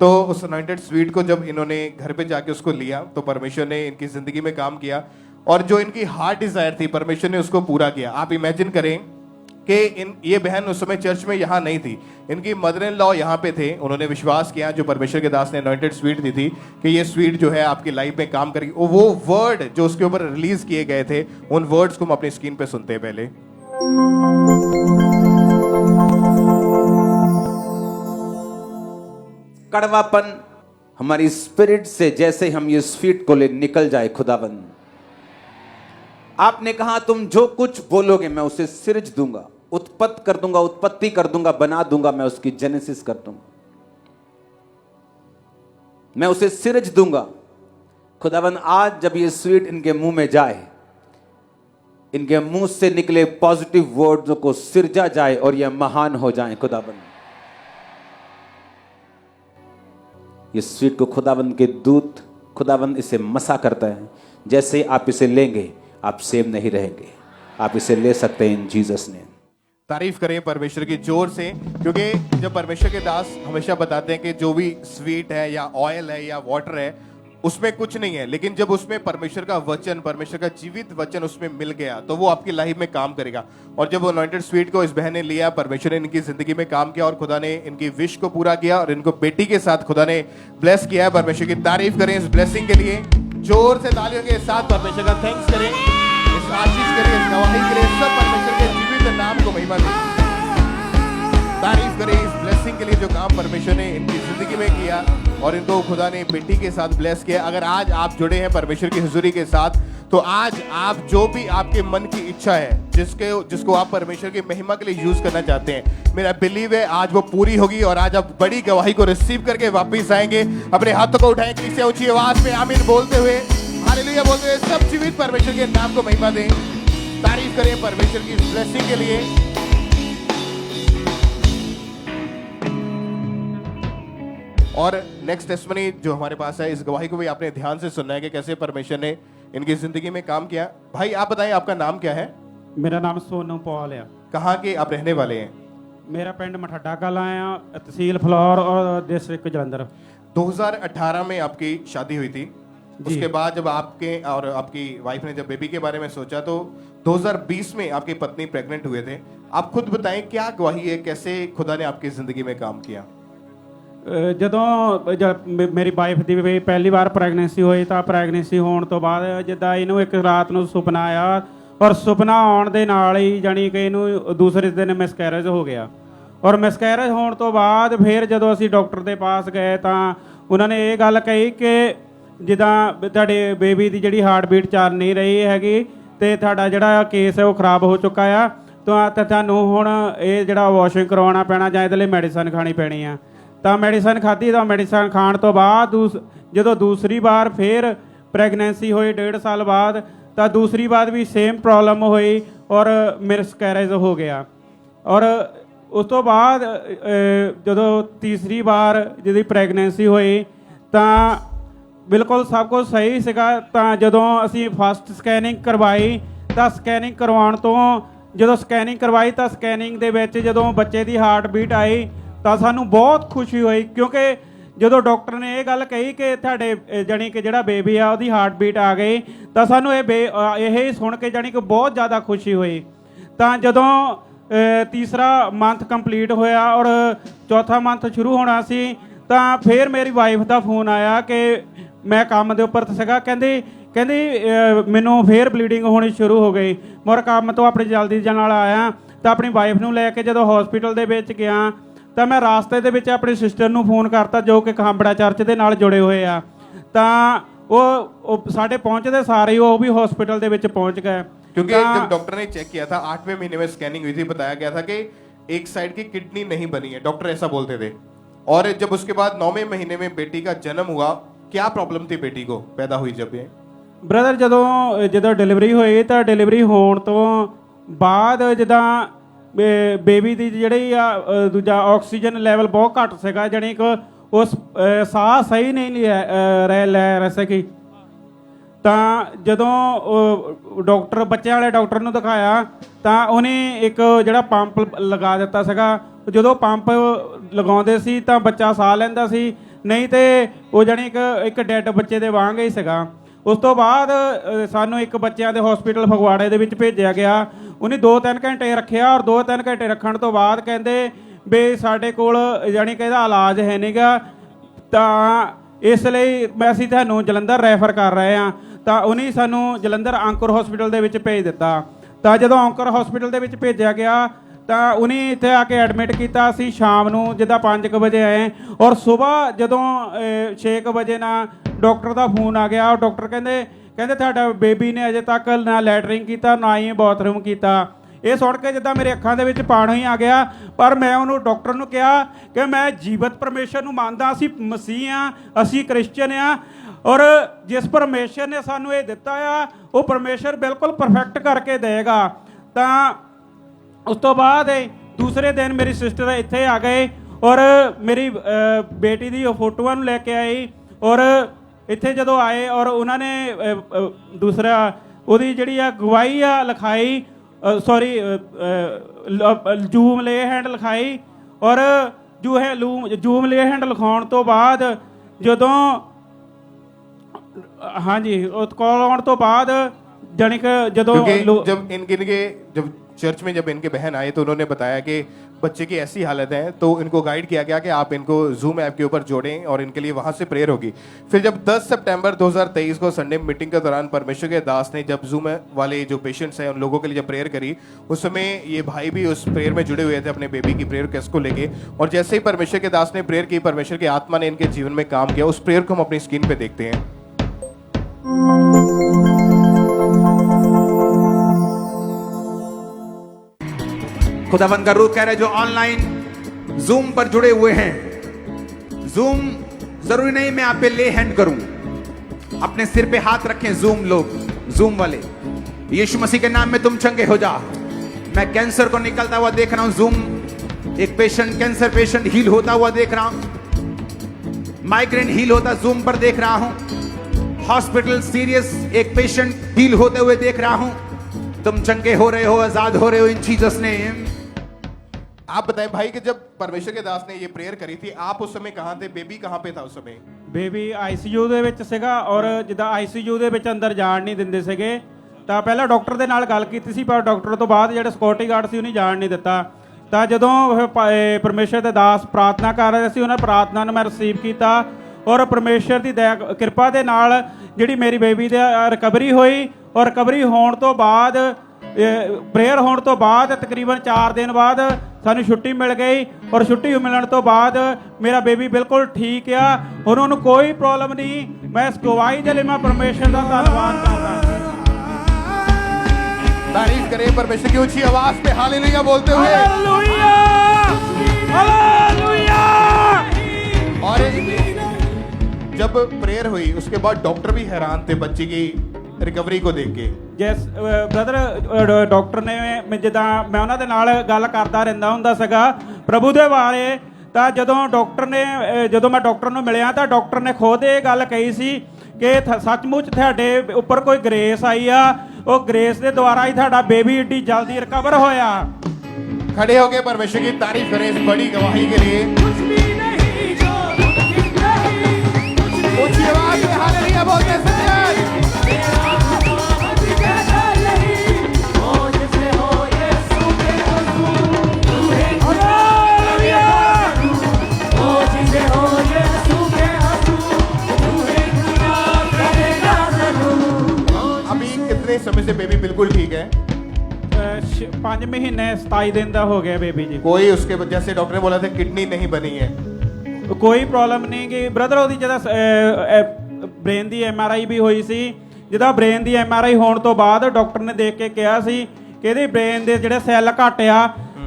तो उस अनॉइंटेड स्वीट को जब इन्होंने घर पे जाके उसको लिया तो परमेश्वर ने इनकी जिंदगी में काम किया और जो इनकी हार्ट डिजायर थी परमेश्वर ने उसको पूरा किया। आप इमेजिन करें कि ये बहन उस समय चर्च में यहाँ नहीं थी, इनकी मदर इन लॉ यहाँ पे थे। उन्होंने विश्वास किया, जो परमेश्वर के दास ने अनॉइंटेड स्वीट दी थी, कि ये स्वीट जो है आपकी लाइफ में काम करेगी। वो वर्ड जो उसके ऊपर रिलीज किए गए थे, उन वर्ड्स को हम अपनी स्क्रीन पे सुनते हैं पहले। कड़वापन हमारी स्पिरिट से जैसे हम ये स्वीट को ले निकल जाए खुदाबंद। आपने कहा तुम जो कुछ बोलोगे मैं उसे सिरज दूंगा, उत्पत्ति कर दूंगा, उत्पत्ति कर दूंगा, बना दूंगा, मैं उसकी जेनेसिस कर दूंगा, मैं उसे सिरज दूंगा। खुदाबंद आज जब ये स्वीट इनके मुंह में जाए, इनके मुंह से निकले पॉजिटिव वर्ड्स को सिरजा जाए और ये महान हो जाए खुदाबंद। ये स्वीट को खुदाबंद के दूत, खुदाबंद इसे मसा करता है। जैसे आप इसे लेंगे आप सेम नहीं रहेंगे, आप इसे ले सकते हैं इन जीसस नेम। तारीफ करें परमेश्वर की जोर से, क्योंकि जब परमेश्वर के दास हमेशा बताते हैं कि जो भी स्वीट है या ऑयल है या वाटर है उसमें कुछ नहीं है, लेकिन जब उसमें परमेश्वर का वचन, परमेश्वर का जीवित वचन उसमें मिल गया तो वो आपकी लाइफ में काम करेगा। और जब अनॉइंटेड स्वीट को इस बहन ने लिया, परमेश्वर ने इनकी जिंदगी में काम किया और खुदा ने इनकी विश को पूरा किया और इनको बेटी के साथ खुदा ने ब्लेस किया है। परमेश्वर की तारीफ करें इस ब्लेसिंग के लिए, जोर से तालियों के साथ परमेश्वर का थैंक्स करें, इस आशीष के लिए, इस गवाही के लिए, सब परमेश्वर के जीवित नाम को महिमा दें। तारीफ करें इस ब्लेसिंग के लिए जो काम परमेश्वर ने इनकी जिंदगी में किया और इनको खुदा ने बेटी के साथ ब्लेस किया। अगर आज आप जुड़े हैं परमेश्वर की हुजूरी के साथ तो आज आप जो भी आपके मन की इच्छा है, जिसको आप परमेश्वर की महिमा के लिए यूज करना चाहते हैं, मेरा बिलीव है आज वो पूरी होगी और आज आप बड़ी गवाही को रिसीव करके वापस आएंगे। अपने हाथों को उठाएं, किसी ऊंची आवाज में आमीन बोलते हुए, हालेलुया बोलते हुए सब जीवित परमेश्वर के नाम को महिमा दें, तारीफ करें परमेश्वर की ब्लेसिंग के लिए। और नेक्स्ट टेस्टिमनी जो हमारे पास है, इस गवाही को भी आपने ध्यान से सुनना है कि कैसे परमेश्वर ने इनकी जिंदगी में काम किया। भाई आप बताएं, आपका नाम क्या है? मेरा नाम सोनू पॉल है। कहाँ के आप रहने वाले हैं? मेरा पिंड मठड्डा कला है, तहसील फ्लौर और डिस्ट्रिक्ट जलंधर। 2018 में आपकी शादी हुई थी। उसके बाद जब आपके और आपकी वाइफ ने जब बेबी के बारे में सोचा तो 2020 में आपकी पत्नी प्रेग्नेंट हुए थे। आप खुद बताएं क्या गवाही है, कैसे खुदा ने आपकी जिंदगी में काम किया? ਜਦੋਂ ਮੇਰੀ ਵਾਈਫ ਦੀ ਵੀ ਪਹਿਲੀ ਵਾਰ ਪ੍ਰੈਗਨੈਂਸੀ ਹੋਈ ਤਾਂ ਪ੍ਰੈਗਨੈਂਸੀ ਹੋਣ ਤੋਂ ਬਾਅਦ ਜਿੱਦਾਂ ਇਹਨੂੰ ਇੱਕ ਰਾਤ ਨੂੰ ਸੁਪਨਾ ਆਇਆ ਔਰ ਸੁਪਨਾ ਆਉਣ ਦੇ ਨਾਲ ਹੀ ਜਾਣੀ ਕਿ ਇਹਨੂੰ ਦੂਸਰੇ ਦਿਨ ਮਿਸਕੈਰੇਜ ਹੋ ਗਿਆ ਔਰ ਮਿਸਕੈਰੇਜ ਹੋਣ ਤੋਂ ਬਾਅਦ ਫਿਰ ਜਦੋਂ ਅਸੀਂ ਡਾਕਟਰ ਦੇ ਪਾਸ ਗਏ ਤਾਂ ਉਹਨਾਂ ਨੇ ਇਹ ਗੱਲ ਕਹੀ ਕਿ ਜਿੱਦਾਂ ਤੁਹਾਡੇ ਬੇਬੀ ਦੀ ਜਿਹੜੀ ਹਾਰਟ ਬੀਟ ਚੱਲ ਨਹੀਂ ਰਹੀ ਹੈਗੀ ਤੇ ਤੁਹਾਡਾ ਜਿਹੜਾ ਕੇਸ ਹੈ ਉਹ ਖਰਾਬ ਹੋ ਚੁੱਕਾ ਆ ਤਾਂ ਤੁਹਾਨੂੰ ਹੁਣ ਇਹ ਜਿਹੜਾ ਵਾਸ਼ਿੰਗ ਕਰਵਾਉਣਾ ਪੈਣਾ ਜਾਂ ਇਹਦੇ ਲਈ ਮੈਡੀਸਨ ਖਾਣੀ ਪੈਣੀ ਆ। ਤਾਂ ਮੈਡੀਸਨ ਖਾਧੀ ਤਾਂ ਮੈਡੀਸਨ ਖਾਣ ਤੋਂ ਬਾਅਦ ਜਦੋਂ ਦੂਸਰੀ ਵਾਰ ਫਿਰ ਪ੍ਰੈਗਨੈਂਸੀ ਹੋਈ 1.5 ਸਾਲ ਬਾਅਦ ਤਾਂ ਦੂਸਰੀ ਵਾਰ ਵੀ ਸੇਮ ਪ੍ਰੋਬਲਮ ਹੋਈ ਔਰ ਮਿਸਕੈਰੇਜ ਹੋ ਗਿਆ ਔਰ ਉਸ ਤੋਂ ਬਾਅਦ ਜਦੋਂ ਤੀਸਰੀ ਵਾਰ ਜਿਹਦੀ ਪ੍ਰੈਗਨੈਂਸੀ ਹੋਈ ਤਾਂ ਬਿਲਕੁਲ ਸਭ ਕੁਝ ਸਹੀ ਸੀਗਾ। ਤਾਂ ਜਦੋਂ ਅਸੀਂ ਫਸਟ ਸਕੈਨਿੰਗ ਕਰਵਾਈ ਤਾਂ ਸਕੈਨਿੰਗ ਕਰਵਾਉਣ ਤੋਂ ਜਦੋਂ ਸਕੈਨਿੰਗ ਕਰਵਾਈ ਤਾਂ ਸਕੈਨਿੰਗ ਦੇ ਵਿੱਚ ਜਦੋਂ ਬੱਚੇ ਦੀ ਹਾਰਟ ਬੀਟ ਆਈ ਤਾਂ ਸਾਨੂੰ ਬਹੁਤ ਖੁਸ਼ੀ ਹੋਈ ਕਿਉਂਕਿ ਜਦੋਂ ਡਾਕਟਰ ਨੇ ਇਹ ਗੱਲ ਕਹੀ ਕਿ ਤੁਹਾਡੇ ਜਾਣੀ ਕਿ ਜਿਹੜਾ ਬੇਬੀ ਆ ਉਹਦੀ ਹਾਰਟ ਬੀਟ ਆ ਗਈ ਤਾਂ ਸਾਨੂੰ ਇਹ ਸੁਣ ਕੇ ਜਾਣੀ ਕਿ ਬਹੁਤ ਜ਼ਿਆਦਾ ਖੁਸ਼ੀ ਹੋਈ। ਤਾਂ ਜਦੋਂ ਤੀਸਰਾ ਮੰਥ ਕੰਪਲੀਟ ਹੋਇਆ ਔਰ ਚੌਥਾ ਮੰਥ ਸ਼ੁਰੂ ਹੋਣਾ ਸੀ ਤਾਂ ਫਿਰ ਮੇਰੀ ਵਾਈਫ ਦਾ ਫੋਨ ਆਇਆ ਕਿ ਮੈਂ ਕੰਮ ਦੇ ਉੱਪਰ ਸੀਗਾ, ਕਹਿੰਦੀ ਮੈਨੂੰ ਫਿਰ ਬਲੀਡਿੰਗ ਹੋਣੀ ਸ਼ੁਰੂ ਹੋ ਗਈ। ਮੋਰ ਕੰਮ ਤੋਂ ਆਪਣੀ ਜਲਦੀ ਨਾਲ ਆਇਆ ਤਾਂ ਆਪਣੀ ਵਾਈਫ ਨੂੰ ਲੈ ਕੇ ਜਦੋਂ ਹਸਪੀਟਲ ਦੇ ਵਿੱਚ ਗਿਆ ਤਾਂ ਮੈਂ ਰਾਸਤੇ ਦੇ ਵਿੱਚ ਆਪਣੀ ਸਿਸਟਰ ਨੂੰ ਫੋਨ ਕਰਤਾ ਜੋ ਕਿ ਖਾਂਬੜਾ ਚਰਚ ਦੇ ਨਾਲ ਜੁੜੇ ਹੋਏ ਆ। ਤਾਂ ਉਹ ਸਾਡੇ ਪਹੁੰਚਦੇ ਸਾਰੇ ਉਹ भी हॉस्पिटल ਦੇ ਵਿੱਚ पहुंच गए क्योंकि जब डॉक्टर ने चेक किया था 8वें महीने में स्कैनिंग हुई थी, बताया गया था कि एक साइड की किडनी नहीं बनी है, डॉक्टर ऐसा बोलते थे। और जब उसके बाद 9वें महीने में बेटी का जन्म हुआ, क्या प्रॉब्लम थी बेटी को पैदा हुई जब ये? ਬ੍ਰਦਰ ਜਦੋਂ ਡਿਲੀਵਰੀ ਹੋਈ ਤਾਂ ਡਿਲੀਵਰੀ ਹੋਣ ਤੋਂ ਬਾਅਦ ਜਿੱਦਾਂ ਬੇਬੀ ਦੀ ਜਿਹੜੀ ਆ ਦੂਜਾ ਆਕਸੀਜਨ ਲੈਵਲ ਬਹੁਤ ਘੱਟ ਸੀਗਾ, ਜਾਣੀ ਕਿ ਉਸ ਸਾਹ ਸਹੀ ਨਹੀਂ ਲੈ ਰਹੇ ਸੀਗੇ। ਤਾਂ ਜਦੋਂ ਡਾਕਟਰ ਬੱਚਿਆਂ ਵਾਲੇ ਡਾਕਟਰ ਨੂੰ ਦਿਖਾਇਆ ਤਾਂ ਉਹਨੇ ਇੱਕ ਜਿਹੜਾ ਪੰਪ ਲਗਾ ਦਿੱਤਾ ਸੀਗਾ। ਜਦੋਂ ਪੰਪ ਲਗਾਉਂਦੇ ਸੀ ਤਾਂ ਬੱਚਾ ਸਾਹ ਲੈਂਦਾ ਸੀ, ਨਹੀਂ ਤੇ ਉਹ ਜਾਣੀ ਕਿ ਇੱਕ ਡੈਡ ਬੱਚੇ ਦੇ ਵਾਂਗ ਹੀ ਸੀਗਾ। ਉਸ ਤੋਂ ਬਾਅਦ ਸਾਨੂੰ ਇੱਕ ਬੱਚਿਆਂ ਦੇ ਹਸਪੀਟਲ ਫਗਵਾੜੇ ਦੇ ਵਿੱਚ ਭੇਜਿਆ ਗਿਆ। ਉਹਨੇ 2-3 ਘੰਟੇ ਰੱਖਿਆ ਔਰ 2-3 ਘੰਟੇ ਰੱਖਣ ਤੋਂ ਬਾਅਦ ਕਹਿੰਦੇ ਵੀ ਸਾਡੇ ਕੋਲ ਜਾਣੀ ਕਿ ਇਹਦਾ ਇਲਾਜ ਹੈ ਨਹੀਂਗਾ, ਤਾਂ ਇਸ ਲਈ ਅਸੀਂ ਤੁਹਾਨੂੰ ਜਲੰਧਰ ਰੈਫਰ ਕਰ ਰਹੇ ਹਾਂ। ਤਾਂ ਉਹਨੇ ਸਾਨੂੰ ਜਲੰਧਰ ਅੰਕੁਰ ਹਸਪੀਟਲ ਦੇ ਵਿੱਚ ਭੇਜ ਦਿੱਤਾ। ਤਾਂ ਜਦੋਂ ਅੰਕੁਰ ਹਸਪੀਟਲ ਦੇ ਵਿੱਚ ਭੇਜਿਆ ਗਿਆ ਤਾਂ ਉਹਨੇ ਇੱਥੇ ਆ ਕੇ ਐਡਮਿਟ ਕੀਤਾ। ਅਸੀਂ ਸ਼ਾਮ ਨੂੰ ਜਿੱਦਾਂ 5 ਵਜੇ ਆਏ ਔਰ ਸਵੇਰ ਜਦੋਂ 6 ਵਜੇ ਨਾਲ ਡਾਕਟਰ ਦਾ ਫੋਨ ਆ ਗਿਆ। ਡਾਕਟਰ ਕਹਿੰਦੇ ਤੁਹਾਡਾ ਬੇਬੀ ਨੇ ਅਜੇ ਤੱਕ ਨਾ ਲੈਟਰਿੰਗ ਕੀਤਾ ਨਾ ਹੀ ਬਾਥਰੂਮ ਕੀਤਾ। ਇਹ ਸੁਣ ਕੇ ਜਿੱਦਾਂ ਮੇਰੇ ਅੱਖਾਂ ਦੇ ਵਿੱਚ ਪਾਣੀ ਆ ਗਿਆ। ਪਰ ਮੈਂ ਉਹਨੂੰ ਡਾਕਟਰ ਨੂੰ ਕਿਹਾ ਕਿ ਮੈਂ ਜੀਵਤ ਪਰਮੇਸ਼ਰ ਨੂੰ ਮੰਨਦਾ, ਅਸੀਂ ਮਸੀਹ ਆ, ਅਸੀਂ ਕ੍ਰਿਸਚਨ ਆ ਔਰ ਜਿਸ ਪਰਮੇਸ਼ਰ ਨੇ ਸਾਨੂੰ ਇਹ ਦਿੱਤਾ ਆ ਉਹ ਪਰਮੇਸ਼ਰ ਬਿਲਕੁਲ ਪਰਫੈਕਟ ਕਰਕੇ ਦੇਗਾ। ਤਾਂ ਉਸ ਤੋਂ ਬਾਅਦ ਦੂਸਰੇ ਦਿਨ ਮੇਰੀ ਸਿਸਟਰ ਇੱਥੇ ਆ ਗਏ ਔਰ ਮੇਰੀ ਬੇਟੀ ਦੀ ਫੋਟੋਆਂ ਨੂੰ ਲੈ ਕੇ ਆਈ ਔਰ ਇੱਥੇ ਜਦੋਂ ਆਏ ਔਰ ਉਹਨਾਂ ਨੇ ਦੂਸਰਾ ਉਹਦੀ ਜਿਹੜੀ ਆ ਗਵਾਹੀ ਆ ਲਿਖਾਈ, ਸੌਰੀ ਜੂਮ ਲੇ ਹੈਂਡ ਲਿਖਾਈ ਔਰ ਜੂਮ ਲੇ ਹੈਂਡ ਲਿਖਾਉਣ ਤੋਂ ਬਾਅਦ ਜਦੋਂ ਹਾਂਜੀ ਉਹ ਕਾਲ ਆਉਣ ਤੋਂ ਬਾਅਦ ਜਾਣੀ कि जब चर्च में जब इनके बहन आए तो उन्होंने बताया कि बच्चे की ऐसी हालत है, तो इनको गाइड किया गया कि आप इनको जूम ऐप के ऊपर जोड़ें और इनके लिए वहां से प्रेयर होगी। फिर जब 10 सितंबर 2023 को संडे मीटिंग के दौरान परमेश्वर के दास ने जब जूम वाले जो पेशेंट्स हैं उन लोगों के लिए जब प्रेयर करी, उस समय ये भाई भी उस प्रेयर में जुड़े हुए थे अपने बेबी की प्रेयर केस को लेके। और जैसे ही परमेश्वर के दास ने प्रेयर की, परमेश्वर की आत्मा ने इनके जीवन में काम किया। उस प्रेयर को हम अपनी स्क्रीन पे देखते हैं। खुदावंद का रूह कह रहे जो ऑनलाइन जूम पर जुड़े हुए हैं, जूम जरूरी नहीं मैं आप पे ले हैंड करूं, अपने सिर पे हाथ रखें जूम लोग, जूम वाले। यीशु मसीह के नाम में तुम चंगे हो जा। मैं कैंसर को निकलता हुआ देख रहा हूं, जूम एक पेशेंट, कैंसर पेशेंट हील होता हुआ देख रहा हूं, माइग्रेन हील होता जूम पर देख रहा हूं, हॉस्पिटल सीरियस एक पेशेंट हील होते हुए देख रहा हूं। तुम चंगे हो रहे हो, आजाद हो रहे हो इन जीसस नेम। आप बताएं भाई कि जब परमेश्वर के दास ने ये प्रेयर करी थी, आप उस समय कहाँ थे? बेबी कहाँ पे था उस समय? ਬੇਬੀ ਆਈਸੀਯੂ ਦੇ ਵਿੱਚ ਸੀਗਾ ਔਰ ਜਿੱਦਾਂ ਆਈਸੀਯੂ ਦੇ ਵਿੱਚ ਅੰਦਰ ਜਾਣ ਨਹੀਂ ਦਿੰਦੇ ਸੀਗੇ ਤਾਂ ਪਹਿਲਾਂ ਡਾਕਟਰ ਦੇ ਨਾਲ ਗੱਲ ਕੀਤੀ ਸੀ, ਪਰ ਡਾਕਟਰ ਤੋਂ ਬਾਅਦ ਜਿਹੜੇ ਸਿਕਿਉਰਿਟੀ ਗਾਰਡ ਸੀ ਉਹਨੇ ਜਾਣ ਨਹੀਂ ਦਿੱਤਾ। ਤਾਂ ਜਦੋਂ ਪਰਮੇਸ਼ਰ ਦੇ ਦਾਸ ਪ੍ਰਾਰਥਨਾ ਕਰ ਰਹੇ ਸੀ, ਉਹਨਾਂ ਪ੍ਰਾਰਥਨਾ ਨੂੰ ਮੈਂ ਰਿਸੀਵ ਕੀਤਾ ਔਰ ਪਰਮੇਸ਼ਰ ਦੀ ਦਇਆ ਕਿਰਪਾ ਦੇ ਨਾਲ ਜਿਹੜੀ ਮੇਰੀ ਬੇਬੀ ਦੀ ਰਿਕਵਰੀ ਹੋਈ ਔਰ ਰਿਕਵਰੀ ਹੋਣ ਤੋਂ ਬਾਅਦ ਪ੍ਰੇਅਰ ਹੋਣ ਤੋਂ ਬਾਅਦ ਤਕਰੀਬਨ 4 ਦਿਨ ਬਾਅਦ ਸਾਨੂੰ ਛੁੱਟੀ ਮਿਲ ਗਈ ਔਰ ਛੁੱਟੀ ਮਿਲਣ ਤੋਂ ਬਾਅਦ ਮੇਰਾ ਬੇਬੀ ਬਿਲਕੁਲ ਠੀਕ ਆ, ਉਹਨਾਂ ਨੂੰ ਕੋਈ ਪ੍ਰੋਬਲਮ ਨਹੀਂ। ਮੈਂ ਇਸ ਗਵਾਹੀ ਦੇ ਲਈ ਮੈਂ ਪਰਮੇਸ਼ਰ ਦਾ ਧੰਨਵਾਦ ਕਰਦਾ। तारीफ करें परमेश्वर की ऊंची आवाज पे हालेलुया बोलते हुए। और जब प्रेयर हुई उसके बाद डॉक्टर भी हैरान थे बच्ची की रिकवरी को देख के। ਜੈਸ ਬ੍ਰਦਰ ਡਾਕਟਰ ਨੇ ਜਿੱਦਾਂ ਮੈਂ ਉਹਨਾਂ ਦੇ ਨਾਲ ਗੱਲ ਕਰਦਾ ਰਹਿੰਦਾ ਹੁੰਦਾ ਸੀਗਾ ਪ੍ਰਭੂ ਦੇ ਬਾਰੇ, ਤਾਂ ਜਦੋਂ ਮੈਂ ਡਾਕਟਰ ਨੂੰ ਮਿਲਿਆ ਤਾਂ ਡਾਕਟਰ ਨੇ ਖੁਦ ਇਹ ਗੱਲ ਕਹੀ ਸੀ ਕਿ ਸੱਚਮੁੱਚ ਤੁਹਾਡੇ ਉੱਪਰ ਕੋਈ ਗ੍ਰੇਸ ਆਈ ਆ, ਉਹ ਗ੍ਰੇਸ ਦੇ ਦੁਆਰਾ ਹੀ ਤੁਹਾਡਾ ਬੇਬੀ ਏਡੀ ਜਲਦੀ ਰਿਕਵਰ ਹੋਇਆ। खड़े होके परमेश्वर की तारीफ करें इस बड़ी गवाही के लिए। ऊंची आवाज में हालेलुया बोलते हैं। अभी कितने समय से बेबी बिल्कुल ठीक है? 5 ਮਹੀਨੇ 27 ਦਿਨ ਦਾ ਹੋ ਗਿਆ ਬੇਬੀ ਜੀ। कोई उसके जैसे डॉक्टर ने बोला था किडनी नहीं बनी है, ਕੋਈ ਪ੍ਰੋਬਲਮ ਨਹੀਂ ਕਿ ਬ੍ਰਦਰ ਉਹਦੀ ਜਿਹਦਾ ਬ੍ਰੇਨ ਦੀ MRI ਵੀ ਹੋਈ ਸੀ, ਜਿਹਦਾ ਬ੍ਰੇਨ ਦੀ MRI ਹੋਣ ਤੋਂ ਬਾਅਦ ਡਾਕਟਰ ਨੇ ਦੇਖ ਕੇ ਕਿਹਾ ਸੀ ਕਿ ਇਹਦੇ ਬ੍ਰੇਨ ਦੇ ਜਿਹੜੇ ਸੈੱਲ ਘੱਟ ਆ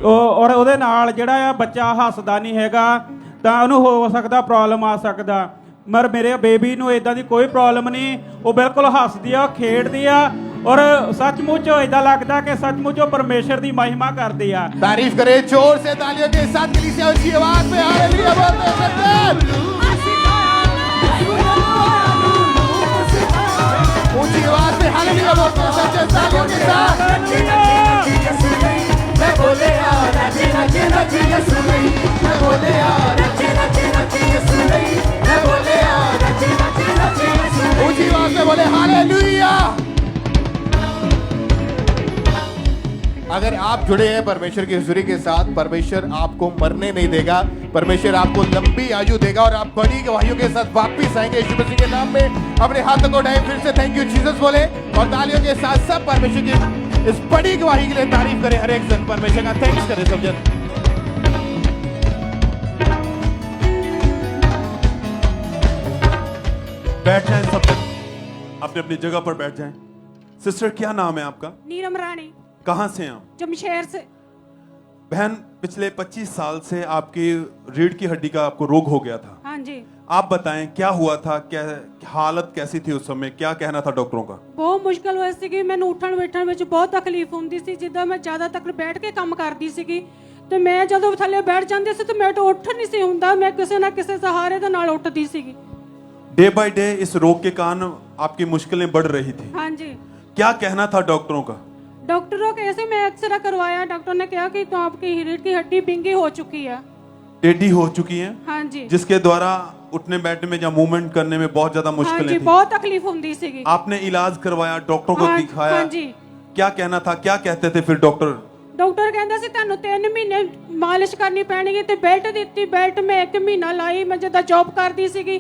ਔਰ ਉਹਦੇ ਨਾਲ ਜਿਹੜਾ ਆ ਬੱਚਾ ਹੱਸਦਾ ਨਹੀਂ ਹੈਗਾ, ਤਾਂ ਉਹਨੂੰ ਹੋ ਸਕਦਾ ਪ੍ਰੋਬਲਮ ਆ ਸਕਦਾ। ਮਰ ਮੇਰੇ ਬੇਬੀ ਨੂੰ ਇਦਾਂ ਦੀ ਕੋਈ ਪ੍ਰੋਬਲਮ ਨਹੀਂ, ਉਹ ਬਿਲਕੁਲ ਹੱਸਦੀ ਆ, ਖੇਡਦੀ ਆ ਔਰ सचमुच इदा लगता कि सचमुच वो परमेश्वर की महिमा करती है। तारीफ करे जोर से तालियों के साथ कलीसिया ऊंची आवाज में हालेलुया बोलते हैं। ऊंची आवाज में हालेलुया बोलते हैं सच्चे तालियों के साथ। मैं बोले यार नचे नचे नचे यीशु नहीं, मैं बोले यार नचे नचे नचे यीशु नहीं, मैं बोले यार नचे नचे नचे यीशु। ऊंची आवाज में बोले हालेलुया। अगर आप जुड़े हैं परमेश्वर की हुजूरी के साथ, परमेश्वर आपको मरने नहीं देगा, परमेश्वर आपको लंबी आयु देगा और आप बड़ी गवाहियों के साथ वापस आएंगे यीशु मसीह के नाम में। अपने हाथों को उठाएं, फिर से थैंक यू जीसस बोले और तालियों के साथ सब परमेश्वर की इस बड़ी गवाही के लिए तारीफ करें। हर एक जन परमेश्वर का थैंक्स करें सब जन। बैठ जाएं सब जन, अपने अपनी जगह पर बैठ जाएं। सिस्टर क्या नाम है आपका? नीरम रानी। कहां से हैं आप? जमशेर से। बहन पिछले 25 साल से आपकी रीढ़ की हड्डी का आपको रोग हो गया था। हाँ जी। आप बताएं क्या हुआ था, क्या हालत कैसी थी उस समय, क्या कहना था डॉक्टरों का? बहुत मुश्किल होई सी, मैनू उठन बैठन में बहुत तकलीफ होंदी सी, जिद्दां मैं ज्यादा तक बैठ के काम करदी सी ते मैं जदों थल्ले बैठ जांदी सी ते मैं तो उठ नहीं सी हुंदा, मैं किसी ना किसी सहारे दे नाल उठदी सी। डे बाय डे इस रोग के कारण आपकी मुश्किलें बढ़ रही थी। हाँ जी। क्या कहना था डॉक्टरों का? डॉक्टरों के ऐसे मैं एक्सरे करवाया, डॉक्टर ने कहा कि तो आपकी रीढ़ की हड्डी बिंगी हो चुकी है, टेढ़ी हो चुकी है। हाँ जी। जिसके द्वारा उठने बैठने में या मूवमेंट करने में बहुत ज्यादा हाँ मुश्किलें जी, थी। बहुत तकलीफ होंदी सी। आपने इलाज करवाया, डॉक्टरों को दिखाया? हाँ जी। क्या कहना था, क्या कहते थे फिर डॉक्टर? डॉक्टर कहता सी तुहानू 3 महीने मालिश करनी पैनी ते बेल्ट दित्ती, बेल्ट मैं 1 महीना लाई। मैं जदा जॉब करदी सीगी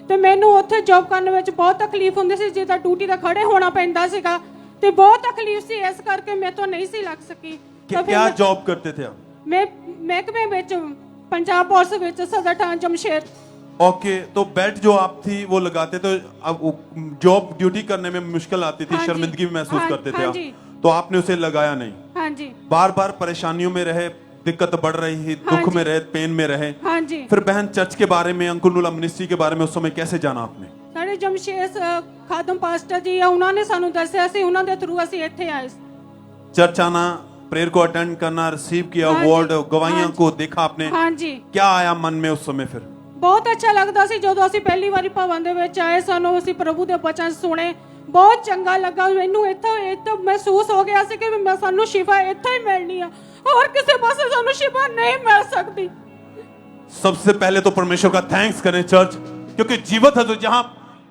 ते मैनू उत्थे जॉब करने में बहुत तकलीफ होंदी सी, जिदा ड्यूटी ते खड़े होना पैंदा सीगा ते बहुत तकलीफ सी, इस करके मैं तो नहीं सी लग सकी। क्या जॉब करते थे आप? मैं महकमे विच पंजाब पुलिस विच सदर थाना जमशेर। ओके, तो बेल्ट जो आप थी वो लगाते थे, अब जॉब ड्यूटी करने में मुश्किल आती थी, हाँ शर्मिंदगी महसूस करते थे हाँ आप, जी। तो आपने उसे लगाया नहीं? हाँ जी। बार बार परेशानियों में रहे, दिक्कत बढ़ रही थी, दुख में रहे, पेन में रहे। हाँ जी। फिर बहन चर्च के बारे में, अंकुर नुला मिनिस्ट्री के बारे में उस समय कैसे जाना आपने? ਸਾਡੇ ਜਮਸ਼ੇਦ ਖਾਦਮ ਪਾਸਟਰ ਜੀ ਆ, ਉਹਨਾਂ ਨੇ ਸਾਨੂੰ ਦੱਸਿਆ ਸੀ, ਉਹਨਾਂ ਦੇ ਥਰੂ ਅਸੀਂ ਇੱਥੇ ਆਏ। चर्च आना, प्रेयर को अटेंड करना, रिसीव किया वर्ड, गवाहियां को देखा आपने। हाँ जी। क्या आया मन में उस समय? फिर ਬਹੁਤ ਅੱਛਾ ਲੱਗਦਾ ਸੀ ਜਦੋਂ ਅਸੀਂ ਪਹਿਲੀ ਵਾਰੀ ਭਵਨ ਦੇ ਵਿੱਚ ਆਏ, ਸਾਨੂੰ ਅਸੀਂ ਪ੍ਰਭੂ ਦੇ ਬਚਨ ਸੁਣੇ, ਬਹੁਤ ਚੰਗਾ ਲੱਗਾ। ਮੈਨੂੰ ਇੱਥੇ ਮਹਿਸੂਸ ਹੋ ਗਿਆ ਸੀ ਕਿ ਸਾਨੂੰ ਸ਼ਿਫਾ ਇੱਥੇ ਹੀ ਮਿਲਣੀ ਆ, और किसी पास ਸਾਨੂੰ शिफा नहीं मिल सकती। सबसे पहले तो परमेश्वर का थैंक्स करें चर्च, क्योंकि जीवित है तो जहां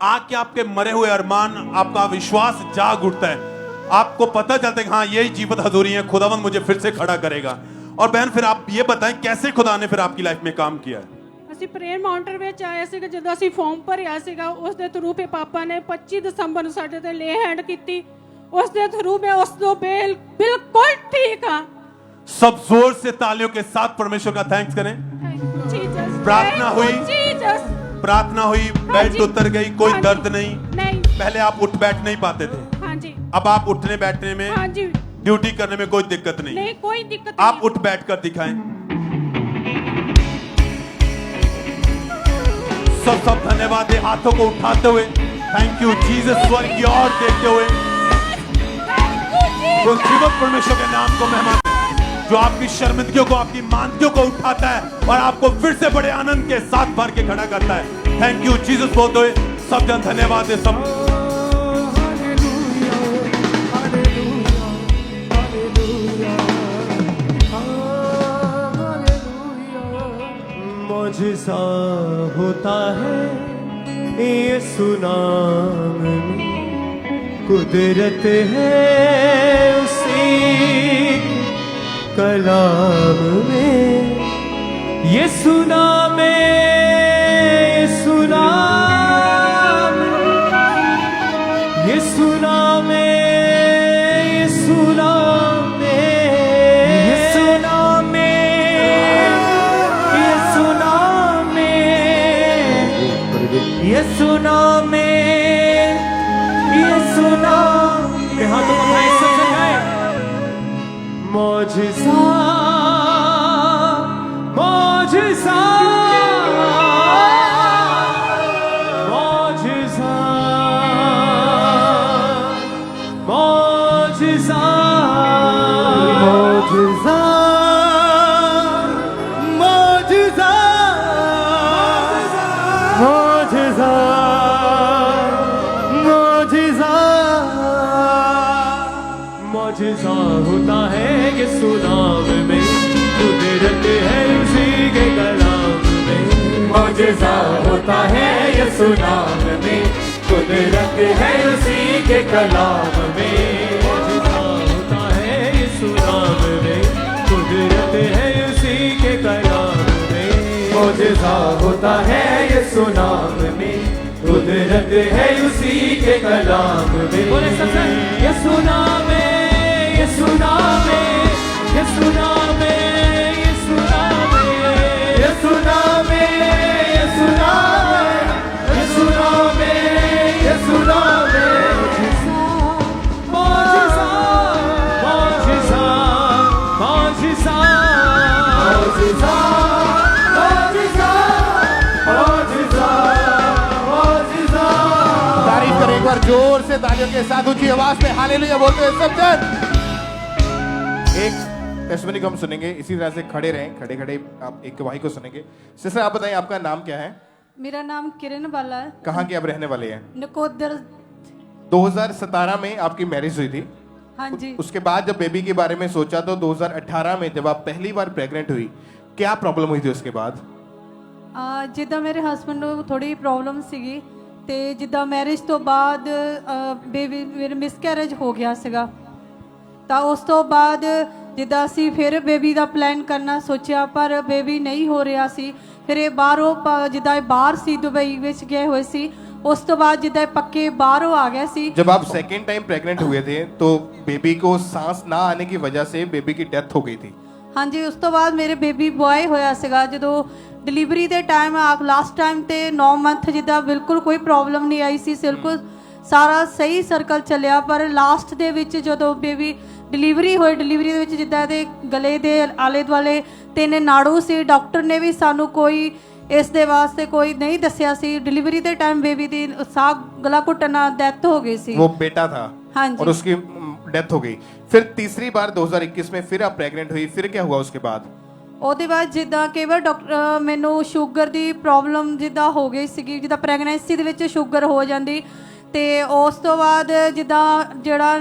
आके आपके मरे हुए अरमान, आपका विश्वास जाग उठता है, आपको पता चलता है कि हाँ यही जीवित हजूरी है, खुदावंद मुझे फिर से खड़ा करेगा। और बहन फिर आप ये बताएं कैसे खुदा ने फिर आपकी लाइफ में काम किया है? ਅਸੀਂ ਪ੍ਰੇਅਰ ਮਾਊਂਟਰ ਵਿੱਚ ਆਏ ਸੀ, ਜਦੋਂ ਅਸੀਂ ਫਾਰਮ ਭਰਿਆ ਸੀਗਾ ਉਸ ਦੇ ਥਰੂ ਪੇ ਪਾਪਾ ਨੇ 25 ਦਸੰਬਰ ਨੂੰ ਸਾਡੇ ਤੇ ਲੇ ਹੈਂਡ ਕੀਤੀ, ਉਸ ਦੇ ਥਰੂ ਮੈਂ ਉਸ ਤੋਂ ਬਿਲकुल ठीक हाँ। सब जोर से तालियों के साथ परमेश्वर का थैंक्स करें। प्रार्थना हुई, प्रार्थना हुई, बेल्ट उतर गई, कोई दर्द नहीं। पहले आप उठ बैठ नहीं पाते थे, अब आप उठने बैठने में, ड्यूटी करने में कोई दिक्कत नहीं, कोई दिक्कत आप उठ बैठ कर दिखाएं। सब धन्यवाद दे, हाथों को उठाते हुए थैंक यू जीसस, स्वर्ग की ओर देखते हुए तो जीवत परमेश्वर के नाम को महिमा, जो आपकी शर्मिंदगियों को, आपकी मानतियों को उठाता है और आपको फिर से बड़े आनंद के साथ भर के खड़ा करता है। थैंक यू जीसस बोलते हुए सब जन धन्यवाद दे। सब मौजज़ा होता है यीशु नाम में, कुदरत है उसी कलाम में, यीशु नाम में, यीशु नाम, यीशु नाम में, यीशु नाम में, यीशु नाम में, यीशु नाम में, यीशु नाम में, यीशु नाम में। हाथों को उठाएं, सबसे गाएं। मौजज़ा, मौजज़ा, मौजज़ा, मौजज़ा, मौजज़ा, मौजज़ा, मौजज़ा, मौजज़ा, मौजज़ा होता है यीशु नाम में, कुदरत है उसी के कलाम में। मौजज़ा होता है यीशु नाम में, कुदरत है उसी के कलाम में। मौजज़ा होता है यीशु नाम में, कुदरत है उसी के कलाम में। मौजज़ा होता है यीशु नाम में, कुदरत है उसी के कलाम में। बोले सबसे यीशु नाम में, यीशु नाम में, यीशु नाम में, यीशु नाम में, यीशु नाम में, यीशु नाम में, यीशु नाम में, यीशु नाम में। मौजज़ा, मौजज़ा, मौजज़ा, मौजज़ा, मौजज़ा, मौजज़ा, मौजज़ा। तारीफ करें एक बार जोर से तालियों के साथ, ऊंची आवाज में हालेलुया बोलते हुए सब जन। एक टेस्टिमनी को हम सुनेंगे, इसी तरह से खड़े रहें, खड़े खड़े आप एक गवाही को सुनेंगे। सिस्टर आप बताइए आपका नाम क्या है? मेरा नाम किरण बाला है। कहाँ के आप रहने वाले हैं? नकोदर। 2017 में आपकी मैरिज हुई थी। हाँ जी। उसके बाद जब बेबी के बारे में सोचा तो 2018 में जब आप पहली बार प्रेग्नेंट हुई, क्या प्रॉब्लम हुई थी उसके बाद? जिद्दां मेरे हस्बैंड ਨੂੰ ਥੋੜੀ ਪ੍ਰੋਬਲਮ ਸੀਗੀ ਤੇ ਜਿੱਦਾਂ ਮੈਰਿਜ ਤੋਂ ਬਾਅਦ ਬੇਬੀ ਮੇਰੇ ਮਿਸਕੈਰੇਜ ਹੋ ਗਿਆ ਸੀਗਾ, ਤਾਂ ਉਸ ਤੋਂ ਬਾਅਦ ਜਿੱਦਾਂ ਅਸੀਂ ਫਿਰ ਬੇਬੀ ਦਾ ਪਲਾਨ ਕਰਨਾ ਸੋਚਿਆ ਪਰ ਬੇਬੀ ਨਹੀਂ ਹੋ ਰਿਹਾ ਸੀ। ਫਿਰ ਇਹ ਬਾਹਰੋਂ ਜਿੱਦਾਂ ਇਹ ਬਾਹਰ ਸੀ ਦੁਬਈ ਵਿੱਚ ਗਏ ਹੋਏ ਸੀ, उस तो बाद जिदा पक्के बाहरों आ गया सी। जब आप सेकंड टाइम प्रेग्नेंट हुए थे तो बेबी को सांस ना आने की वजह से बेबी की डेथ हो गई थी। हाँ जी, उस तो बाद मेरे बेबी बॉय होया सीगा। जो डिलीवरी के टाइम लास्ट टाइम ते 9 मंथ जिदा बिल्कुल कोई प्रॉब्लम नहीं आई सी, बिल्कुल सारा सही सर्कल चलिया। पर लास्ट दे विच जदों बेबी ਡਿਲੀਵਰੀ ਹੋਈ, ਡਿਲੀਵਰੀ ਦੇ ਵਿੱਚ ਜਿੱਦਾਂ ਦੇ ਗਲੇ ਦੇ ਆਲੇ ਦੁਆਲੇ 3 ਨਾੜੂ ਸੀ। ਡਾਕਟਰ ਨੇ ਵੀ ਸਾਨੂੰ ਕੋਈ ਇਸ ਦੇ ਵਾਸਤੇ ਕੋਈ ਨਹੀਂ ਦੱਸਿਆ ਸੀ। डिलीवरी ਦੇ ਟਾਈਮ ਬੇਬੀ ਦੀ ਸਾਹ ਗਲਾ ਘੁੱਟਣ ਨਾਲ ਡੈਥ ਹੋ ਗਈ ਸੀ। वो बेटा था हाँ जी। और उसकी डेथ हो गई। फिर तीसरी बार 2021 में फिर आप प्रेग्नेंट हुई, फिर क्या हुआ उसके बाद? ਉਹਦੇ ਬਾਅਦ ਜਿੱਦਾਂ ਕਈ ਵਾਰ ਡਾਕਟਰ ਮੈਨੂੰ ਸ਼ੂਗਰ ਦੀ ਪ੍ਰੋਬਲਮ ਜਿੱਦਾਂ ਹੋ ਗਈ ਸੀਗੀ, ਜਿੱਦਾਂ ਪ੍ਰੈਗਨੈਂਸੀ ਦੇ ਵਿੱਚ ਸ਼ੂਗਰ ਹੋ ਜਾਂਦੀ, ਤੇ ਉਸ ਤੋਂ ਬਾਅਦ ਜਿੱਦਾਂ ਜਿਹੜਾ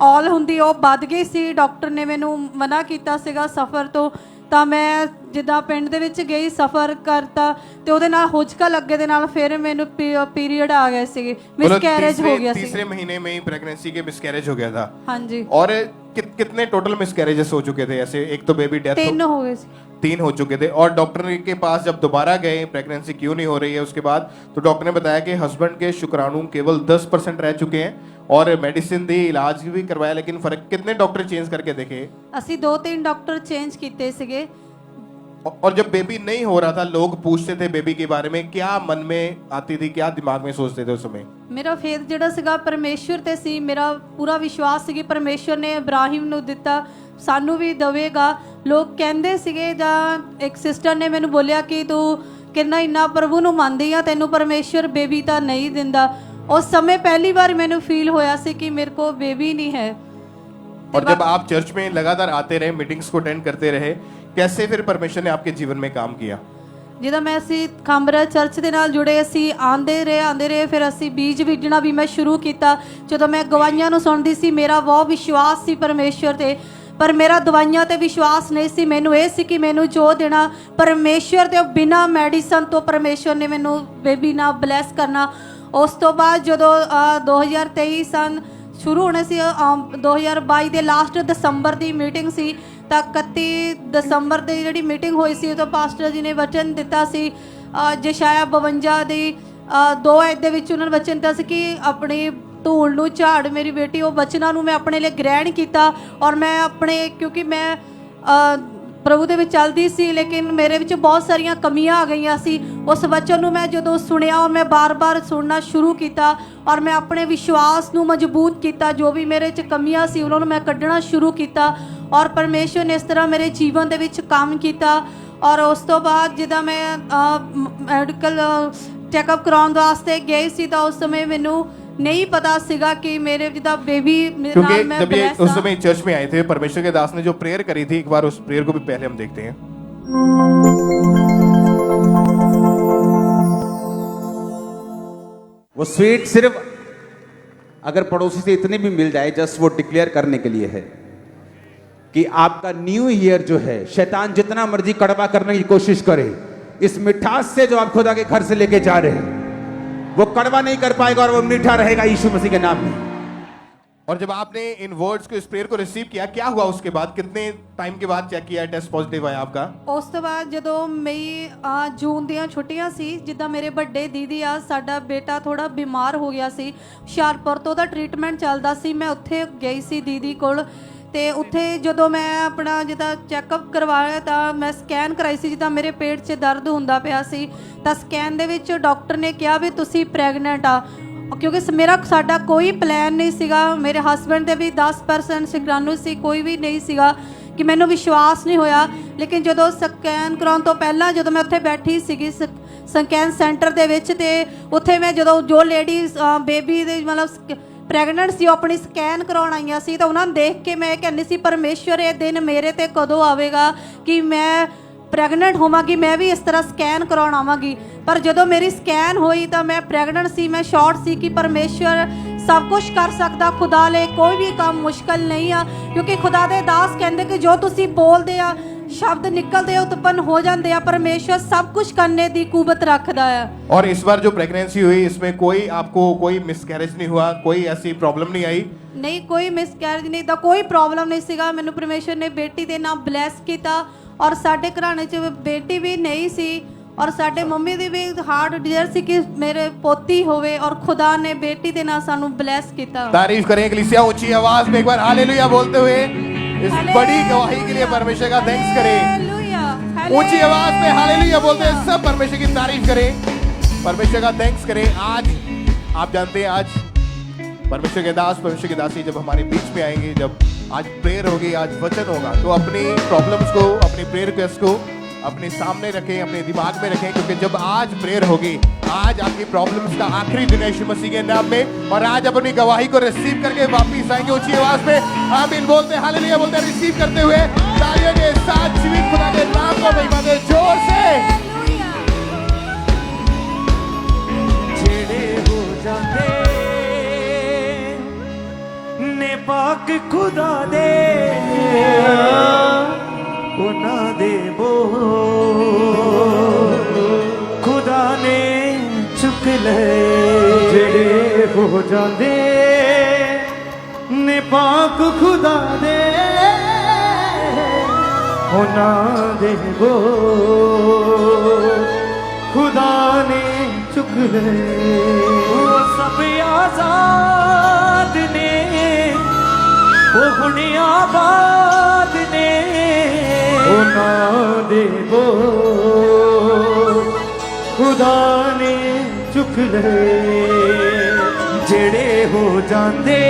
ਔਲ ਹੁੰਦੀ ਉਹ ਵੱਧ ਗਈ ਸੀ। ਡਾਕਟਰ ਨੇ ਮੈਨੂੰ ਮਨਾ ਕੀਤਾ ਸੀਗਾ ਸਫ਼ਰ ਤੋਂ, ਤਾਂ ਮੈਂ ਜਿੱਦਾਂ ਪਿੰਡ ਦੇ ਵਿੱਚ ਗਈ, ਸਫ਼ਰ ਕਰਤਾ, ਤੇ ਉਹਦੇ ਨਾਲ ਹੁਜਕਾ ਲੱਗੇ ਦੇ ਨਾਲ ਫਿਰ ਮੈਨੂੰ ਪੀਰੀਅਡ ਆ ਗਏ ਸੀਗੇ, ਮਿਸਕੈਰੇਜ ਹੋ ਗਿਆ ਸੀ। तीसरे महीने में ही प्रेगनेंसी के मिसकैरेज हो गया था। हाँ जी। और कितने टोटल मिसकैरेजेस हो चुके थे? ऐसे एक तो बेबी डेथ 3 हो गए थे। 3 हो चुके थे। और डॉक्टर के पास जब दोबारा गए प्रेगनेंसी क्यों नहीं हो रही है उसके बाद, तो डॉक्टर ने बताया कि हस्बैंड के शुक्राणु केवल 10% रह चुके हैं और मेडिसिन दी, इलाज भी करवाया, लेकिन फर्क कितने डॉक्टर चेंज करके देखे? ਅਸੀਂ 2-3 ਡਾਕਟਰ ਚੇਂਜ ਕੀਤੇ ਸੀਗੇ। और जब बेबी नहीं हो रहा था, लोग पूछते थे बेबी के बारे में, क्या मन में आती थी, क्या दिमाग में सोचते थे उस समय? ਮੇਰਾ ਫੇਥ ਜਿਹੜਾ ਸੀਗਾ ਪਰਮੇਸ਼ਵਰ ਤੇ ਸੀ। ਮੇਰਾ ਪੂਰਾ ਵਿਸ਼ਵਾਸ ਸੀ ਕਿ ਪਰਮੇਸ਼ਵਰ ਨੇ ਇਬਰਾਹਿਮ ਨੂੰ ਦਿੱਤਾ, ਸਾਨੂੰ ਵੀ ਦੇਵੇਗਾ। ਲੋਕ ਕਹਿੰਦੇ ਸੀਗੇ, ਜਾਂ ਇੱਕ ਸਿਸਟਰ ਨੇ ਮੈਨੂੰ ਬੋਲਿਆ ਕਿ ਤੂੰ ਕਿੰਨਾ ਇੰਨਾ ਪ੍ਰਭੂ ਨੂੰ ਮੰਨਦੀ ਆ, ਤੈਨੂੰ ਪਰਮੇਸ਼ਵਰ ਬੇਬੀ ਤਾਂ ਨਹੀਂ ਦਿੰਦਾ। ਉਸ ਸਮੇਂ ਪਹਿਲੀ ਵਾਰ ਮੈਨੂੰ ਫੀਲ ਹੋਇਆ ਸੀ ਕਿ ਮੇਰੇ को बेबी नहीं है। और जब आप चर्च में लगातार आते रहे, मीटिंग्स को अटेंड करते रहे, कैसे फिर परमेश्वर ने आपके जीवन में काम किया? ਜਦੋਂ ਮੈਂ ਅਸੀਂ ਖਾਂਬਰਾ ਚਰਚ ਦੇ ਨਾਲ ਜੁੜੇ, ਅਸੀਂ ਆਂਦੇ ਰਹੇ, ਫਿਰ ਅਸੀਂ ਬੀਜ ਬੀਜਣਾ ਵੀ ਮੈਂ ਸ਼ੁਰੂ ਕੀਤਾ। ਜਦੋਂ ਮੈਂ ਗਵਾਹੀਆਂ ਨੂੰ ਸੁਣਦੀ ਸੀ, ਮੇਰਾ ਬਹੁਤ ਵਿਸ਼ਵਾਸ ਸੀ ਪਰਮੇਸ਼ਵਰ ਤੇ, ਪਰ ਮੇਰਾ ਦਵਾਈਆਂ ਤੇ ਵਿਸ਼ਵਾਸ ਨਹੀਂ ਸੀ। ਮੈਨੂੰ ਇਹ ਸੀ ਕਿ ਮੈਨੂੰ ਜੋ ਦੇਣਾ ਪਰਮੇਸ਼ਵਰ ਤੇ, ਬਿਨਾਂ ਮੈਡੀਸਨ ਤੋਂ ਪਰਮੇਸ਼ਵਰ ਨੇ ਮੈਨੂੰ ਬੇਬੀ ਨਾਲ ਬਲੈਸ ਕਰਨਾ। ਉਸ ਤੋਂ ਬਾਅਦ ਜਦੋਂ 2023 ਸਨ ਸ਼ੁਰੂ ਹੋਣੇ ਸੀ, 2022 ਦੇ ਲਾਸਟ ਦਸੰਬਰ ਦੀ ਮੀਟਿੰਗ ਸੀ, ਤਾਂ 31 ਦਸੰਬਰ ਦੀ ਜਿਹੜੀ ਮੀਟਿੰਗ ਹੋਈ ਸੀ, ਉਦੋਂ ਪਾਸਟਰ ਜੀ ਨੇ ਵਚਨ ਦਿੱਤਾ ਸੀ, ਯਸ਼ਾਇਆ 52 ਦੀ 2 ਆਇਤ ਦੇ ਵਿੱਚ ਉਹਨਾਂ ਨੇ ਵਚਨ ਦਿੱਤਾ ਸੀ ਕਿ ਆਪਣੀ ਧੂਲ ਨੂੰ ਝਾੜ ਮੇਰੀ ਬੇਟੀ। ਉਹ ਵਚਨਾਂ ਨੂੰ ਮੈਂ ਆਪਣੇ ਲਈ ਗ੍ਰਹਿਣ ਕੀਤਾ, ਔਰ ਮੈਂ ਆਪਣੇ, ਕਿਉਂਕਿ ਮੈਂ ਪ੍ਰਭੂ ਦੇ ਵਿੱਚ ਚੱਲਦੀ ਸੀ, ਲੇਕਿਨ ਮੇਰੇ ਵਿੱਚ ਬਹੁਤ ਸਾਰੀਆਂ ਕਮੀਆਂ ਆ ਗਈਆਂ ਸੀ। ਉਸ ਵਚਨ ਨੂੰ ਮੈਂ ਜਦੋਂ ਸੁਣਿਆ, ਔਰ ਮੈਂ ਬਾਰ-ਬਾਰ ਸੁਣਨਾ ਸ਼ੁਰੂ ਕੀਤਾ, ਔਰ ਮੈਂ ਆਪਣੇ ਵਿਸ਼ਵਾਸ ਨੂੰ ਮਜ਼ਬੂਤ ਕੀਤਾ। ਜੋ ਵੀ ਮੇਰੇ 'ਚ ਕਮੀਆਂ ਸੀ ਉਹਨਾਂ ਨੂੰ ਮੈਂ ਕੱਢਣਾ ਸ਼ੁਰੂ ਕੀਤਾ, ਔਰ ਪਰਮੇਸ਼ਵਰ ਨੇ ਇਸ ਤਰ੍ਹਾਂ ਮੇਰੇ ਜੀਵਨ ਦੇ ਵਿੱਚ ਕੰਮ ਕੀਤਾ। ਔਰ ਉਸ ਤੋਂ ਬਾਅਦ ਜਿੱਦਾਂ ਮੈਂ ਮੈਡੀਕਲ ਚੈੱਕਅਪ ਕਰਾਉਣ ਵਾਸਤੇ ਗਈ ਸੀ, ਤਾਂ ਉਸ ਸਮੇਂ ਮੈਨੂੰ नहीं पता सीगा कि मेरे जिदा बेबी क्योंकि जब ये उस समय चर्च में आए थे, परमेश्वर के दास ने जो प्रेयर करी थी, एक बार उस प्रेयर को भी पहले हम देखते हैं। वो स्वीट सिर्फ अगर पड़ोसी से इतनी भी मिल जाए, जस्ट वो डिक्लेयर करने के लिए है कि आपका न्यू ईयर जो है, शैतान जितना मर्जी कड़वा करने की कोशिश करे, इस मिठास से जो आप खुदा के घर से लेके जा रहे हैं, वो कड़वा नहीं कर पाएगा और वो मीठा रहेगा यीशु मसीह के नाम में। और जब आपने इन वर्ड्स को, इस प्रेयर को रिसीव किया, क्या हुआ उसके बाद? कितने टाइम के बाद चेक किया, टेस्ट पॉजिटिव आया आपका? ਉਸ ਤੋਂ ਬਾਅਦ ਜਦੋਂ ਮਈ ਜੂਨ ਦੀਆਂ ਛੁੱਟੀਆਂ ਸੀ, ਜਿੱਦਾਂ ਮੇਰੇ ਵੱਡੇ ਦੀਦੀ ਆ, ਸਾਡਾ ਬੇਟਾ ਥੋੜਾ ਬਿਮਾਰ ਹੋ ਗਿਆ ਸੀ, ਹੁਸ਼ਿਆਰਪੁਰ ਤੋਂ ਉਹਦਾ ਟ੍ਰੀਟਮੈਂਟ ਚੱਲਦਾ ਸੀ। ਮੈਂ ਉੱਥੇ ਗਈ ਸੀ ਦੀਦੀ ਕੋਲ, ਤੇ ਉੱਥੇ ਜਦੋਂ ਮੈਂ ਆਪਣਾ ਜਿੱਦਾਂ ਚੈੱਕਅਪ ਕਰਵਾਇਆ, ਤਾਂ ਮੈਂ ਸਕੈਨ ਕਰਾਈ ਸੀ, ਜਿੱਦਾਂ ਮੇਰੇ ਪੇਟ 'ਚ ਦਰਦ ਹੁੰਦਾ ਪਿਆ ਸੀ। ਤਾਂ ਸਕੈਨ ਦੇ ਵਿੱਚ ਡਾਕਟਰ ਨੇ ਕਿਹਾ ਵੀ ਤੁਸੀਂ ਪ੍ਰੈਗਨੈਂਟ ਆ, ਕਿਉਂਕਿ ਸਾਡਾ ਕੋਈ ਪਲਾਨ ਨਹੀਂ ਸੀਗਾ। ਮੇਰੇ ਹਸਬੈਂਡ ਦੇ ਵੀ 10% ਸ਼ੁਕਰਾਣੂ ਸੀ, ਕੋਈ ਵੀ ਨਹੀਂ ਸੀਗਾ, ਕਿ ਮੈਨੂੰ ਵਿਸ਼ਵਾਸ ਨਹੀਂ ਹੋਇਆ। ਲੇਕਿਨ ਜਦੋਂ ਸਕੈਨ ਕਰਾਉਣ ਤੋਂ ਪਹਿਲਾਂ, ਜਦੋਂ ਮੈਂ ਉੱਥੇ ਬੈਠੀ ਸੀਗੀ ਸਕੈਨ ਸੈਂਟਰ ਦੇ ਵਿੱਚ, ਤੇ ਉੱਥੇ ਮੈਂ ਜਦੋਂ ਜੋ ਲੇਡੀਜ਼ ਬੇਬੀ ਦੇ ਮਤਲਬ ਪ੍ਰੈਗਨੈਂਟ ਸੀ, ਉਹ ਆਪਣੀ ਸਕੈਨ ਕਰਾਉਣ ਆਈਆਂ ਸੀ, ਤਾਂ ਉਹਨਾਂ ਨੂੰ ਦੇਖ ਕੇ ਮੈਂ ਕਹਿੰਦੀ ਸੀ, ਪਰਮੇਸ਼ਵਰ ਇਹ ਦਿਨ ਮੇਰੇ ਤੇ ਕਦੋਂ ਆਵੇਗਾ ਕਿ ਮੈਂ ਪ੍ਰੈਗਨੈਂਟ ਹੋਵਾਂਗੀ, ਮੈਂ ਵੀ ਇਸ ਤਰ੍ਹਾਂ ਸਕੈਨ ਕਰਾਉਣ ਆਵਾਂਗੀ। ਪਰ ਜਦੋਂ ਮੇਰੀ ਸਕੈਨ ਹੋਈ ਤਾਂ ਮੈਂ ਪ੍ਰੈਗਨੈਂਟ ਸੀ। ਮੈਂ ਸ਼ੌਰਟ ਸੀ ਕਿ ਪਰਮੇਸ਼ਵਰ ਸਭ ਕੁਝ ਕਰ ਸਕਦਾ, ਖੁਦਾ ਲਈ ਕੋਈ ਵੀ ਕੰਮ ਮੁਸ਼ਕਲ ਨਹੀਂ ਆ, ਕਿਉਂਕਿ ਖੁਦਾ ਦੇ ਦਾਸ ਕਹਿੰਦੇ ਕਿ ਜੋ ਤੁਸੀਂ ਬੋਲਦੇ ਆ, शब्द निकलते उत्पन्न हो जाते हैं। परमेश्वर सब कुछ करने की कुवत रखता है। और इस बार जो प्रेगनेंसी हुई, इसमें कोई आपको कोई मिसकैरेज नहीं हुआ, कोई ऐसी प्रॉब्लम नहीं आई? नहीं, कोई मिसकैरेज नहीं था, कोई प्रॉब्लम नहीं सीगा। मैनू परमेश्वर ने बेटी दे नाल ब्लैस किया, और साडे घराने च बेटी भी नहीं सी, और साडे मम्मी दी भी हार्ट डिजायर सी कि मेरे पोती होवे, और खुदा ने बेटी दे नाल सानू ब्लैस किया। तारीफ करें कलीसिया ऊंची आवाज में एक बार हालेलुया बोलते हुए। इस बड़ी गवाही के लिए परमेश्वर का थैंक्स करें। ऊंची आवाज में हालेलुया बोलते हुए सब परमेश्वर की तारीफ करें, परमेश्वर का थैंक्स करें। आज आप जानते हैं, आज परमेश्वर के दास, परमेश्वर की दासी जब हमारे बीच में आएंगे, जब आज प्रेयर होगी, आज वचन होगा, तो अपनी प्रॉब्लम्स को, अपनी प्रेयर रिक्वेस्ट को अपने सामने रखें, अपने दिमाग में रखें, क्योंकि जब आज प्रेयर होगी, आज आपकी प्रॉब्लम्स का आखिरी दिन है यीशु मसीह के नाम में, और आज अपनी गवाही को रिसीव करके वापिस आएंगे। ऊंची आवाज में आमीन बोलते, हालेलुया बोलते, रिसीव करते हुए तालियों के साथ जीवित खुदा के नाम को महिमा दे जोर से। पाक खुदा दे उना दे वो खुदा ने चुक ले जेड़े हो जांदे ने पाक खुदा दे उना दे वो खुदा ने चुक ले। वो सब आजाद ने वो हुने आबाद ने ना देवो खुदा ने चुक ले जेड़े हो जांदे